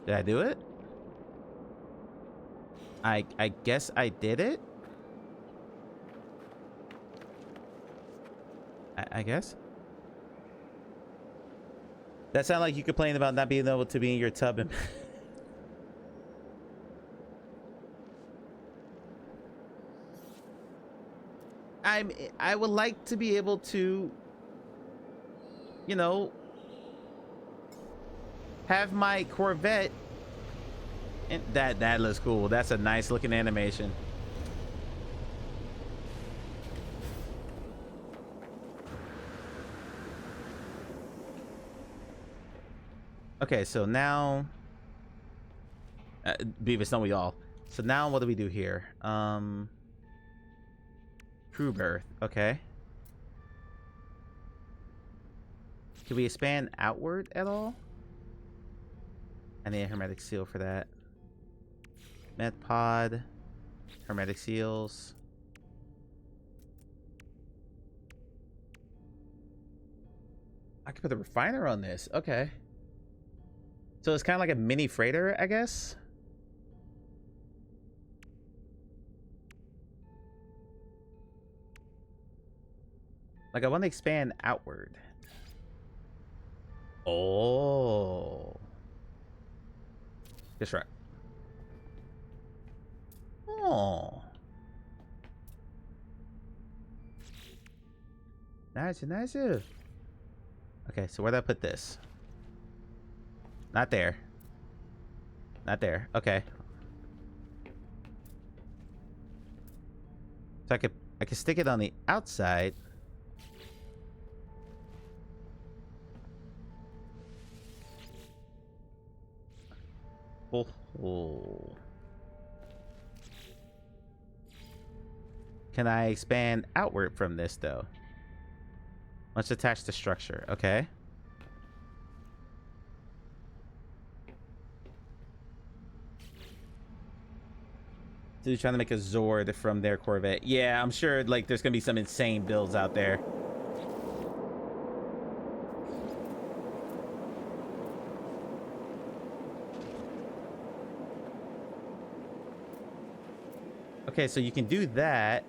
Did I do it? I guess I did it. I guess. That sounded like you complained about not being able to be in your tub and I would like to be able to, you know, have my Corvette. And that looks cool. That's a nice looking animation. Okay, so now Beavis, don't we all? So now what do we do here? Crew berth. Okay. Can we expand outward at all? I need a hermetic seal for that. Med pod, hermetic seals. I could put a refiner on this. Okay. So it's kind of like a mini freighter, I guess. Like I want to expand outward. Oh. That's right. Oh. Nice, nice. Okay, so where did I put this? Not there. Not there. Okay. So I could stick it on the outside. Oh. Can I expand outward from this though? Let's attach the structure. Okay. So you're trying to make a Zord from their Corvette. Yeah, I'm sure like there's gonna be some insane builds out there. Okay, so you can do that.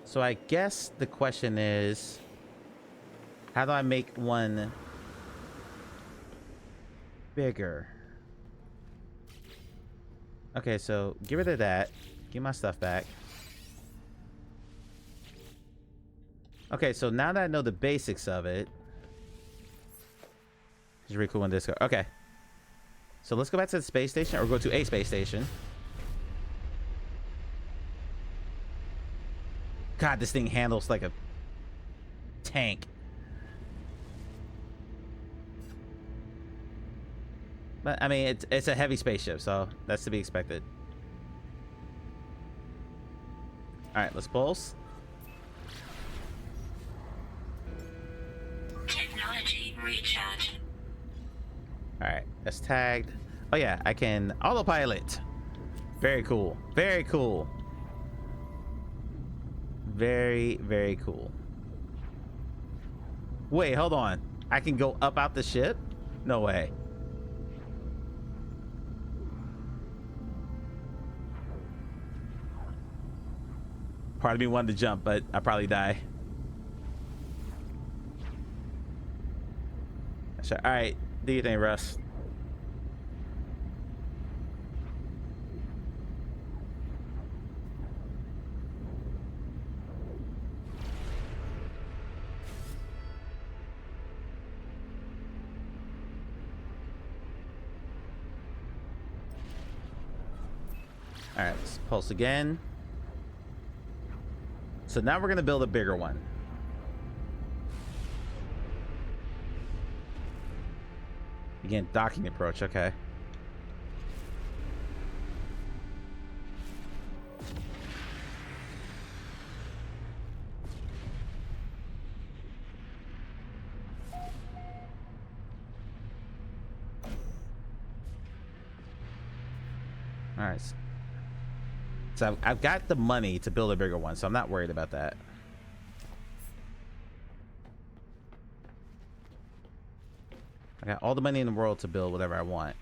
So I guess the question is, how do I make one bigger? Okay, so get rid of that. Give my stuff back. Okay, so now that I know the basics of it, it's really cool when this goes. Okay. So let's go back to the space station, or go to a space station. God, this thing handles like a tank. But I mean, it's a heavy spaceship, so that's to be expected. All right, let's pulse. Technology recharge. All right, that's tagged. Oh yeah, I can autopilot. Very cool. Very cool. Very, very cool. Wait, hold on. I can go up out the ship? No way. Part of me wanted to jump, but I probably die. All right, do your thing, Russ. All right, let's pulse again. So now we're gonna build a bigger one. Again, docking approach. Okay. All right. So I've got the money to build a bigger one, so I'm not worried about that. I got all the money in the world to build whatever I want.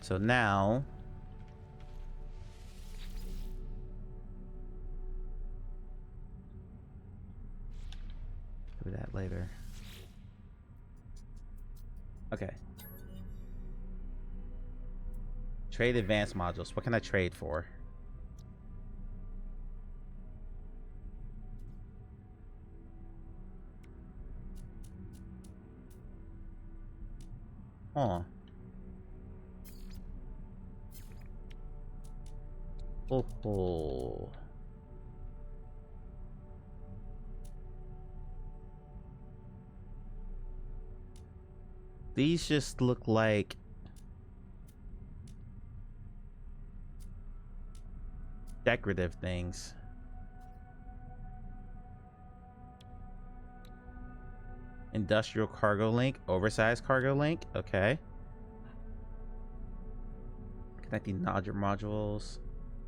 So now do that later. Okay. Trade advanced modules. What can I trade for? Huh. Oh. These just look like decorative things. Industrial cargo link, oversized cargo link. Okay. Connecting larger modules,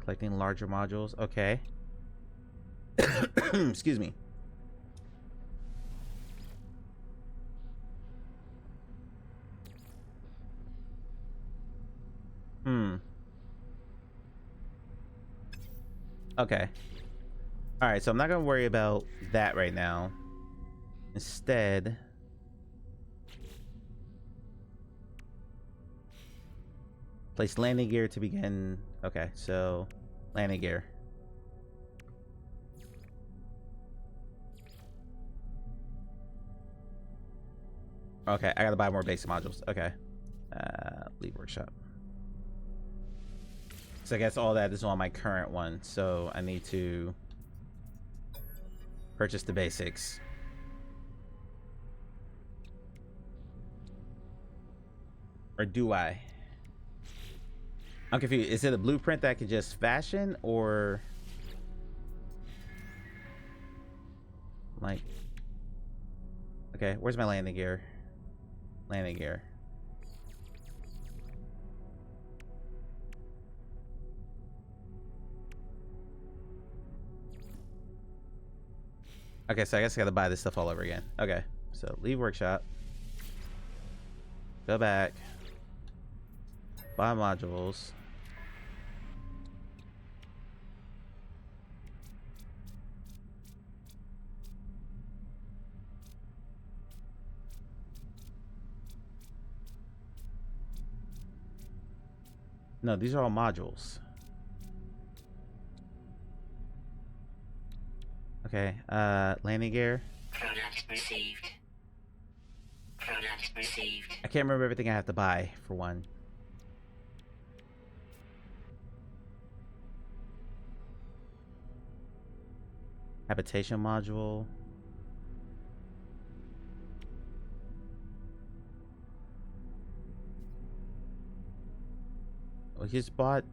collecting larger modules. Okay. Excuse me. Okay. All right, so I'm not gonna worry about that right now. Instead, place landing gear to begin. Okay, so landing gear. Okay, I gotta buy more basic modules. Okay. Leave workshop. So I guess all that is on my current one, so I need to purchase the basics. Or do I? I'm confused. Is it a blueprint that I can just fashion, or like, okay, where's my landing gear? Landing gear. Okay, so I guess I gotta buy this stuff all over again. Okay, so leave workshop. Go back. Buy modules. No, these are all modules. Okay, landing gear. Product received. Product received. I can't remember everything I have to buy for one. Habitation module. Well, he's bought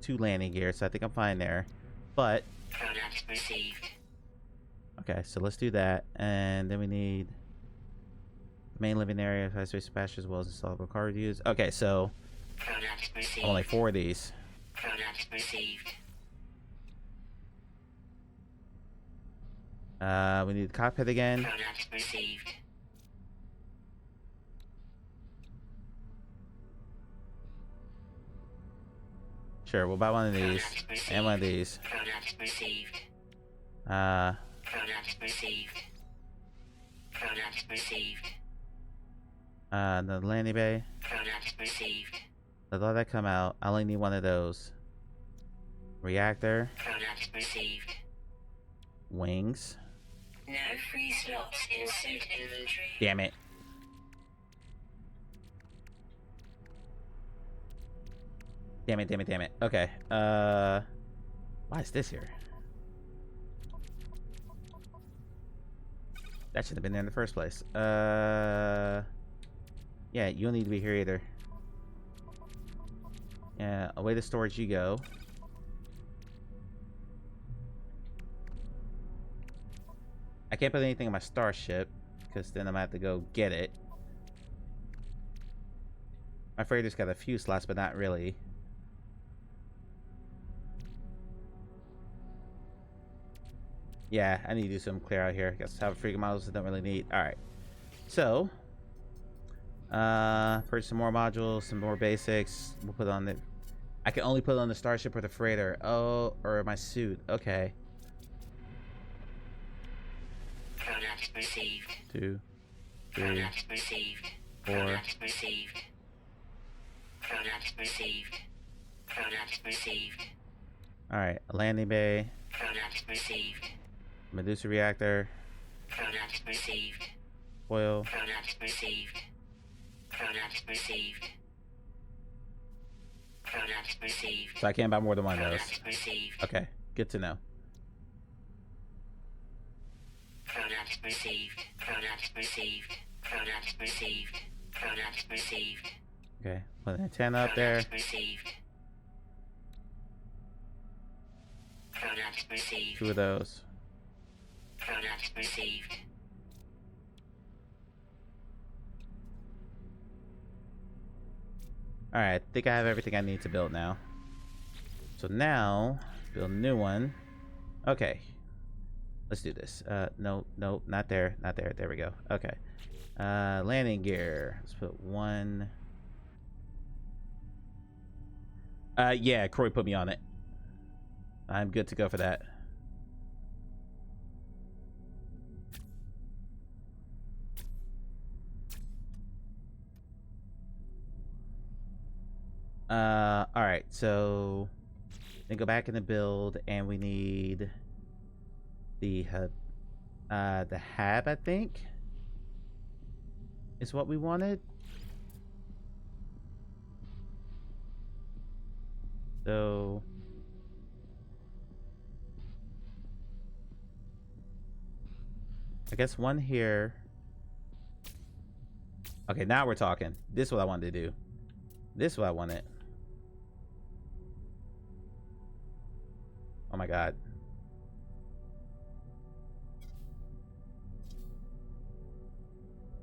2 landing gear, so I think I'm fine there. But product received. Okay, so let's do that, and then we need the main living area, high space patch, as well as installable car reviews. Okay, so product received. Only 4 of these. Product received. We need the cockpit again. Product received. Sure, we'll buy one of these and one of these. Product received. Product received. Product received. The landing bay. Product received. Let all that come out. I only need one of those. Reactor. Product received. Wings. No free slots in suit inventory. Damn it. Damn it, damn it, damn it. Okay. Why is this here? That should have been there in the first place. Yeah, you don't need to be here either. Yeah, away to storage you go. I can't put anything in my starship, because then I'm gonna have to go get it. My freighter's got a few slots, but not really. Yeah, I need to do some clear out here. Guess have freaking models I don't really need. Alright. So purchase some more modules, some more basics. We'll put on the I can only put on the starship or the freighter. Oh, or my suit. Okay. Product received. 2, 3, Product received. 4. Product received. Product received. Product received. Alright, a landing bay. Product received. Medusa reactor. Product received. Oil. Product received. Product received. Product received. So I can't buy more than one of those. Product received. Okay, good to know. Product received. Product received. Product received. Product received. Okay, put an antenna up there. Product received. Product received. 2 of those. Product received. Alright, I think I have everything I need to build now. So now, build a new one. Okay. Let's do this. No, not there. Not there. There we go. Okay. Landing gear. Let's put 1. Yeah, Croy put me on it. I'm good to go for that. Alright, so then go back in the build and we need the hab, I think is what we wanted. So I guess 1 here. Okay, now we're talking. This is what I wanted to do. This is what I wanted. Oh my god.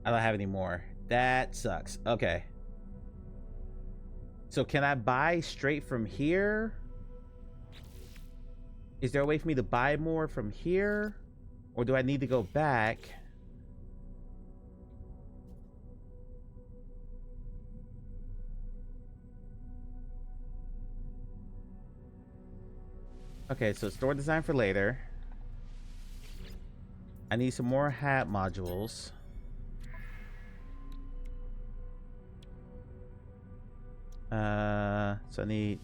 I don't have any more. That sucks. Okay. So can I buy straight from here? Is there a way for me to buy more from here? Or do I need to go back? Okay, so store design for later. I need some more hat modules. So I need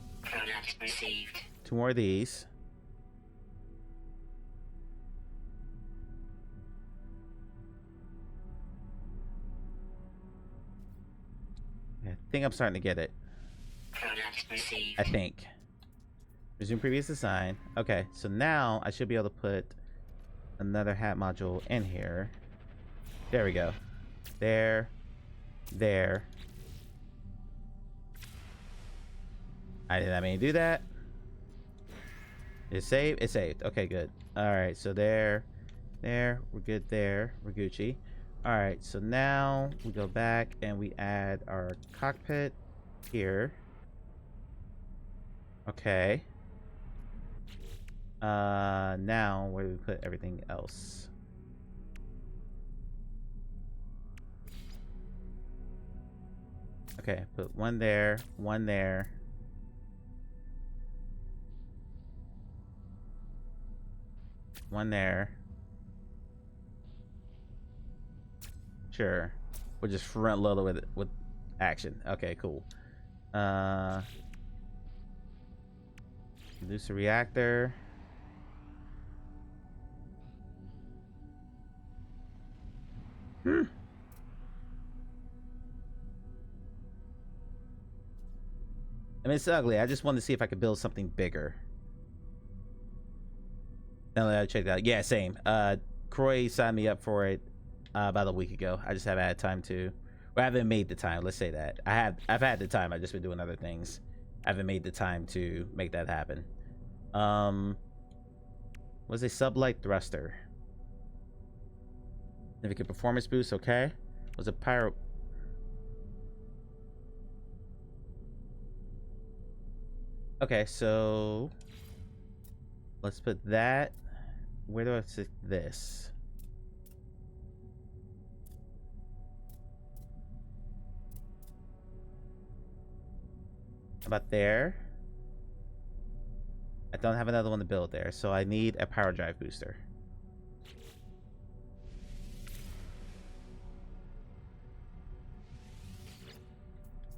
2 more of these. I think I'm starting to get it. I think. Resume previous design. Okay, so now I should be able to put another hat module in here. There we go. There. There. I did not mean to do that. It's saved? It's saved. Okay, good. Alright, so there. There. We're good there. We're Gucci. Alright, so now we go back and we add our cockpit here. Okay. Now where do we put everything else? Okay, put 1 there, 1 there. One there. Sure. We'll just front load it with action. Okay, cool. Reduce the reactor. I mean, it's ugly. I just wanted to see if I could build something bigger. Now that I checked it out. Yeah, same. Croy signed me up for it about a week ago. I just haven't had time to. Well, I haven't made the time. Let's say that. I've had the time. I've just been doing other things. I haven't made the time to make that happen. Was a sublight thruster. Significant performance boost. Okay. Was a pyro. Okay, so let's put that. Where do I stick this? About there. I don't have another one to build there, so I need a power drive booster.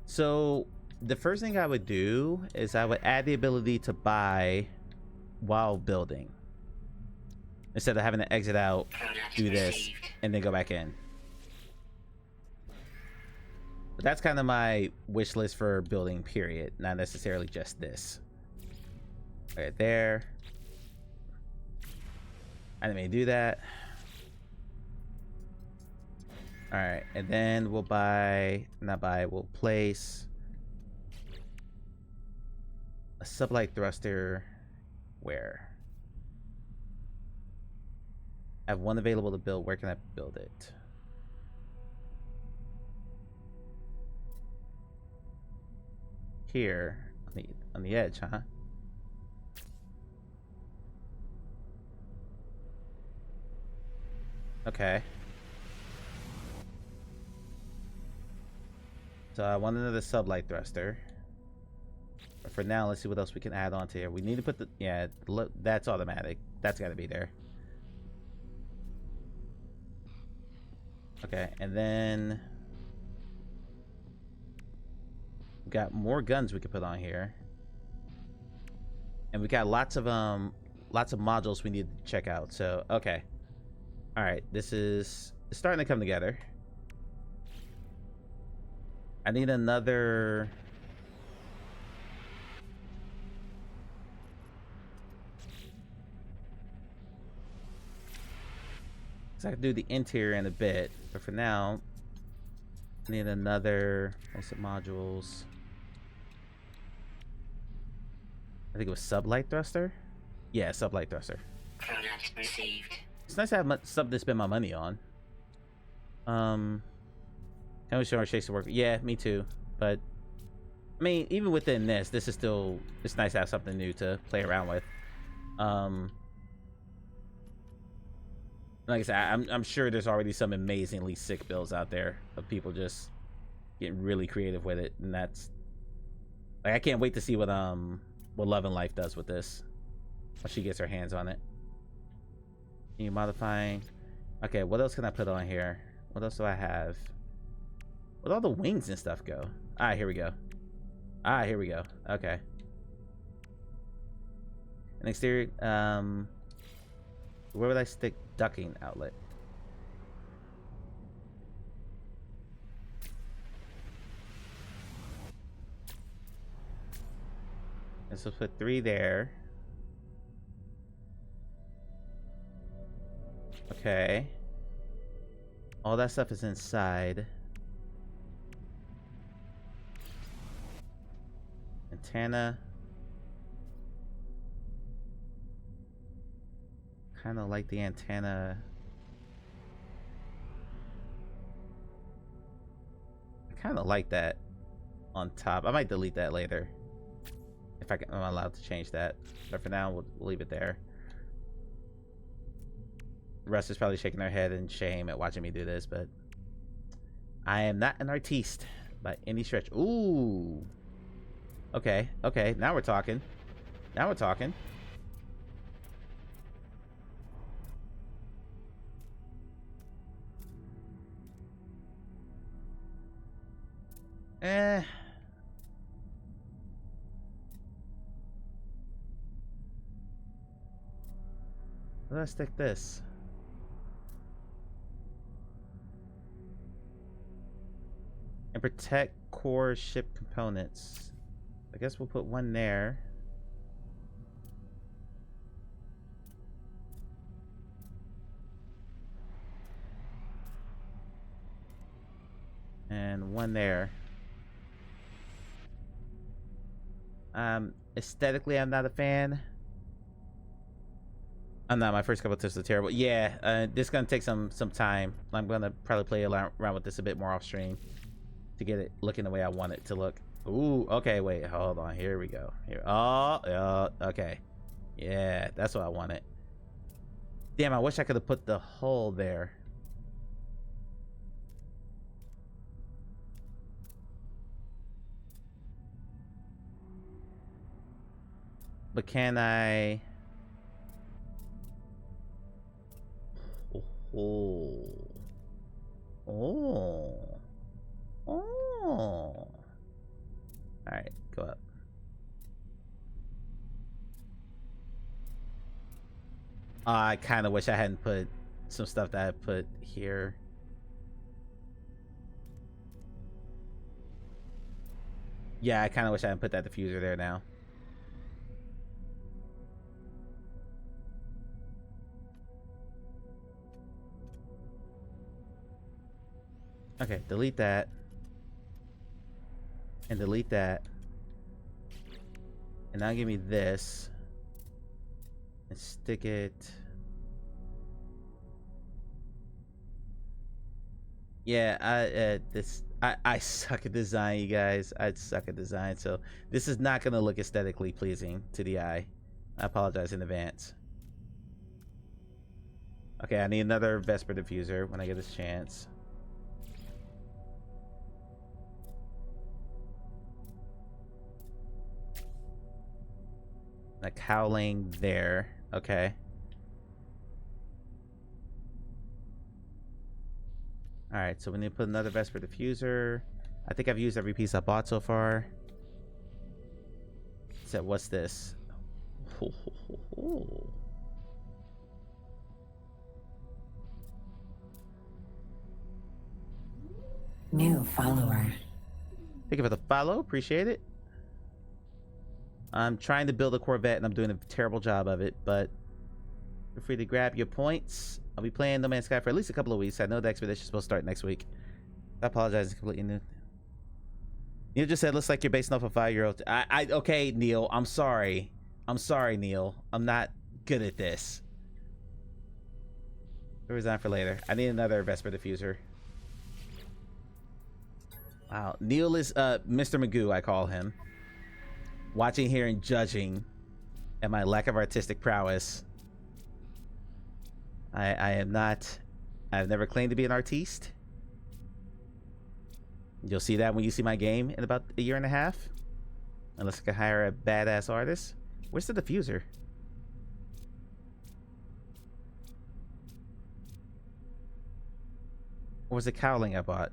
So the first thing I would do is I would add the ability to buy while building, instead of having to exit out, do this, and then go back in. But that's kind of my wish list for building, period. Not necessarily just this. Right there. I didn't mean to do that. Alright, and then we'll buy, not buy, we'll place a sublight thruster. Where? I have one available to build. Where can I build it? Here on the edge, huh? Okay. So I want another sublight thruster. But for now, let's see what else we can add on to here. We need to put the, yeah, look, that's automatic. That's got to be there. Okay, and then we got more guns we could put on here. And we got lots of modules we need to check out. So, okay. All right, this is starting to come together. I need another. So I can do the interior in a bit, but for now, I need another. Some modules. I think it was sublight thruster. Yeah, sublight thruster. Product received. It's nice to have something to spend my money on. How much our shakes to work? Yeah, me too. But I mean, even within this is still, it's nice to have something new to play around with. Like I said, I'm sure there's already some amazingly sick builds out there of people just getting really creative with it, and that's like, I can't wait to see what Love and Life does with this when she gets her hands on it. Can you modifying? Okay, what else can I put on here? What else do I have? Where'd all the wings and stuff go? Ah, here we go. Ah, here we go. Okay. An exterior, where would I stick ducking outlet? And so put 3 there. Okay. All that stuff is inside. Antenna. Kind of like the antenna. I kind of like that on top. I might delete that later if I'm allowed to change that. But for now, we'll leave it there. Russ is probably shaking their head in shame at watching me do this, but I am not an artiste by any stretch. Ooh. Okay, okay, now we're talking. Now we're talking. Where do I stick this? And protect core ship components. I guess we'll put one there. And one there. Aesthetically, I'm not a fan. I'm not. My first couple of tips are terrible. Yeah, this is gonna take some time. I'm gonna probably play around with this a bit more off stream to get it looking the way I want it to look. Ooh, okay, wait, hold on. Here we go. Here. Oh, okay. Yeah, that's what I wanted. Damn, I wish I could have put the hole there. But can I? Oh. Oh. Oh. Alright, go up. I kind of wish I hadn't put some stuff that I put here. Yeah, I kind of wish I hadn't put that diffuser there now. Okay, delete that. And delete that. And now give me this. And stick it. Yeah, I suck at design, you guys. I suck at design, so this is not gonna look aesthetically pleasing to the eye. I apologize in advance. Okay, I need another Vesper diffuser when I get this chance. A cowling there. Okay. Alright, so we need to put another Vesper diffuser. I think I've used every piece I bought so far. So what's this? New follower. Thank you for the follow. Appreciate it. I'm trying to build a Corvette and I'm doing a terrible job of it, but feel free to grab your points. I'll be playing No Man's Sky for at least a couple of weeks. I know the expedition is supposed to start next week. I apologize. It's completely new. Neil just said, looks like you're based off a 5-year-old. Okay, Neil. I'm sorry. I'm sorry, Neil. I'm not good at this. I'll resign for later. I need another Vesper diffuser. Wow. Neil is Mr. Magoo, I call him. Watching here and judging at my lack of artistic prowess. I am not. I've never claimed to be an artiste. You'll see that when you see my game in about a year and a half. Unless I can hire a badass artist. Where's the diffuser? Or was it cowling I bought?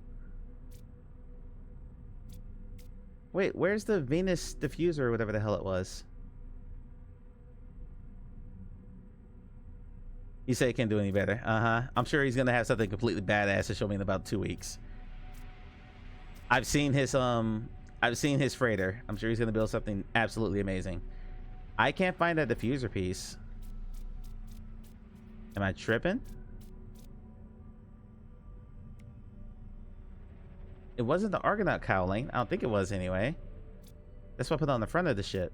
Wait, where's the Venus diffuser or whatever the hell it was? You say it can't do any better. I'm sure he's gonna have something completely badass to show me in about 2 weeks. I've seen his freighter. I'm sure he's gonna build something absolutely amazing. I can't find that diffuser piece. Am I tripping? It wasn't the Argonaut cowling. I don't think it was anyway. That's what I put on the front of the ship.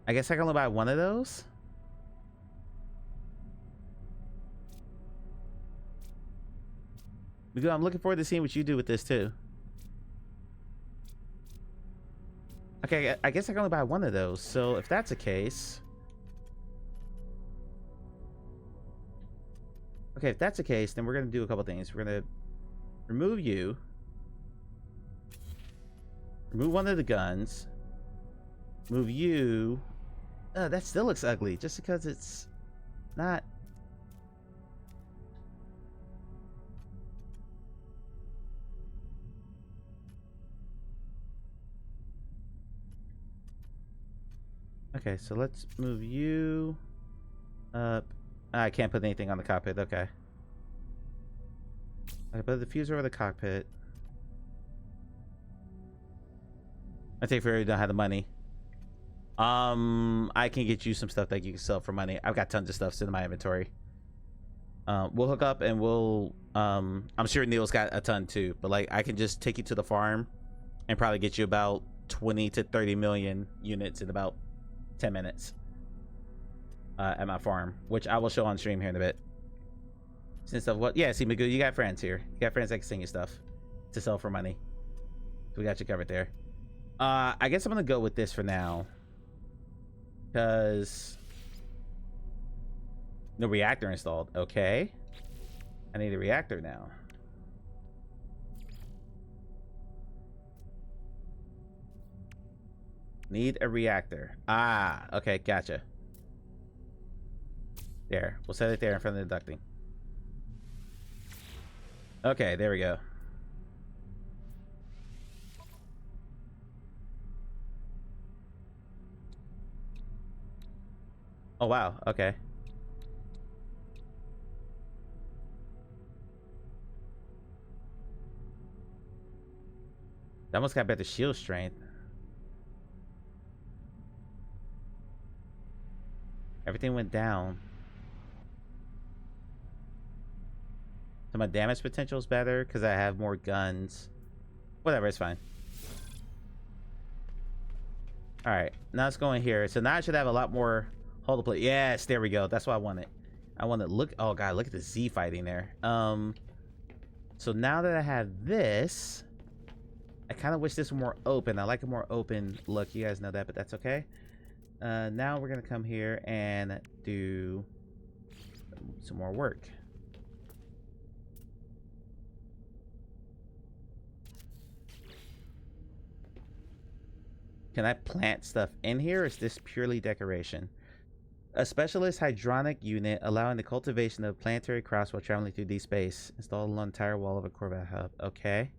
I guess I can only buy one of those. I'm looking forward to seeing what you do with this too. Okay, I guess I can only buy one of those. So if that's the case... Okay, if that's the case, then we're going to do a couple things. We're going to remove you. Remove one of the guns. Move you. That still looks ugly just because it's not... Okay, so let's move you up. I can't put anything on the cockpit. Okay. I put the diffuser over the cockpit. I think we don't have the money. I can get you some stuff that you can sell for money. I've got tons of stuff sitting in my inventory. We'll hook up and we'll I'm sure Neil's got a ton too, but like I can just take you to the farm and probably get you about 20 to 30 million units in about 10 minutes at my farm, which I will show on stream here in a bit. Since of what? Yeah, see, Magoo, you got friends here. You got friends that can send you stuff to sell for money. So we got you covered there. I guess I'm gonna go with this for now, because no reactor installed. Okay, I need a reactor now. Need a reactor. Ah, okay, gotcha. There, we'll set it there in front of the ducting. Okay, there we go. Oh wow, okay. That almost got better shield strength. Everything went down. So my damage potential is better because I have more guns. Whatever, it's fine. Alright, now let's go in here. So now I should have a lot more hold the plate. Yes, there we go. That's what I wanted. I want to look. Oh god, look at the Z fighting there. So now that I have this, I kind of wish this were more open. I like a more open look. You guys know that, but that's okay. Now we're gonna come here and do some more work. Can I plant stuff in here, or is this purely decoration? A specialist hydronic unit allowing the cultivation of planetary crops while traveling through deep space. Installed along the entire wall of a Corvette hub. Okay.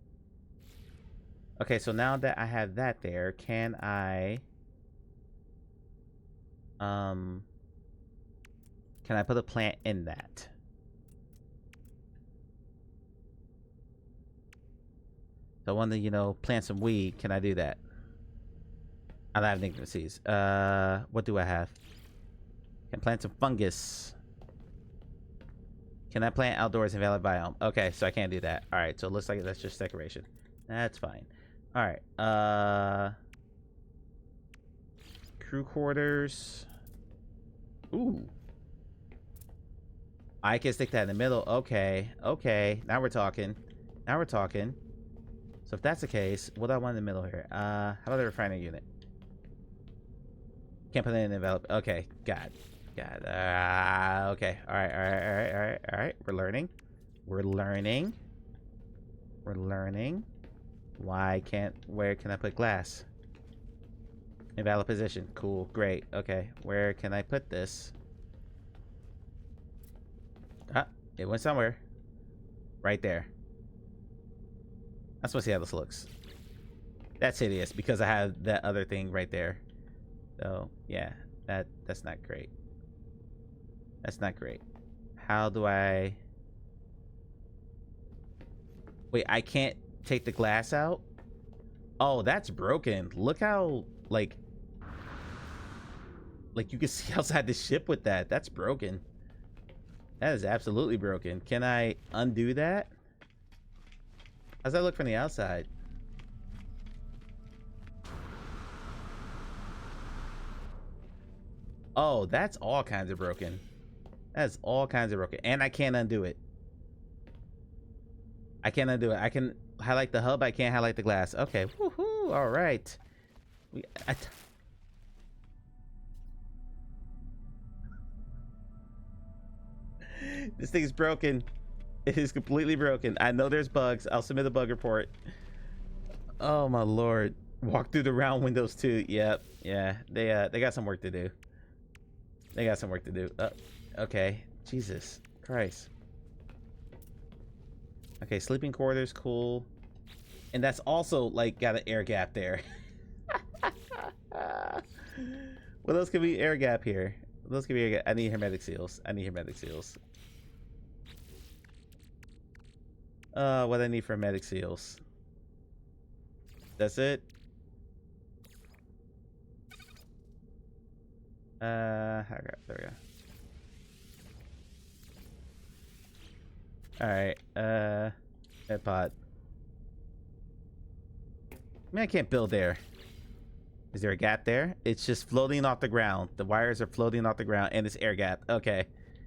Okay, so now that I have that there, can I put a plant in that? So I want to, you know, plant some weed. Can I do that? I don't have anything to seize. What do I have? Can plant some fungus. Can I plant outdoors in valid biome? Okay, so I can't do that. All right, so it looks like that's just decoration. That's fine. All right. Crew quarters. Ooh. I can stick that in the middle. Okay. Okay. Now we're talking. Now we're talking. So if that's the case, what do I want in the middle here? How about the refinery unit? Can't put it in the envelope. Okay. God. Okay. All right. We're learning. We're learning. Where can I put glass? Invalid position. Cool. Great. Okay. Where can I put this? Ah, it went somewhere. Right there. I just want to see how this looks. That's hideous because I have that other thing right there. So yeah, that's not great. That's not great. How do I... Wait, I can't take the glass out? Oh, that's broken. Look how, like you can see outside the ship with that. That's broken. That is absolutely broken. Can I undo that? How's that look from the outside? Oh, that's all kinds of broken. That's all kinds of broken. And I can't undo it. I can't undo it. I can highlight the hub. I can't highlight the glass. Okay. Woohoo. All right. This thing is broken. It is completely broken. I know there's bugs. I'll submit a bug report. Oh my lord. Walk through the round windows too. Yep. Yeah. They got some work to do. They got some work to do. Okay. Jesus Christ. Okay, sleeping quarters, cool. And that's also like got an air gap there. What else can be air gap here? What else can be air gap? I need hermetic seals. I need hermetic seals. What I need for hermetic seals. That's it. Okay, there we go. Alright, head pod. Man, I can't build there. Is there a gap there? It's just floating off the ground. The wires are floating off the ground and it's air gap. Okay.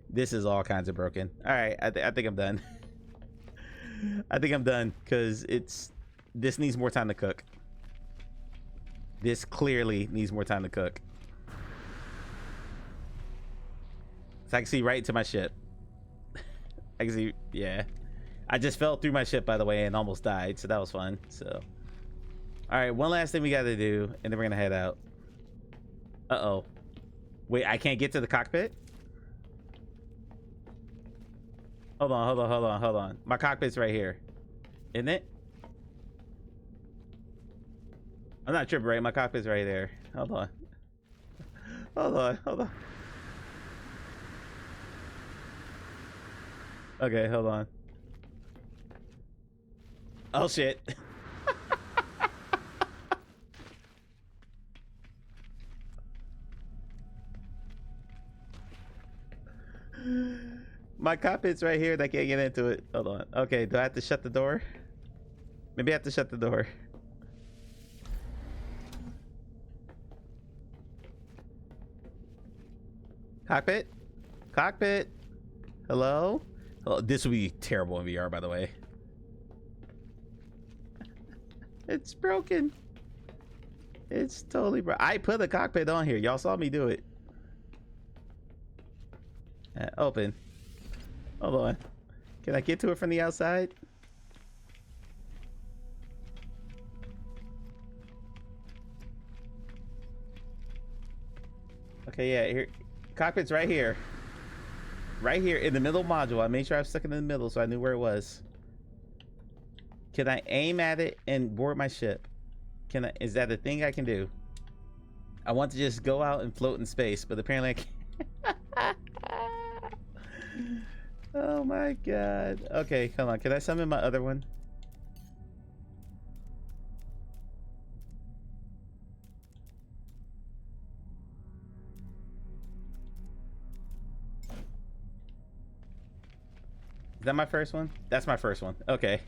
This is all kinds of broken. Alright, I think I'm done. I think I'm done because this needs more time to cook. This clearly needs more time to cook. So I can see right into my ship. I can see, yeah. I just fell through my ship, by the way, and almost died, so that was fun. So, all right, one last thing we got to do, and then we're gonna head out. Uh-oh. Wait, I can't get to the cockpit? Hold on. My cockpit's right here. Isn't it? I'm not tripping, right? My cockpit's right there. Hold on. Hold on. Okay, hold on. Oh, shit. My cockpit's right here and I can't get into it. Hold on. Okay, do I have to shut the door? Maybe I have to shut the door. Cockpit? Hello? Oh, this would be terrible in VR, by the way. It's broken. It's totally broken. I put the cockpit on here. Y'all saw me do it. Open. Hold on. Can I get to it from the outside? Okay, yeah, here. Cockpit's right here. Right here in the middle module. I made sure I was stuck in the middle so I knew where it was. Can I aim at it and board my ship? Is that a thing I can do? I want to just go out and float in space, but apparently I can't. Oh my god. Okay, come on. Can I summon my other one? Is that my first one? That's my first one. Okay.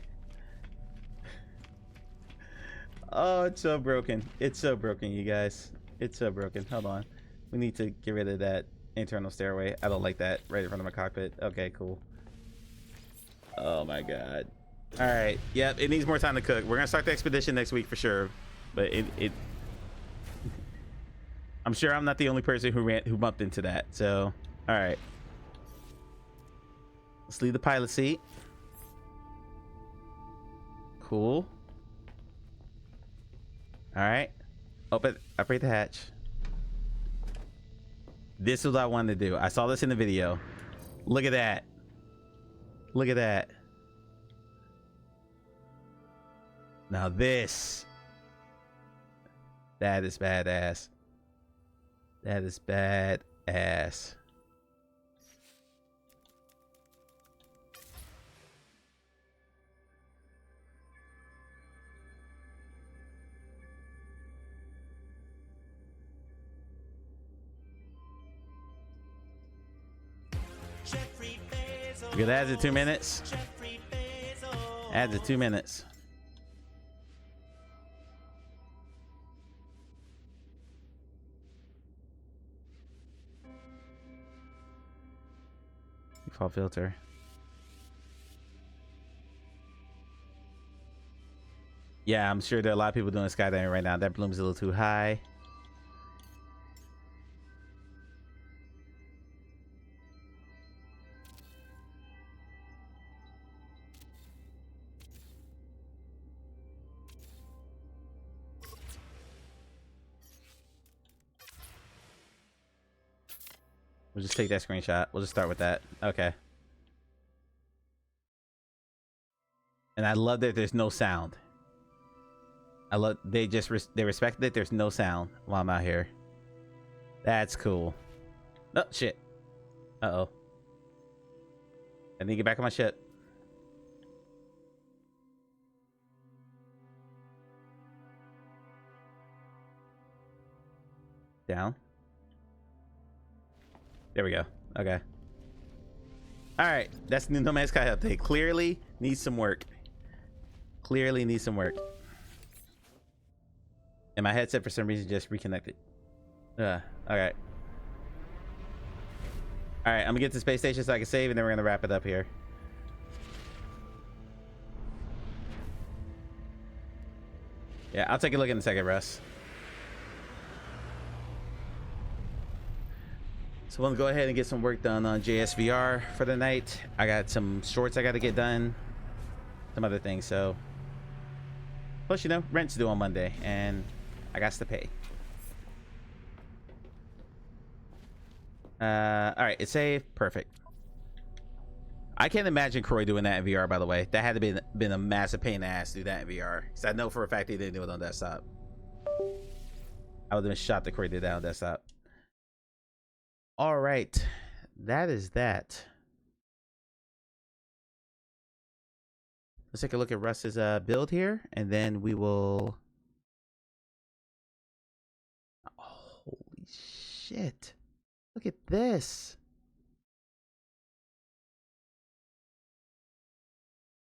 Oh, it's so broken. It's so broken, you guys. It's so broken. Hold on. We need to get rid of that internal stairway. I don't like that right in front of my cockpit. Okay, cool. Oh my god. All right. Yep, it needs more time to cook. We're gonna start the expedition next week for sure. But it I'm sure I'm not the only person who bumped into that. So, all right. Let's leave the pilot seat. Cool. All right. Operate the hatch. This is what I wanted to do. I saw this in the video. Look at that. Look at that. Now this. That is badass. That is badass. Look at that, adds it 2 minutes. Adds it 2 minutes. Default filter. Yeah, I'm sure there are a lot of people doing skydiving right now. That bloom's a little too high. We'll just take that screenshot. We'll just start with that. Okay. And I love that there's no sound. I love they respect that there's no sound while I'm out here. That's cool. Oh shit. Uh-oh. I need to get back on my ship. Down. There we go. Okay. All right, that's the No Man's Sky update. Clearly needs some work. Clearly needs some work. And my headset for some reason just reconnected. All right. All right, I'm gonna get to the space station so I can save, and then we're gonna wrap it up here. Yeah, I'll take a look in a second, Russ. So we'll go ahead and get some work done on JSVR for the night. I got some shorts I got to get done, some other things. So, plus, you know, rent's due on Monday, and I got to pay. All right, it's saved. Perfect. I can't imagine Croy doing that in VR. By the way, that had to been a massive pain in the ass to do that in VR. Because I know for a fact he didn't do it on desktop. I would have been shocked that Croy did that on desktop. All right, that is that. Let's take a look at Russ's build here, and then we will. Oh, holy shit! Look at this.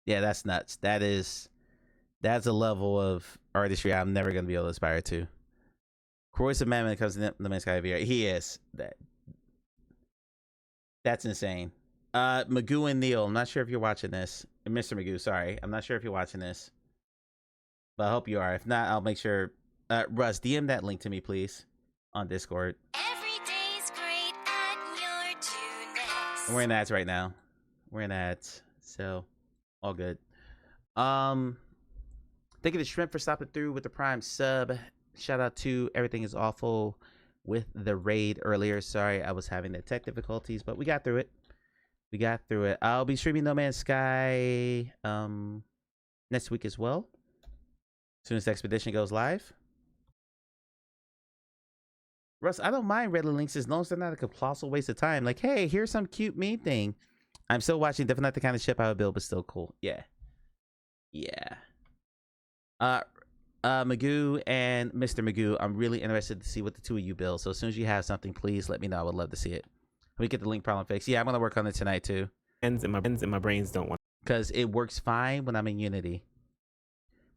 Yeah, that's nuts. That's a level of artistry I'm never gonna be able to aspire to. Croy's a man when it comes to the Man's Sky VR. He is that. That's insane. Magoo and Neil, I'm not sure if you're watching this. Mr. Magoo, sorry. I'm not sure if you're watching this. But I hope you are. If not, I'll make sure. Russ, DM that link to me, please. On Discord. Every day's great at your tuneness. We're in ads right now. We're in ads. So, all good. Thank you to Shrimp for stopping through with the Prime sub. Shout out to Everything Is Awful with the raid earlier. Sorry, I was having the tech difficulties, but we got through it. I'll be streaming No Man's Sky next week as well, as soon as the Expedition goes live. Russ, I don't mind red links as long as they're not a colossal waste of time. Like, hey, here's some cute meme thing. I'm still watching. Definitely not the kind of ship I would build, but still cool. Yeah. Magoo and Mr. Magoo, I'm really interested to see what the two of you build. So as soon as you have something, please let me know. I would love to see it. Let me get the link problem fixed. Yeah, I'm gonna work on it tonight too. And my brains don't want. Because it works fine when I'm in Unity.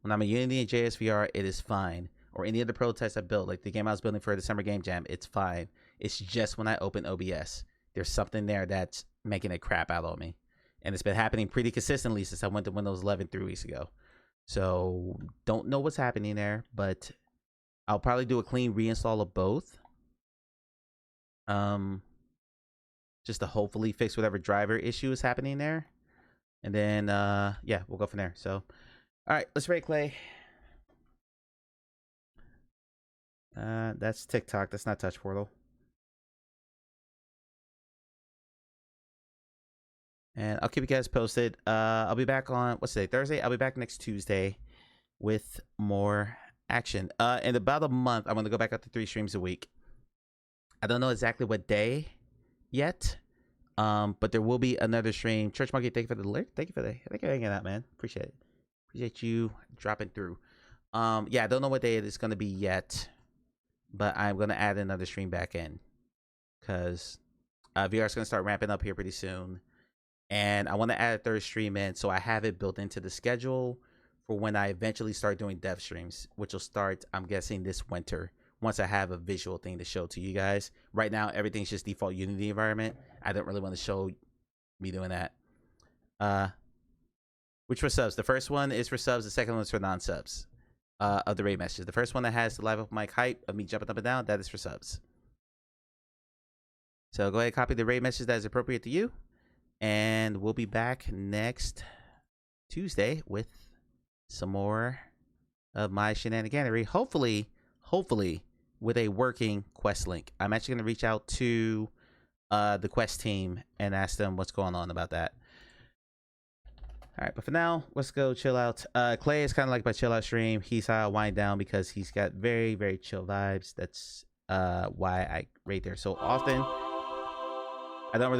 When I'm in Unity and JSVR, it is fine. Or any of the prototypes I built, like the game I was building for the Summer Game Jam, it's fine. It's just when I open OBS, there's something there that's making it crap out on me. And it's been happening pretty consistently since I went to Windows 11 3 weeks ago. So don't know what's happening there, but I'll probably do a clean reinstall of both. Just to hopefully fix whatever driver issue is happening there. And then yeah, we'll go from there. So all right, let's rate Clay. That's TikTok, that's not Touch Portal. And I'll keep you guys posted. I'll be back on, what's today? Thursday? I'll be back next Tuesday with more action. In about a month, I'm going to go back up to 3 streams a week. I don't know exactly what day yet. But there will be another stream. Church Monkey, thank you for the alert. Thank you for hanging out, man. Appreciate it. Appreciate you dropping through. Yeah, I don't know what day it is going to be yet. But I'm going to add another stream back in. Because VR is going to start ramping up here pretty soon. And I want to add a 3rd stream in, so I have it built into the schedule for when I eventually start doing dev streams, which will start, I'm guessing, this winter, once I have a visual thing to show to you guys. Right now, everything's just default Unity environment. I don't really want to show me doing that. Which for subs? The first one is for subs. The second one is for non-subs of the raid messages. The first one that has the live up mic hype of me jumping up and down, that is for subs. So go ahead and copy the raid message that is appropriate to you. And we'll be back next Tuesday with some more of my shenaniganery. Hopefully with a working quest link. I'm actually going to reach out to the quest team and ask them what's going on about that. All right, but for now, let's go chill out. Clay is kind of like my chill out stream. He's wind down because he's got very, very chill vibes. That's why I rate there so often. I don't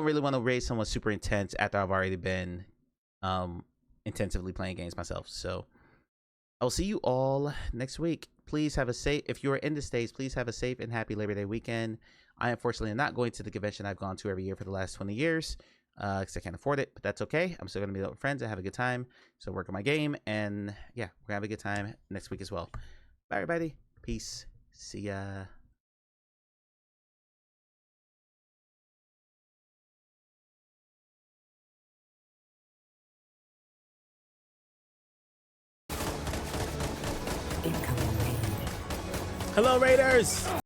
really want to raise someone super intense after I've already been intensively playing games myself. So I'll see you all next week. Please have a safe, if you are in the States, please have a safe and happy Labor Day weekend. I unfortunately am not going to the convention I've gone to every year for the last 20 years because I can't afford it, but that's okay. I'm still going to meet up with friends and have a good time. So work on my game, and yeah, we're going to have a good time next week as well. Bye, everybody. Peace. See ya. Incoming raid. Hello, Raiders!